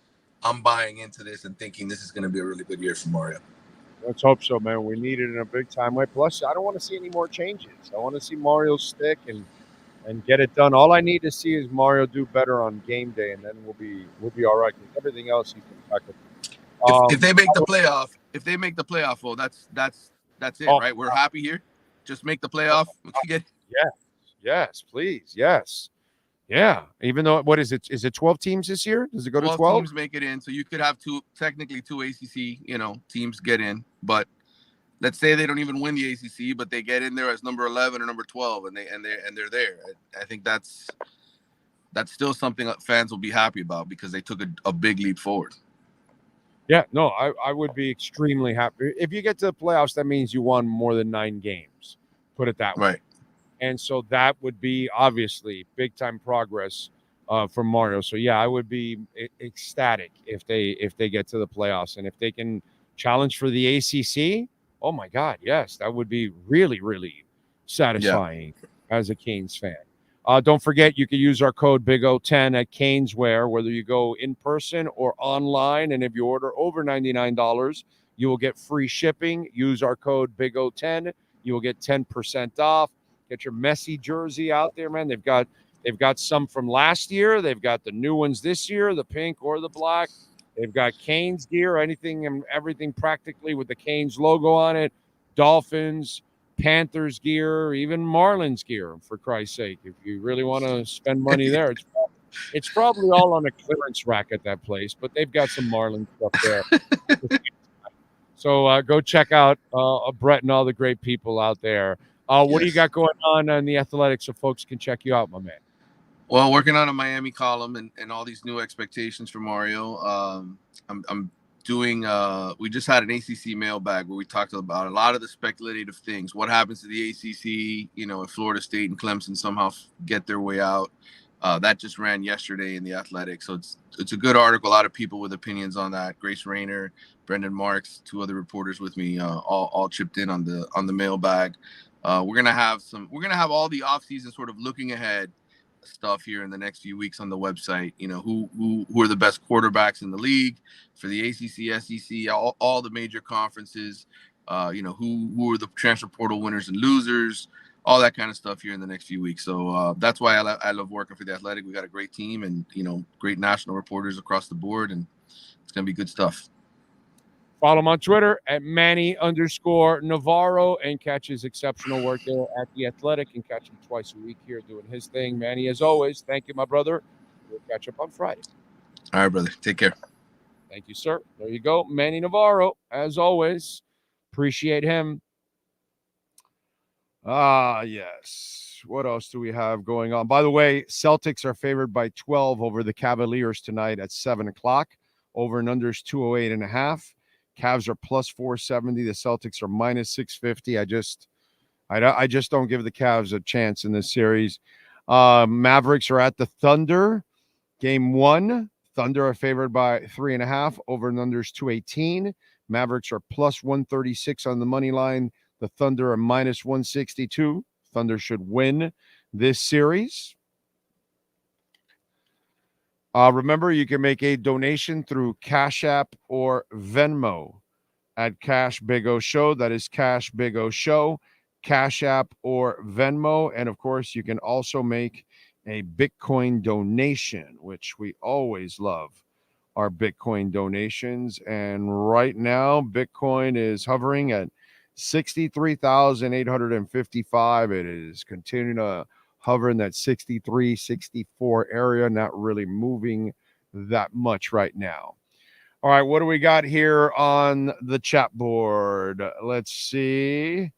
I'm buying into this and thinking this is going to be a really good year for Mario. Let's hope so, man. We need it in a big time way. Plus, I don't want to see any more changes. I want to see Mario stick and get it done. All I need to see is Mario do better on game day, and then we'll be all right. Everything else he can back up. If they make the playoff, well, that's it, right? We're happy here. Just make the playoff. Yes, please, yes. Yeah. Even though, what is it? Is it 12 teams this year? Does it go to 12? teams make it in, so you could have technically two ACC, teams get in. But let's say they don't even win the ACC, but they get in there as number 11 or number 12, and they're there. I think that's still something that fans will be happy about because they took a big leap forward. Yeah, no, I would be extremely happy. If you get to the playoffs, that means you won more than 9 games. Put it that way. Right. And so that would be obviously big time progress for Mario. So yeah, I would be ecstatic if they get to the playoffs, and if they can challenge for the ACC. Oh my God, yes, that would be really, really satisfying as a Canes fan. Don't forget, you can use our code BIGO10 at Caneswear, whether you go in person or online. And if you order over $99, you will get free shipping. Use our code BIGO10. You will get 10% off. Get your Messi jersey out there, man. They've got some from last year. They've got the new ones this year, the pink or the black. They've got Canes gear, anything and everything practically with the Canes logo on it. Dolphins, Panthers gear, even Marlins gear, for Christ's sake. If you really want to spend money there, it's probably all on a clearance rack at that place, but they've got some Marlins stuff there. So go check out Brett and all the great people out there. What do you got going on in the Athletics so folks can check you out, my man? Well, working on a Miami column and all these new expectations for Mario. I'm doing we just had an ACC mailbag where we talked about a lot of the speculative things. What happens to the ACC, if Florida State and Clemson somehow get their way out. That just ran yesterday in the Athletic. So it's a good article. A lot of people with opinions on that. Grace Rayner, Brendan Marks, 2 other reporters with me, all chipped in on the mailbag. We're gonna have all the offseason sort of looking ahead stuff here in the next few weeks on the website. Who are the best quarterbacks in the league for the ACC, SEC, all the major conferences. Who are the transfer portal winners and losers, all that kind of stuff here in the next few weeks. So that's why I love working for the Athletic. We got a great team and great national reporters across the board, and it's gonna be good stuff. Follow him on Twitter at Manny_Navarro and catch his exceptional work there at The Athletic, and catch him twice a week here doing his thing. Manny, as always, thank you, my brother. We'll catch up on Friday. All right, brother. Take care. Thank you, sir. There you go. Manny Navarro, as always. Appreciate him. Yes. What else do we have going on? By the way, Celtics are favored by 12 over the Cavaliers tonight at 7 o'clock. Over and under is 208.5. Cavs are plus 470. The Celtics are minus 650. I just don't give the Cavs a chance in this series. Mavericks are at the Thunder. Game 1. Thunder are favored by 3.5. Over and under is 218. Mavericks are plus 136 on the money line. The Thunder are minus 162. Thunder should win this series. Remember, you can make a donation through Cash App or Venmo at Cash Big O Show. That is Cash Big O Show, Cash App or Venmo. And, of course, you can also make a Bitcoin donation, which we always love our Bitcoin donations. And right now, Bitcoin is hovering at 63,855. It is continuing to hover in that 63, 64 area, not really moving that much right now. All right, what do we got here on the chat board? Let's see.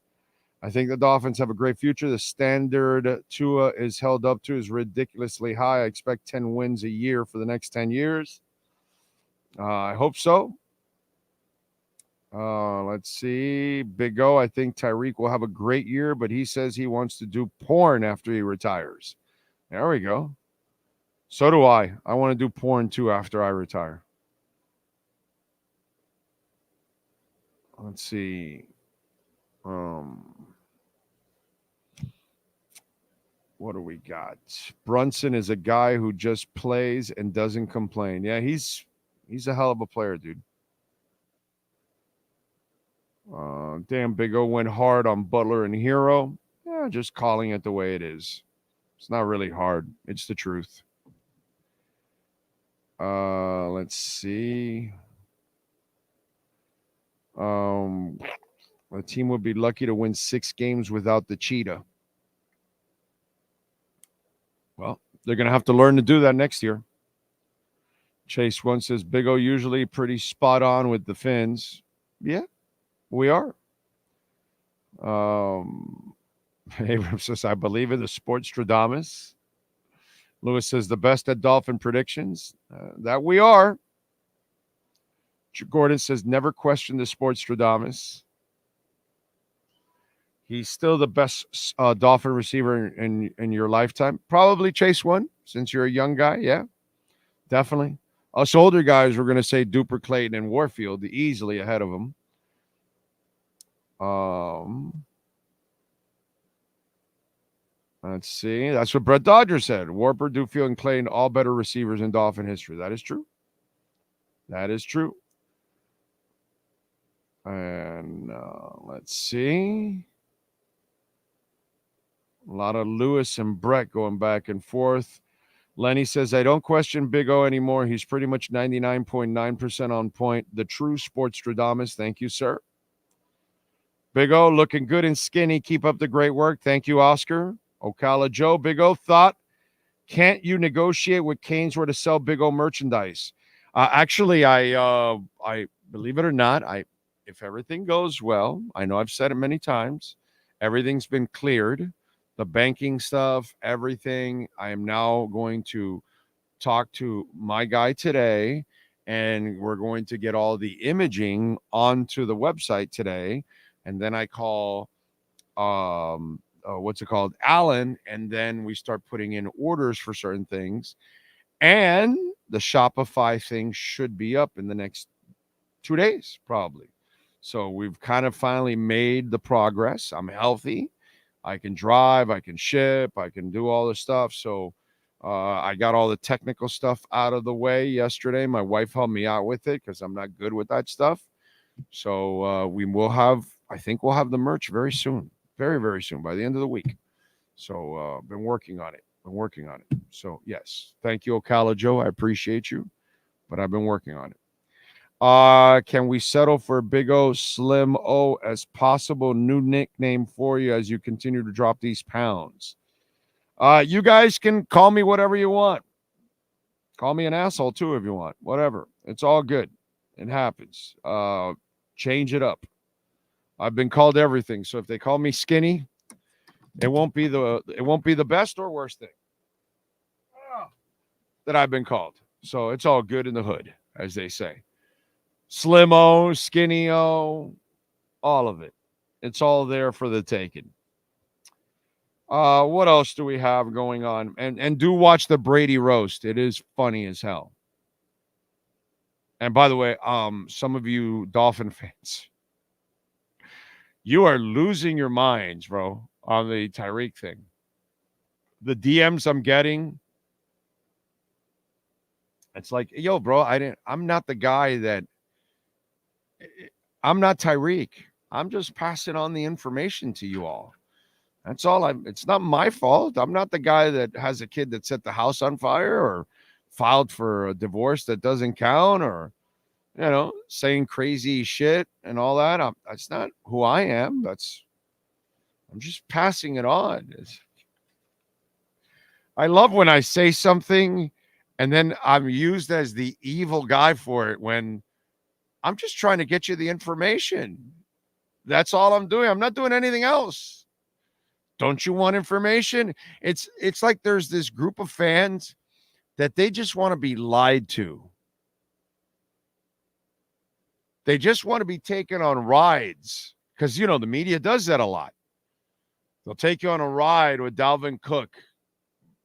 I think the Dolphins have a great future. The standard Tua is held up to is ridiculously high. I expect 10 wins a year for the next 10 years. I hope so. Let's see. Big O, I think Tyreek will have a great year, but he says he wants to do porn after he retires. There we go. So do I. I want to do porn too after I retire. Let's see. What do we got? Brunson is a guy who just plays and doesn't complain. Yeah, he's a hell of a player, dude. Damn, Big O went hard on Butler and Herro. Yeah, just calling it the way it is. It's not really hard. It's the truth. Let's see. The team would be lucky to win 6 games without the cheetah. Well, they're going to have to learn to do that next year. Chase one says, Big O usually pretty spot on with the Fins. Yeah, we are. Abrams says, I believe in the Sportstradamus. Lewis says, the best at Dolphin predictions. That we are. Gordon says, never question the Sportstradamus. He's still the best Dolphin receiver in your lifetime. Probably Chase one, since you're a young guy. Yeah, definitely. Us older guys, we're going to say Duper, Clayton, and Warfield easily ahead of him. Let's see. That's what Brett Dodger said. Warper, Dufield, and Clayton, all better receivers in Dolphin history. That is true. That is true. And let's see. A lot of Lewis and Brett going back and forth. Lenny says, I don't question Big O anymore. He's pretty much 99.9% on point. The true Sportstradamus. Thank you, sir. Big O looking good and skinny. Keep up the great work. Thank you, Oscar. Ocala Joe. Big O thought, can't you negotiate with Canes where to sell Big O merchandise? Actually, I believe it or not, if everything goes well, I know I've said it many times, everything's been cleared. The banking stuff, everything. I am now going to talk to my guy today, and we're going to get all the imaging onto the website today. And then I call, Alan, and then we start putting in orders for certain things. And the Shopify thing should be up in the next 2 days, probably. So we've kind of finally made the progress. I'm healthy. I can drive, I can ship, I can do all this stuff. So I got all the technical stuff out of the way yesterday. My wife helped me out with it because I'm not good with that stuff. So we will have, I think we'll have the merch very soon. Very, very soon, by the end of the week. So been working on it. So, yes. Thank you, Ocala Joe. I appreciate you. But I've been working on it. Can we settle for Big O, Slim O as possible new nickname for you as you continue to drop these pounds? You guys can call me whatever you want. Call me an asshole too if you want. Whatever. It's all good. It happens. Change it up. I've been called everything. So if they call me skinny, it won't be the best or worst thing that I've been called. So it's all good in the hood, as they say. Slim-o, skinny-o, all of it. It's all there for the taking. What else do we have going on? And do watch the Brady roast. It is funny as hell. And by the way, some of you Dolphin fans, you are losing your minds, bro, on the Tyreek thing. The DMs I'm getting, it's like, yo, bro, I'm not the guy that, I'm not Tyreek. I'm just passing on the information to you all. That's all. It's not my fault. I'm not the guy that has a kid that set the house on fire or filed for a divorce that doesn't count or, saying crazy shit and all that. That's not who I am. I'm just passing it on. I love when I say something and then I'm used as the evil guy for it when I'm just trying to get you the information. That's all I'm doing. I'm not doing anything else. Don't you want information? It's like there's this group of fans that they just want to be lied to. They just want to be taken on rides because, the media does that a lot. They'll take you on a ride with Dalvin Cook.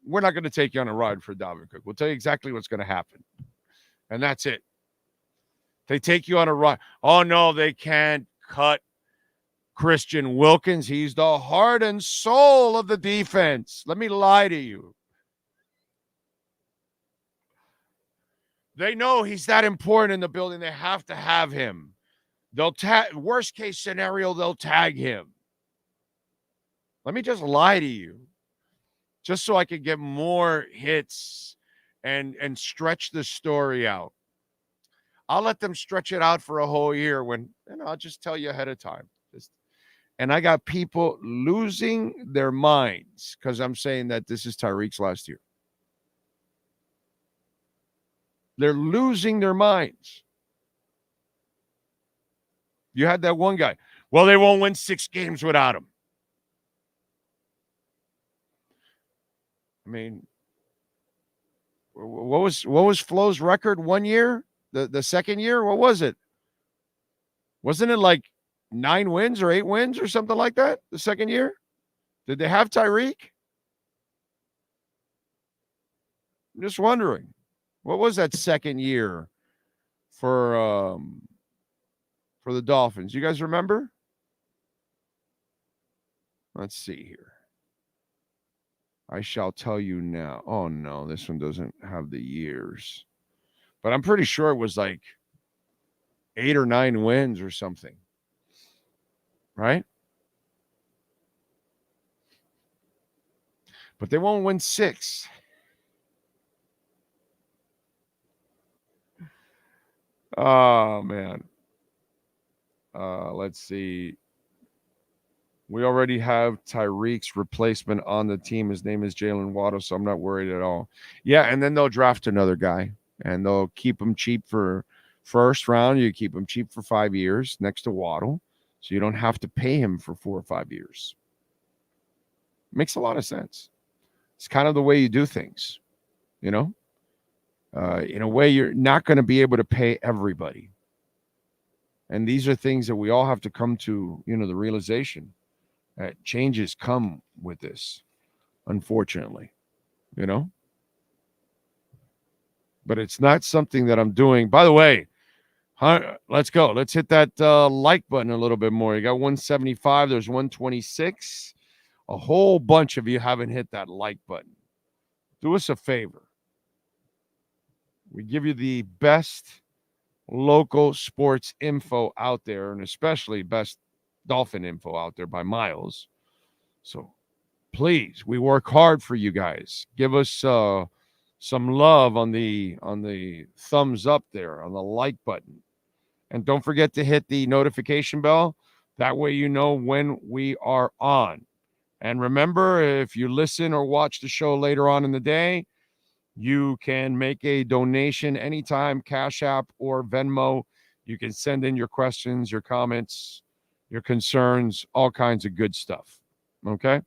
We're not going to take you on a ride for Dalvin Cook. We'll tell you exactly what's going to happen. And that's it. They take you on a ride. Oh, no, they can't cut Christian Wilkins. He's the heart and soul of the defense. Let me lie to you. They know he's that important in the building. They have to have him. Worst case scenario, they'll tag him. Let me just lie to you. Just so I can get more hits and stretch the story out. I'll let them stretch it out for a whole year I'll just tell you ahead of time. And I got people losing their minds because I'm saying that this is Tyreek's last year. They're losing their minds. You had that one guy. Well, they won't win 6 games without him. I mean, what was Flo's record one year? The second year? What was it? Wasn't it like 9 wins or 8 wins or something like that the second year? Did they have Tyreek? I'm just wondering. What was that second year for the Dolphins? You guys remember? Let's see here. I shall tell you now. Oh, no, this one doesn't have the years. But I'm pretty sure it was like 8 or 9 wins or something. Right? But they won't win 6. Oh, man. Let's see. We already have Tyreek's replacement on the team. His name is Jalen Waddle, so I'm not worried at all. Yeah, and then they'll draft another guy, and they'll keep him cheap for first round. You keep him cheap for 5 years next to Waddle, so you don't have to pay him for 4 or 5 years. Makes a lot of sense. It's kind of the way you do things, you know? In a way, you're not going to be able to pay everybody. And these are things that we all have to come to, you know, the realization that changes come with this, unfortunately, you know? But it's not something that I'm doing. By the way, let's go. Let's hit that like button a little bit more. You got 175. There's 126. A whole bunch of you haven't hit that like button. Do us a favor. We give you the best local sports info out there, and especially best Dolphin info out there by miles. So please, we work hard for you guys. Give us some love on the thumbs up there, on the like button. And don't forget to hit the notification bell. That way you know when we are on. And remember, if you listen or watch the show later on in the day, you can make a donation anytime, Cash App or Venmo. You can send in your questions, your comments, your concerns, all kinds of good stuff. Okay?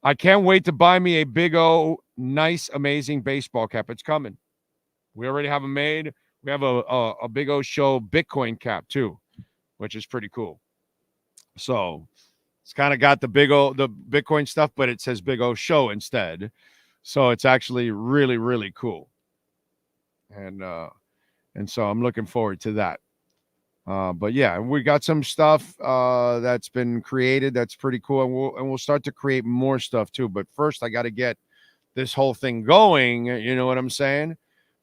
I can't wait to buy me a big O, nice, amazing baseball cap. It's coming. We already have them made. We have a Big O Show Bitcoin cap too, which is pretty cool. So it's kind of got the Bitcoin stuff, but it says Big O Show instead. So it's actually really, really cool. And so I'm looking forward to that. But yeah, we got some stuff that's been created that's pretty cool, and we'll start to create more stuff too. But first, I got to get this whole thing going. You know what I'm saying?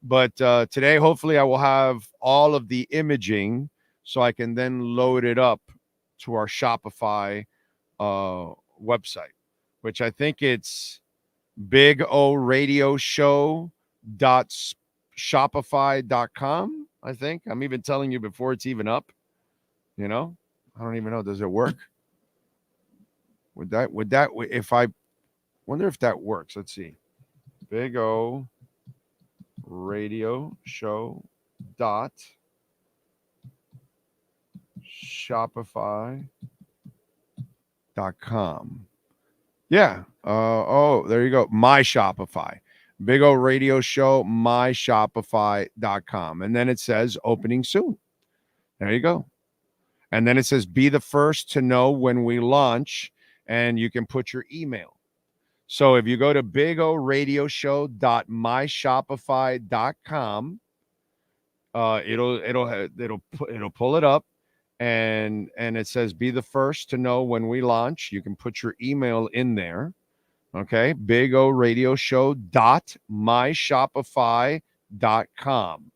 But today, hopefully, I will have all of the imaging so I can then load it up to our Shopify website, which I think it's bigoradioshow.shopify.com. I think I'm even telling you before it's even up. You know, I don't even know. Does it work? Would that if I wonder if that works? Let's see. Big O Radio Show dot Shopify.com. Yeah. Oh, there you go. My Shopify. Big O Radio Show, myshopify.com. And then it says opening soon. There you go. And then it says be the first to know when we launch, and you can put your email. So if you go to bigoradioshow.myshopify.com, it'll pull it up, and it says be the first to know when we launch. You can put your email in there. Okay, bigoradioshow.myshopify.com.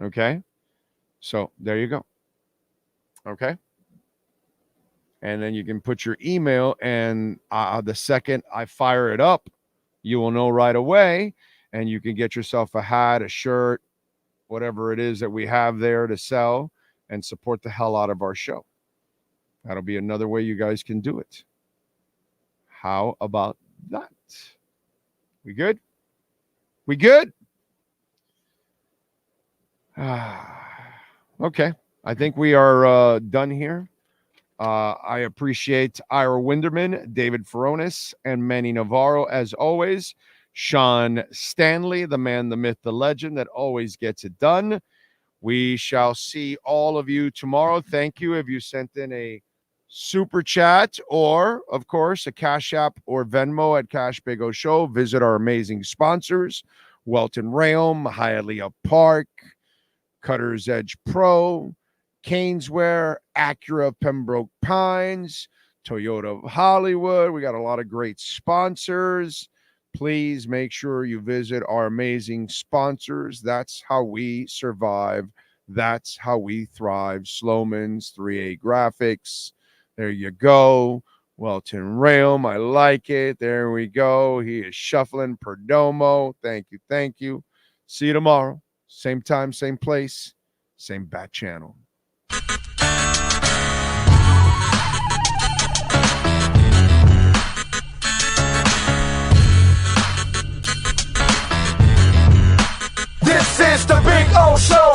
Okay, so there you go. Okay, and then you can put your email, and the second I fire it up, you will know right away, and you can get yourself a hat, a shirt, whatever it is that we have there to sell, and support the hell out of our show. That'll be another way you guys can do it. How about that? We good? We good? Okay. I think we are done here. I appreciate Ira Winderman, David Furones, and Manny Navarro, as always. Sean Stanley, the man, the myth, the legend that always gets it done. We shall see all of you tomorrow. Thank you if you sent in a super chat or, of course, a Cash App or Venmo at Cash Big O Show. Visit our amazing sponsors, Welton Rayom, Hialeah Park, Cutter's Edge Pro, Caneswear, Acura of Pembroke Pines, Toyota of Hollywood. We got a lot of great sponsors. Please make sure you visit our amazing sponsors. That's how we survive. That's how we thrive. Sloman's, 3A Graphics. There you go. Welton Rayom, I like it. There we go. He is shuffling Perdomo. Thank you. Thank you. See you tomorrow. Same time, same place, same bat channel.